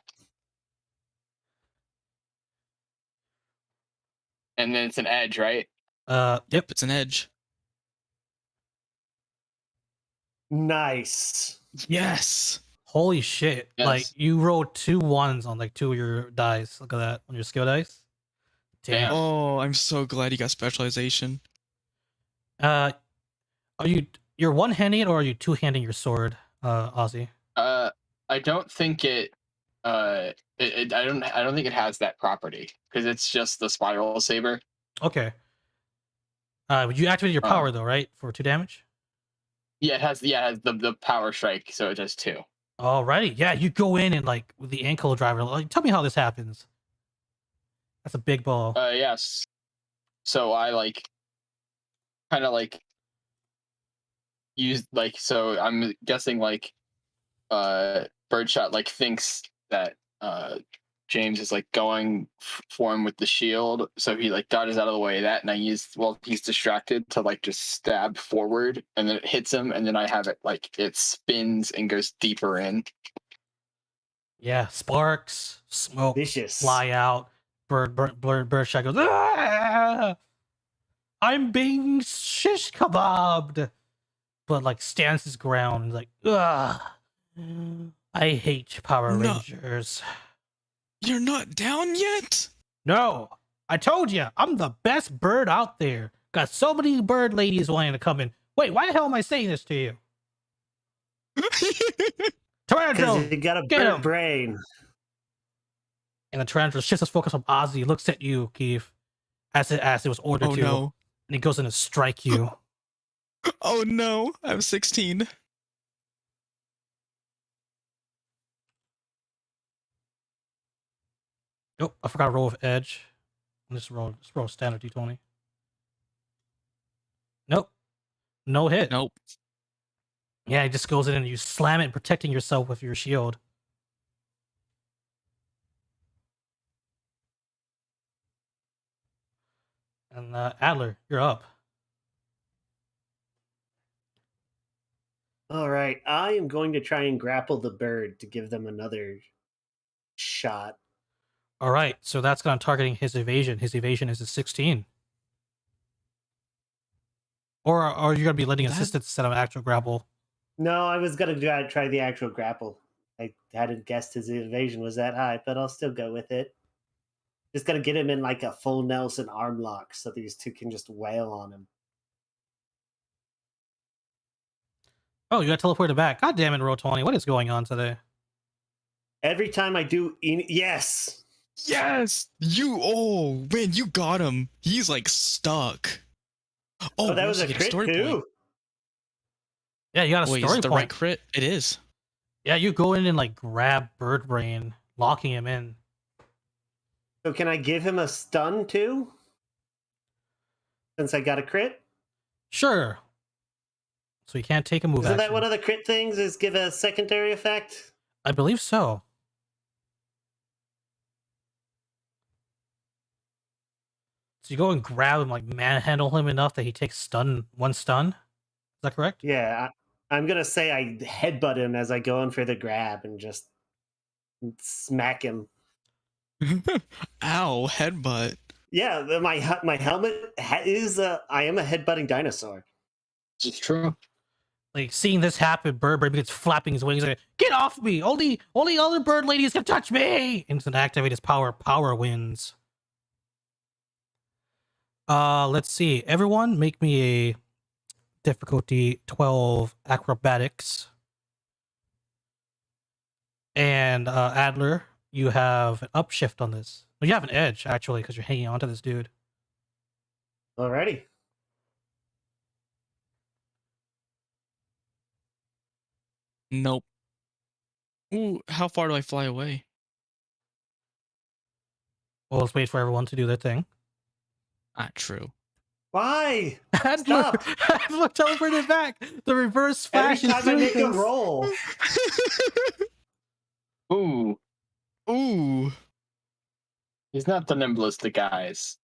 And then it's an edge, right? Yep. It's an edge. Nice. Yes. Holy shit! Yes. Like you rolled 2 1s on like 2 of your dice. Look at that on your skill dice. Damn. Oh, I'm so glad you got specialization. Are you're one handing it or are you 2-handing your sword, Ozzy? I don't think I don't think it has that property because it's just the spiral saber. Okay. You activated your Uh, power though, right? For 2 damage. Yeah, it has the power strike, so it does 2. Alrighty, yeah, you go in and like with the ankle driver. Like, tell me how this happens. That's a big ball. Yes. So I kind of use so I'm guessing Birdshot thinks that James is going for him with the shield, so he dodges out of the way of that, and I use while he's distracted to just stab forward, and then it hits him, and then I have it it spins and goes deeper in. Yeah, sparks, smoke, Vicious. fly out. Birdshot goes, "Ah! I'm being shish kebabbed," but stands his ground and is like, ugh, I hate Power No. Rangers. You're not down yet? No, I told you, I'm the best bird out there. Got so many bird ladies wanting to come in. Wait, why the hell am I saying this to you? Tarantula, Because you got a get bird him. brain. And the Tarantula shifts his focus from Ozzy, looks at you, Keith, as it was ordered Oh to, no. and he goes in to strike you. Oh no. I'm 16. Oh, I forgot to roll with edge. Just roll standard d20. Nope. No hit. Nope. Yeah, he just goes in and you slam it, protecting yourself with your shield. And Adler, you're up. All right, I am going to try and grapple the bird to give them another shot. All right, so that's going to targeting his evasion. His evasion is a 16. Or are you going to be letting assistance instead of actual grapple? No, I was going to try the actual grapple. I hadn't guessed his evasion was that high, but I'll still go with it. Just got to get him in a full Nelson arm lock so these two can just wail on him. Oh, you got teleported back. God damn it, roll 20. What is going on today? Every time I do, yes. Yes. Oh man, you got him. He's stuck. Oh, that once was you a get crit story too. point. Yeah, you got a Wait, story is it the point. right crit? It is. Yeah, you go in and grab Bird Brain, locking him in. So can I give him a stun too? Since I got a crit? Sure. So you can't take a move Isn't action. that one of the crit things is give a secondary effect? I believe so. So you go and grab him, manhandle him enough that he takes one stun. Is that correct? Yeah, I'm going to say I headbutt him as I go in for the grab and just smack him. Ow, headbutt. Yeah, my helmet is I am a headbutting dinosaur. It's true. Seeing this happen, Bird Brain begins flapping his wings. Get off me! Only other bird ladies can touch me! And to activate his power. Power wins. Let's see. Everyone, make me a difficulty 12 acrobatics. And Adler, you have an upshift on this. Well, you have an edge actually because you're hanging on to this dude. Alrighty. Nope. Ooh, how far do I fly away? Well, let's wait for everyone to do their thing. Not true. Why? Adler, Stop. Adler teleported back. The reverse flash Every is time I doing make a things. roll. Ooh, Ooh. he's not the nimblest of guys.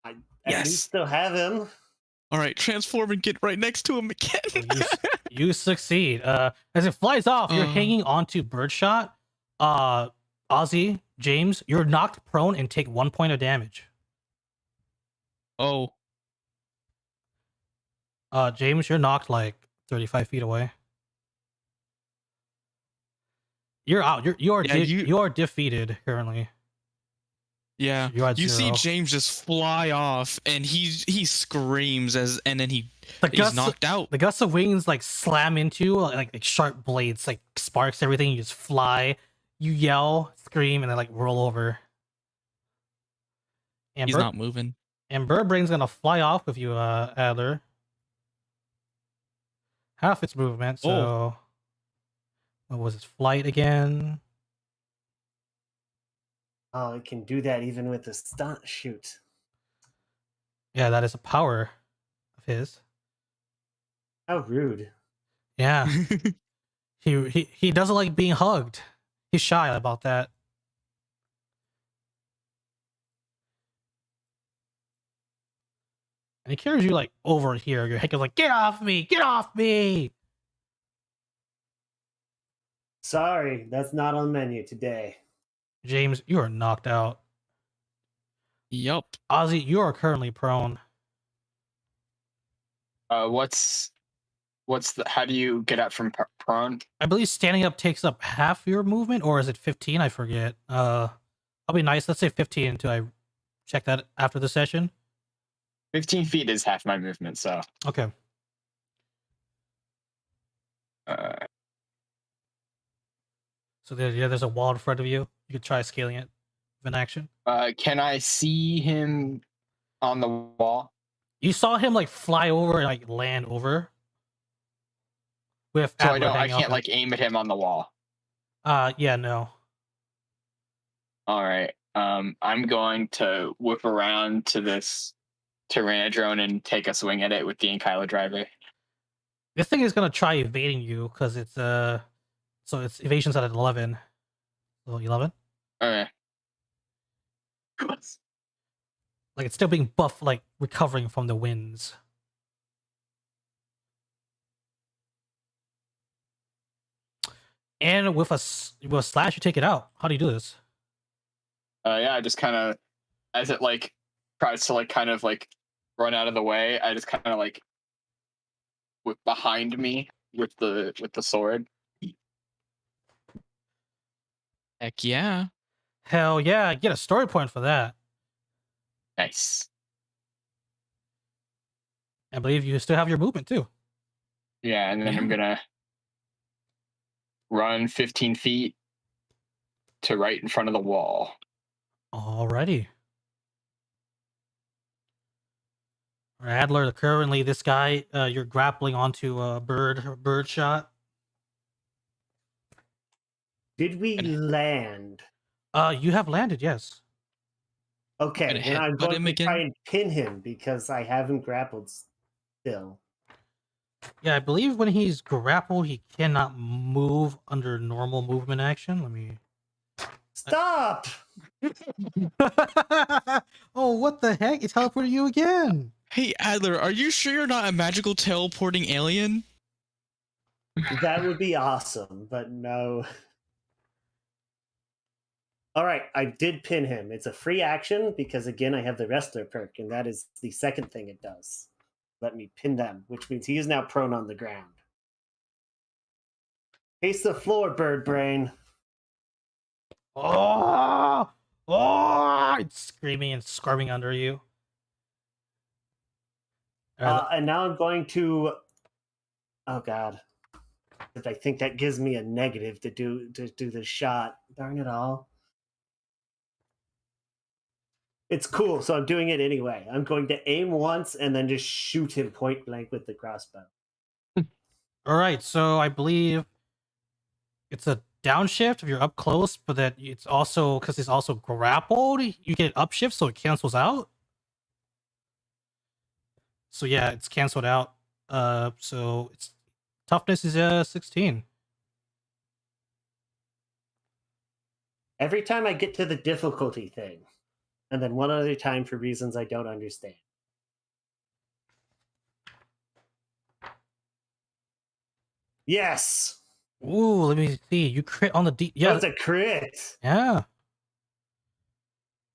I Yes. at least still have him. All right, transform and get right next to him again. You succeed. As it flies off, you're hanging onto Birdshot. Ozzy, James, you're knocked prone and take 1 point of damage. Oh. James, you're knocked 35 feet away. You're out. You are defeated currently. Yeah, You're at you see 0. James just fly off, and he screams and then he's gusts, knocked out. the gusts of wings like slam into you, like sharp blades, like sparks everything. You just fly. You yell, scream, and then like roll over. And He's not moving. And Birdbrain's gonna fly off with you, Adler. Half its movement. So, what was its flight again? Oh, it can do that even with the stunt. Shoot. Yeah, that is a power of his. How rude. Yeah. He doesn't like being hugged. He's shy about that. And he carries you like over here. Your head goes like, "Get off me! Get off me!" Sorry, that's not on the menu today. James, you are knocked out. Yup. Ozzy, you are currently prone. What's the? How do you get up from prone? I believe standing up takes up half your movement, or is it 15? I forget. I'll be nice. Let's say 15 until I check that after the session. 15 feet is half my movement, so. Okay. So there's a wall in front of you. You could try scaling it with an action. Can I see him on the wall? You saw him like fly over and like land over. With So Adler I hanging can't off like aim at him on the wall. yeah, no. All right. I'm going to whip around to this Tyrannodrone and take a swing at it with the Ankylo driver. This thing is gonna try evading you because it's so its evasion's at 11. So 11. Okay. Like it's still being buffed, like recovering from the winds. And with a slash, you take it out. How do you do this? Yeah, I just kind of, as it like tries to like kind of like run out of the way, I just kind of like whip behind me with the sword. Heck yeah. Hell yeah! You get a story point for that. Nice. I believe you still have your movement too. Yeah, and then I'm gonna run 15 feet to right in front of the wall. Alrighty. Adler, currently this guy, you're grappling onto a bird shot. Did we land? You have landed, yes. Okay, then I'm headbutt going him to again? try and pin him because I haven't grappled still. Yeah, I believe when he's grappled, he cannot move under normal movement action. Let me. Stop! Oh, what the heck? He teleported you again. Hey Adler, are you sure you're not a magical teleporting alien? That would be awesome, but no. All right, I did pin him. It's a free action because, again, I have the wrestler perk, and that is the second thing it does. Let me pin them, which means he is now prone on the ground. Face the floor, bird brain. Oh, it's screaming and squirming under you. And now I'm going to. Oh God, I think that gives me a negative to do the shot. Darn it all. It's cool, so I'm doing it anyway. I'm going to aim once and then just shoot him point blank with the crossbow. All right, so I believe it's a downshift if you're up close, but that it's also because it's also grappled. You get upshift, so it cancels out. So yeah, it's canceled out. So its toughness is 16. Every time I get to the difficulty thing, and then one other time for reasons I don't understand. Yes. Ooh, let me see. You crit on the D. Yeah, That's a crit. yeah.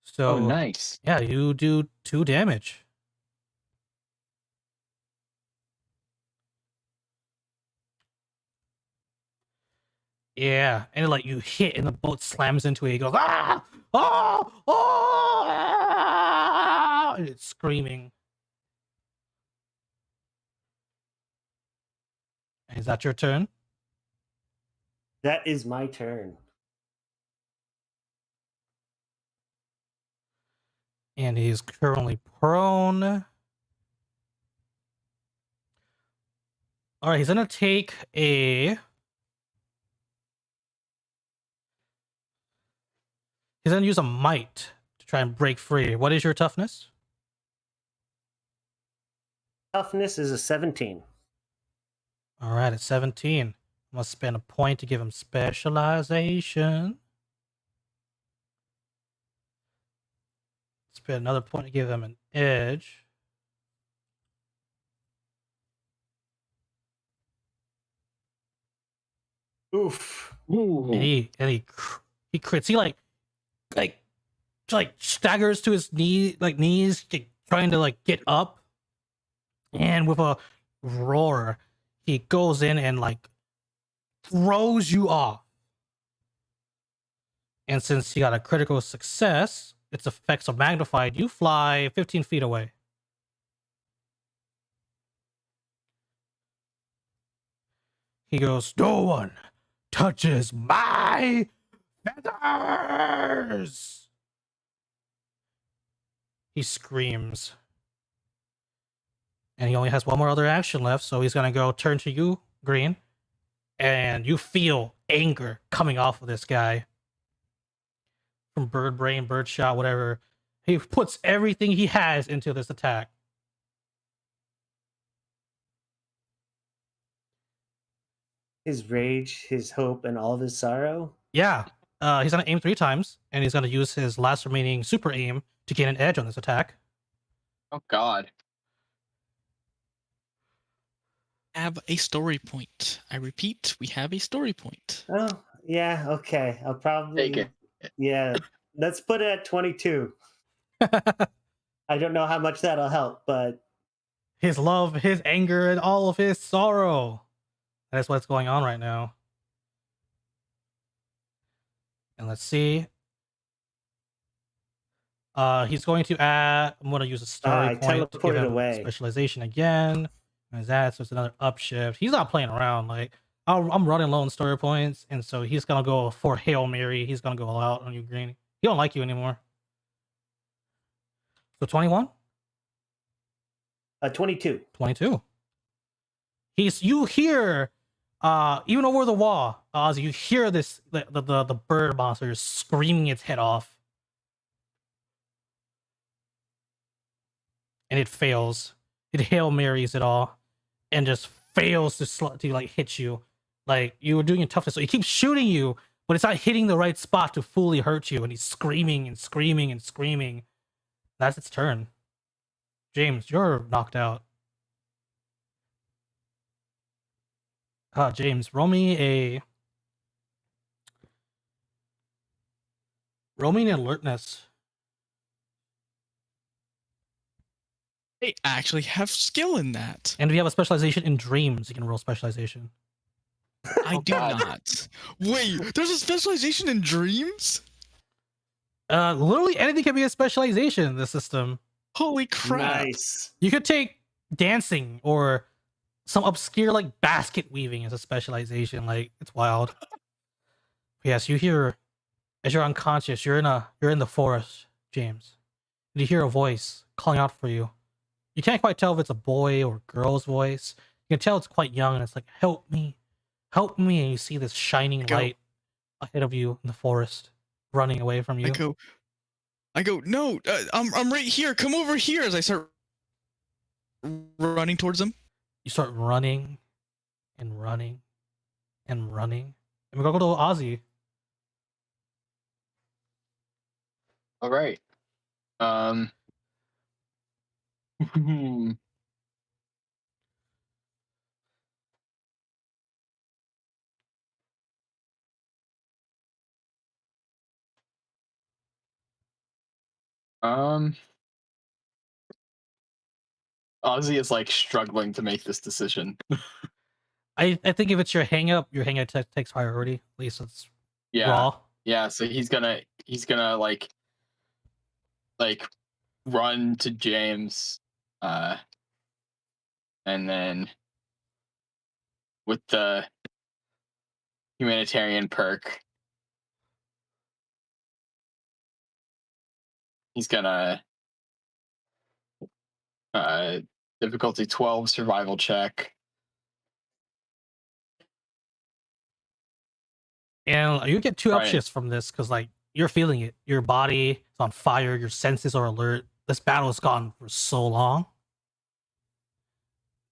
So Oh, nice. yeah, you do 2 damage. Yeah, and like you hit, and the boat slams into it. He goes, ah, oh, oh, ah! And it's screaming. Is that your turn? That is my turn. And he's currently prone. All right, he's gonna take a. He's gonna use a might to try and break free. What is your toughness? Toughness is a 17. All right, at 17. I'm gonna spend a point to give him specialization. Spend another point to give him an edge. Oof. Ooh. And he crits. He like staggers to his knees, trying to like get up, and with a roar, he goes in and like throws you off. And since he got a critical success, its effects are magnified. You fly 15 feet away. He goes, "No one touches my feathers!" He screams. And he only has one more other action left, so he's gonna go turn to you, Green. And you feel anger coming off of this guy. From bird brain, bird shot, whatever. He puts everything he has into this attack. His rage, his hope, and all of his sorrow. Yeah. He's gonna aim 3 times, and he's gonna use his last remaining super aim to gain an edge on this attack. Oh God. Have a story point. I repeat, we have a story point. Oh, yeah, okay. I'll probably Take it. Yeah. Let's put it at 22. I don't know how much that'll help, but His love, his anger, and all of his sorrow. That's what's going on right now. And let's see. He's going to add. I'm going to use a story I point to give teleported him away. specialization again. As that, so it's another upshift. He's not playing around. Like I'm running low on story points, and so he's gonna go for Hail Mary. He's gonna go all out on you, Green. He don't like you anymore. So 21, 22. 22. You hear, even over the wall, Ozzy, you hear this the bird monster screaming its head off, and it fails. It Hail Marys it all, and just fails to like hit you. Like you were doing your toughness, so he keeps shooting you, but it's not hitting the right spot to fully hurt you. And he's screaming and screaming and screaming. That's its turn. James, you're knocked out. James, roll me an alertness. They actually have skill in that. And if you have a specialization in dreams, you can roll specialization. I Oh, do God. not. Wait, there's a specialization in dreams? Literally anything can be a specialization in this system. Holy crap. Nice. You could take dancing or some obscure like basket weaving as a specialization. Like it's wild. Yes, you hear as you're unconscious, you're in the forest, James. And you hear a voice calling out for you. You can't quite tell if it's a boy or girl's voice. You can tell it's quite young, and it's like, "Help me, help me!" And you see this shining Go. light ahead of you in the forest, running away from you. I go, no, I'm right here. Come over here as I start running towards him. You start running and running and running. And we're gonna go to Ozzy. All right. Ozzy is like struggling to make this decision. I think if it's your hang up takes priority. At least it's Yeah. raw. Yeah, so he's gonna like run to James, and then with the humanitarian perk, he's gonna difficulty 12 survival check. And you get 2 Right. upshifts from this because like you're feeling it. Your body is on fire. Your senses are alert. This battle has gone for so long.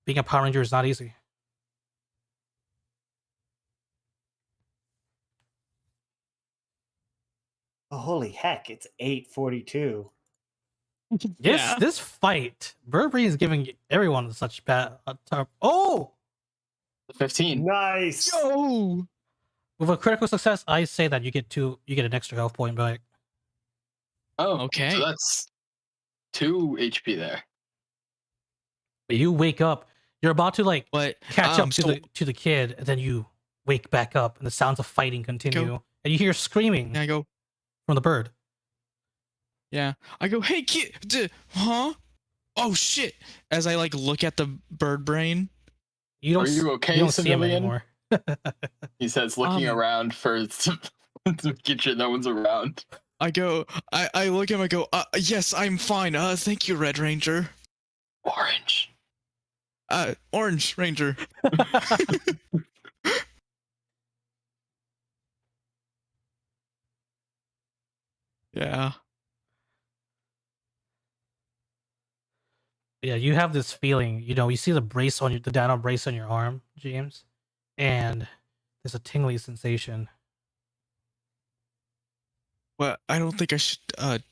Being a Power Ranger is not easy. Oh, holy heck! It's 8:42. This fight, Burberry is giving everyone such bad. Oh, 15. Nice. Yo! with a critical success, I say that you get an extra health point back. Oh, Okay. So that's 2 HP there. But you wake up. You're about to like But catch up to so the kid, and then you wake back up, and the sounds of fighting continue, and you hear screaming I go, from the bird. yeah. I go, hey kid, huh? Oh shit! As I like look at the bird brain. You don't. Are you okay, You don't see him civilian? anymore. He says, looking around for to get sure no one's around. I go, I look at him. I go, yes, I'm fine. Thank you, Red Ranger. Orange. Orange Ranger. Yeah. Yeah, you have this feeling. You see the brace on the dino brace on your arm, James, and there's a tingly sensation. Well, I don't think I should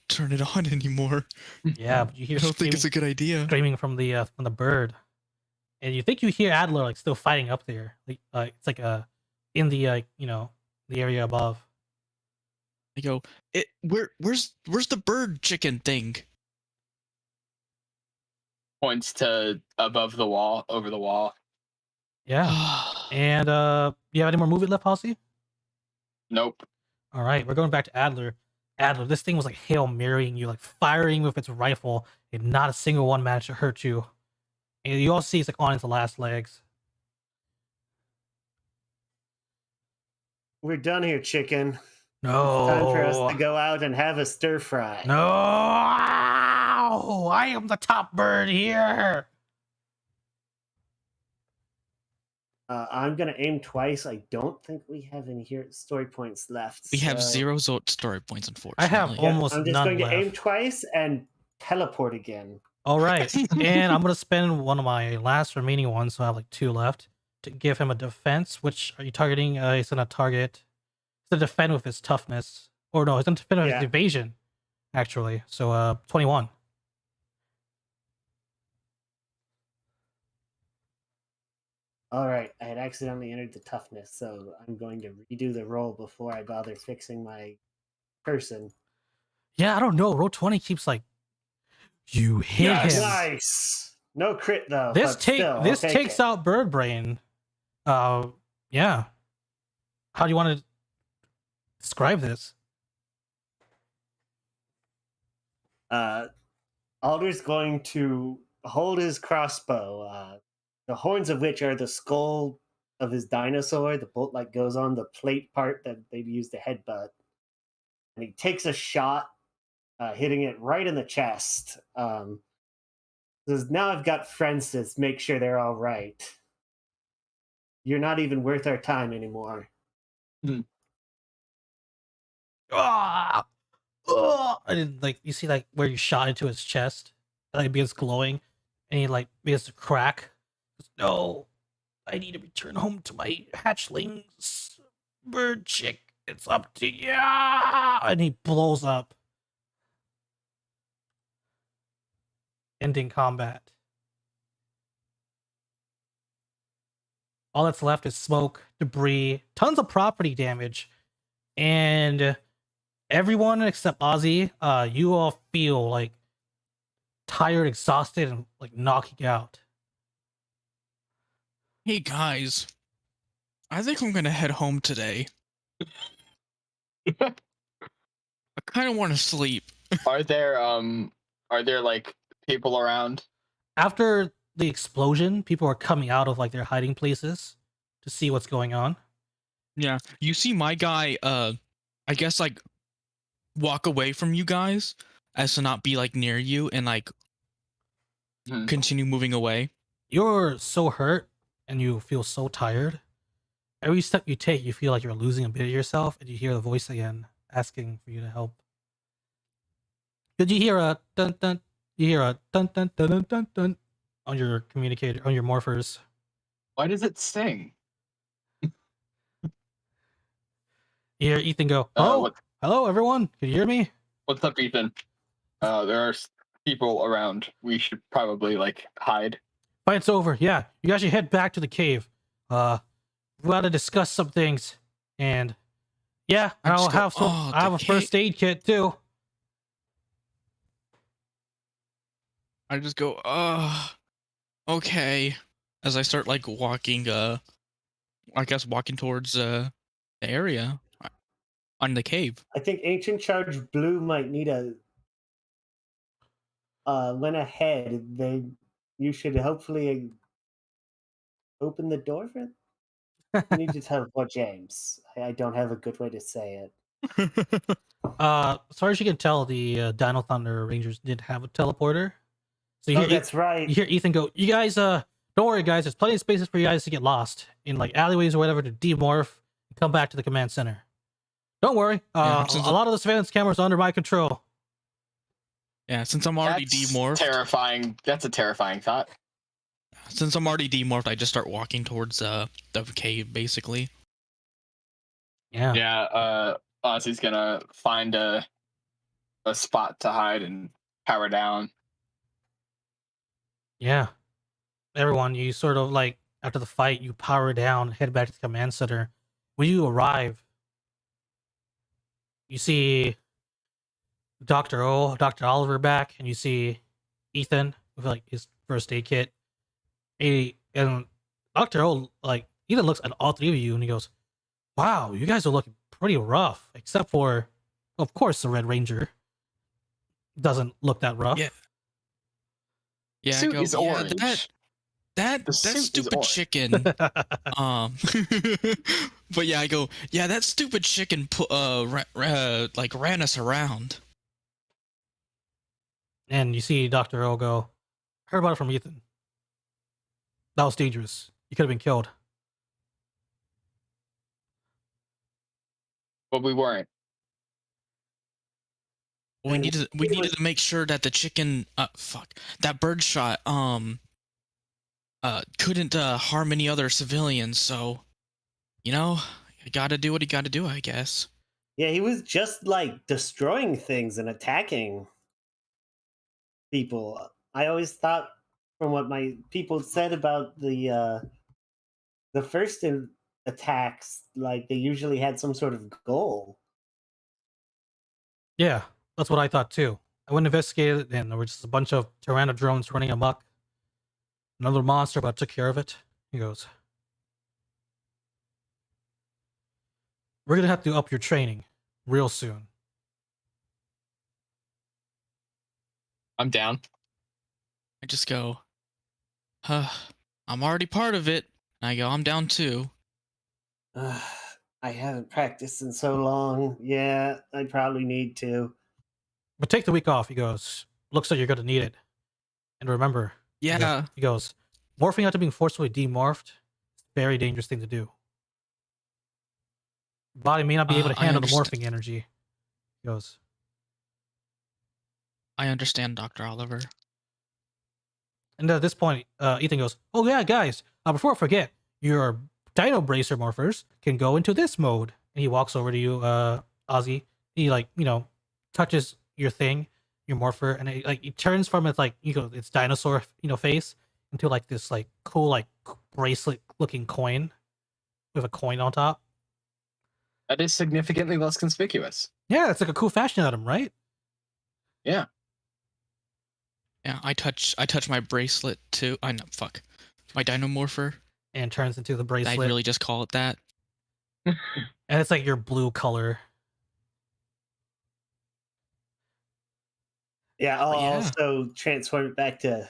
turn it on anymore. Yeah, but you hear I don't think it's a good idea. screaming from the bird, and you think you hear Adler like still fighting up there. Like it's like in the the area above. I go, where's the bird chicken thing? Points to above the wall, over the wall. Yeah, and you have any more movie left, Halsey? Nope. All right, we're going back to Adler. Adler, this thing was like Hail Marying you, like firing with its rifle, and not a single one managed to hurt you. And you all see it's like on its last legs. We're done here, chicken. No. Time for us to go out and have a stir fry. No, I am the top bird here. I'm gonna aim twice. I don't think we have any story points left. We have so- 0 story points, I unfortunately. have almost I'm just none going to aim left. twice and teleport again. All right, and I'm gonna spend one of my last remaining ones, so I have like 2 left, to give him a defense. Which are you targeting? He's gonna target. He's gonna defend with his toughness, or no, he's gonna defend with his evasion, actually. So 21. All right, I had accidentally entered the toughness, so I'm going to redo the roll before I bother fixing my person. Yeah, I don't know. Roll 20 keeps like you hit Yes. him. Nice. No crit though. This but still, I'll take takes it. out Bird Brain. Yeah. How do you want to describe this? Alder's going to hold his crossbow, the horns of which are the skull of his dinosaur. The bolt like goes on the plate part that they'd use to headbutt, and he takes a shot, hitting it right in the chest. Says, now I've got friends to make sure they're all right. You're not even worth our time anymore. Ah! I didn't like you see like where you shot into his chest, and like it begins glowing, and he like begins to crack. No, I need to return home to my hatchlings. Bird chick, it's up to you. And he blows up, ending combat. All that's left is smoke, debris, tons of property damage, and everyone except Ozzy, you all feel like tired, exhausted, and like knocking out. Hey guys, I think I'm gonna head home today. I kind of want to sleep. Are there like people around? After the explosion, people are coming out of like their hiding places to see what's going on. Yeah, you see my guy. I guess like walk away from you guys as to not be like near you and like Hmm. continue moving away. You're so hurt and you feel so tired. Every step you take, you feel like you're losing a bit of yourself, and you hear the voice again asking for you to help. Did you hear a dun dun? You hear a dun dun dun dun dun dun on your communicator, on your morphers. Why does it sing? You hear Ethan go, "Hello, hello, everyone. Can you hear me?" What's up, Ethan? There are people around. We should probably like hide. Fight's over. Yeah, you guys should head back to the cave. We gotta discuss some things, and yeah, I just I'll go, have some. "Oh, I have the a first aid kit too. I just go, okay. As I start like walking, I guess walking towards the area on the cave. I think Ancient Charge Blue might need a went ahead. You should hopefully open the door for. You need to teleport James. I don't have a good way to say it. As far as you can tell, the Dino Thunder Rangers did have a teleporter. So you Oh, hear, that's right. you hear Ethan go, "You guys, don't worry, guys. There's plenty of spaces for you guys to get lost in like alleyways or whatever to demorph and come back to the command center. Don't worry. Yeah, A lot of the surveillance cameras are under my control." Yeah, since I'm already demorphed. Terrifying. That's a terrifying thought. Since I'm already demorphed, I just start walking towards the cave, basically. Yeah. Yeah. Ozzy's gonna find a spot to hide and power down. Yeah. Everyone, you sort of like after the fight, you power down, head back to the command center. When you arrive, you see Dr. Oliver back, and you see Ethan with like his first aid kit. And Dr. O, like, Ethan looks at all three of you and he goes, "Wow, you guys are looking pretty rough, except for, of course, the Red Ranger doesn't look that rough." Yeah. Yeah, Suit I go, is yeah, orange. that The suit is stupid orange." chicken. But yeah, I go, yeah, that stupid chicken like ran us around. And you see Dr. O go, "Heard about it from Ethan. That was dangerous. You could have been killed." But we weren't. We And needed to make sure that the chicken that birdshot couldn't harm any other civilians, so you gotta do what you gotta do, I guess. Yeah, he was just like destroying things and attacking people. I always thought, from what my people said about the first attacks, like they usually had some sort of goal. Yeah, that's what I thought too. I went and investigated, and there were just a bunch of Tyrannodrones running amok. Another monster, but took care of it. He goes, "We're gonna have to up your training real soon." I'm down. I just go, I'm already part of it. And I go, I'm down too. I haven't practiced in so long. Yeah, I probably need to. But take the week off. He goes, "Looks like you're gonna need it. And remember," Yeah. he goes, "morphing after being forcibly demorphed, it's a very dangerous thing to do. Body may not be able to I handle the understand. morphing energy." He goes, I understand, Dr. Oliver. and at this point, Ethan goes, "Oh yeah, guys, before I forget, your Dino Bracer morphers can go into this mode." And he walks over to you, Ozzy. He like, touches your thing, your morpher, and it turns from its like, its dinosaur, face into like this like cool like bracelet looking coin with a coin on top. That is significantly less conspicuous. Yeah, it's like a cool fashion item, right? Yeah. Yeah, I touch my bracelet too. I know, fuck. My Dino Morpher. and turns into the I'd bracelet. really just call it that. And it's like your blue color. Yeah, I'll Yeah. also transform it back to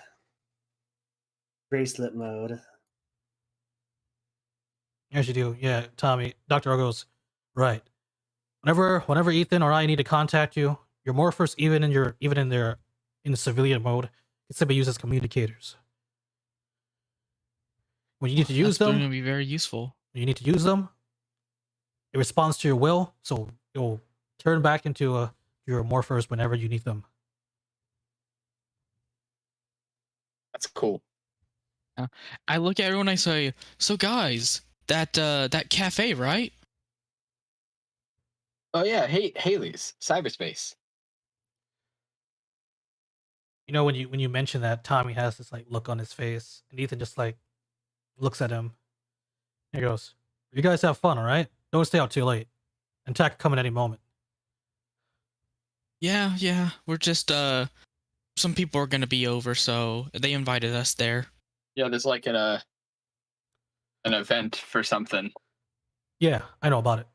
bracelet mode. As you do, yeah, Tommy. Dr. O goes, right. Whenever Ethan or I need to contact you, your morphers, even in the civilian mode, can simply use as communicators. When you need to use That's going them, to be very useful. it responds to your will, so you'll turn back into your morphers whenever you need them. That's cool. I look at everyone and I say, so guys, that cafe, right? Oh yeah, Haley's cyberspace. You know, when you mention that, Tommy has this like look on his face, and Ethan just like looks at him. And he goes, "You guys have fun, all right? Don't stay out too late. Attack can come at any moment." Yeah. We're just some people are gonna be over, so they invited us there. Yeah, there's like an event for something. Yeah, I know about it.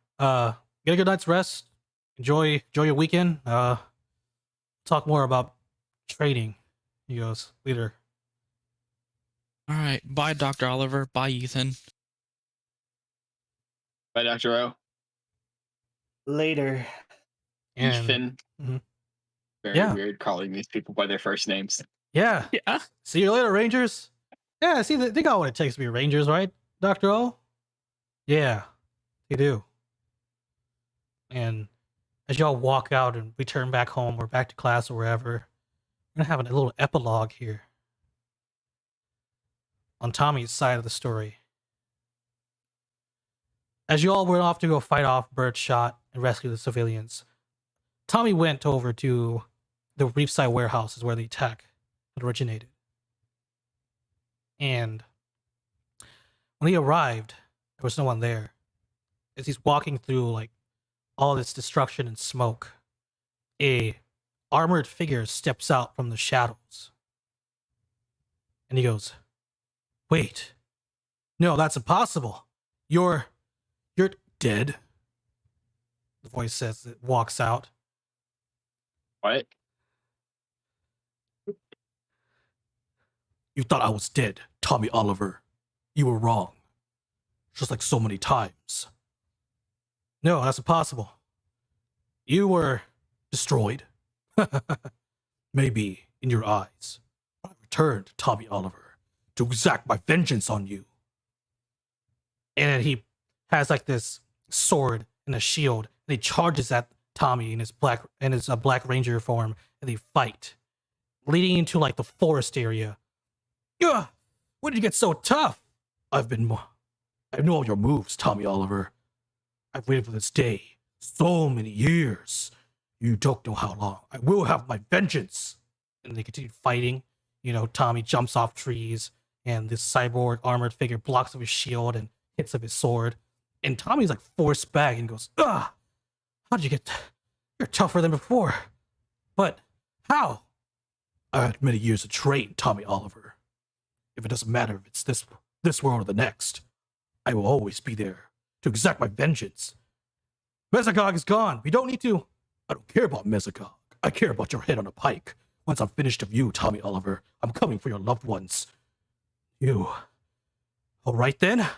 Get a good night's rest. Enjoy your weekend. Talk more about trading. He goes, leader. All right, bye, Dr. Oliver. Bye, Ethan. By Dr. O. Later. And Ethan. Mhm. Very Yeah. weird calling these people by their first names. yeah, Yeah. see you later, Rangers. Yeah, see, they got what it takes to be Rangers, right, Dr. O? Yeah, they do. And as y'all walk out and return back home or back to class or wherever, we're gonna have a little epilogue here on Tommy's side of the story. As you all went off to go fight off Birdshot and rescue the civilians, Tommy went over to the Reefside warehouses where the attack had originated. And when he arrived, there was no one there. As he's walking through like all this destruction and smoke, a armored figure steps out from the shadows. And he goes, "Wait. No, that's impossible. You're dead." The voice says it walks out. What? "You thought I was dead, Tommy Oliver. You were wrong. Just like so many times. No, that's impossible. You were destroyed. Maybe in your eyes. But I returned, Tommy Oliver, to exact my vengeance on you." And he has like this sword and a shield, and he charges at Tommy in his black ranger form, and they fight, leading into like the forest area. "Yeah, when did you get so tough? I know all your moves, Tommy Oliver. I've waited for this day so many years. You don't know how long. I will have my vengeance." And they continue fighting. You know, Tommy jumps off trees, and this cyborg armored figure blocks with his shield and hits with his sword. And Tommy's like forced back and goes, "Ah, how'd you get? You're tougher than before. But how?" "I had many years of training, Tommy Oliver. If it doesn't matter if it's this world or the next, I will always be there to exact my vengeance. Mesogog is gone. We don't need to. I don't care about Mesogog. I care about your head on a pike. Once I'm finished of you, Tommy Oliver, I'm coming for your loved ones. You. All right then.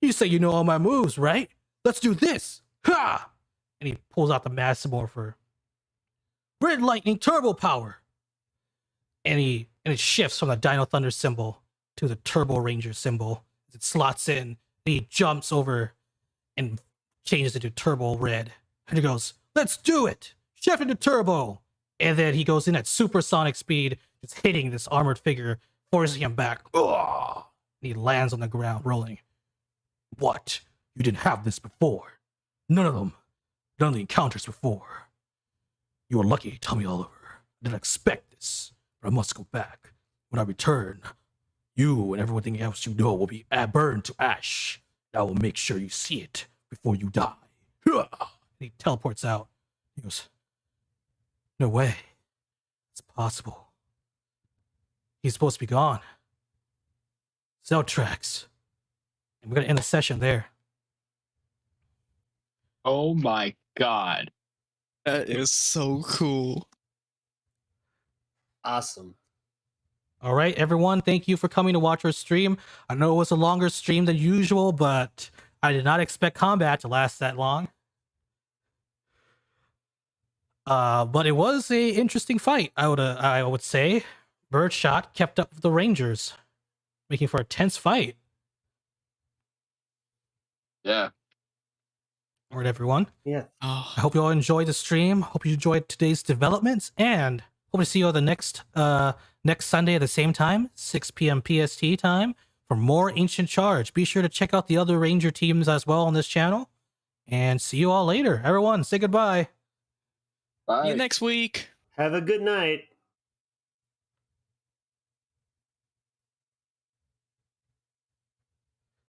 You say you know all my moves, right? Let's do this. Ha!" And he pulls out the Master Morpher. "Red Lightning Turbo Power." And it shifts from the Dino Thunder symbol to the Turbo Ranger symbol. It slots in, and he jumps over and changes it to Turbo Red. And he goes, "Let's do it! Shift into Turbo!" And then he goes in at supersonic speed, just hitting this armored figure, forcing him back. Ugh! And he lands on the ground, rolling. "What? You didn't have this before? None of the encounters before. You were lucky, Tommy Oliver. I didn't expect this, but I must go back. When I return, you and everything else you know will be burned to ash. I will make sure you see it before you die." And he teleports out. He goes, "No way. It's possible. He's supposed to be gone. Cell tracks. And we're gonna end the session there. Oh my god. That is so cool. Awesome. All right, everyone. Thank you for coming to watch our stream. I know it was a longer stream than usual, but I did not expect combat to last that long. But it was a interesting fight. I would say. Birdshot kept up with the Rangers, making for a tense fight. Yeah. All right, everyone. Yeah. Oh, I hope you all enjoyed the stream. Hope you enjoyed today's developments, and hope to see you all the next Sunday at the same time, 6 p.m. PST time, for more Ancient Charge. Be sure to check out the other Ranger teams as well on this channel, and see you all later. Everyone, say goodbye. Bye. see you next week. Have a good night.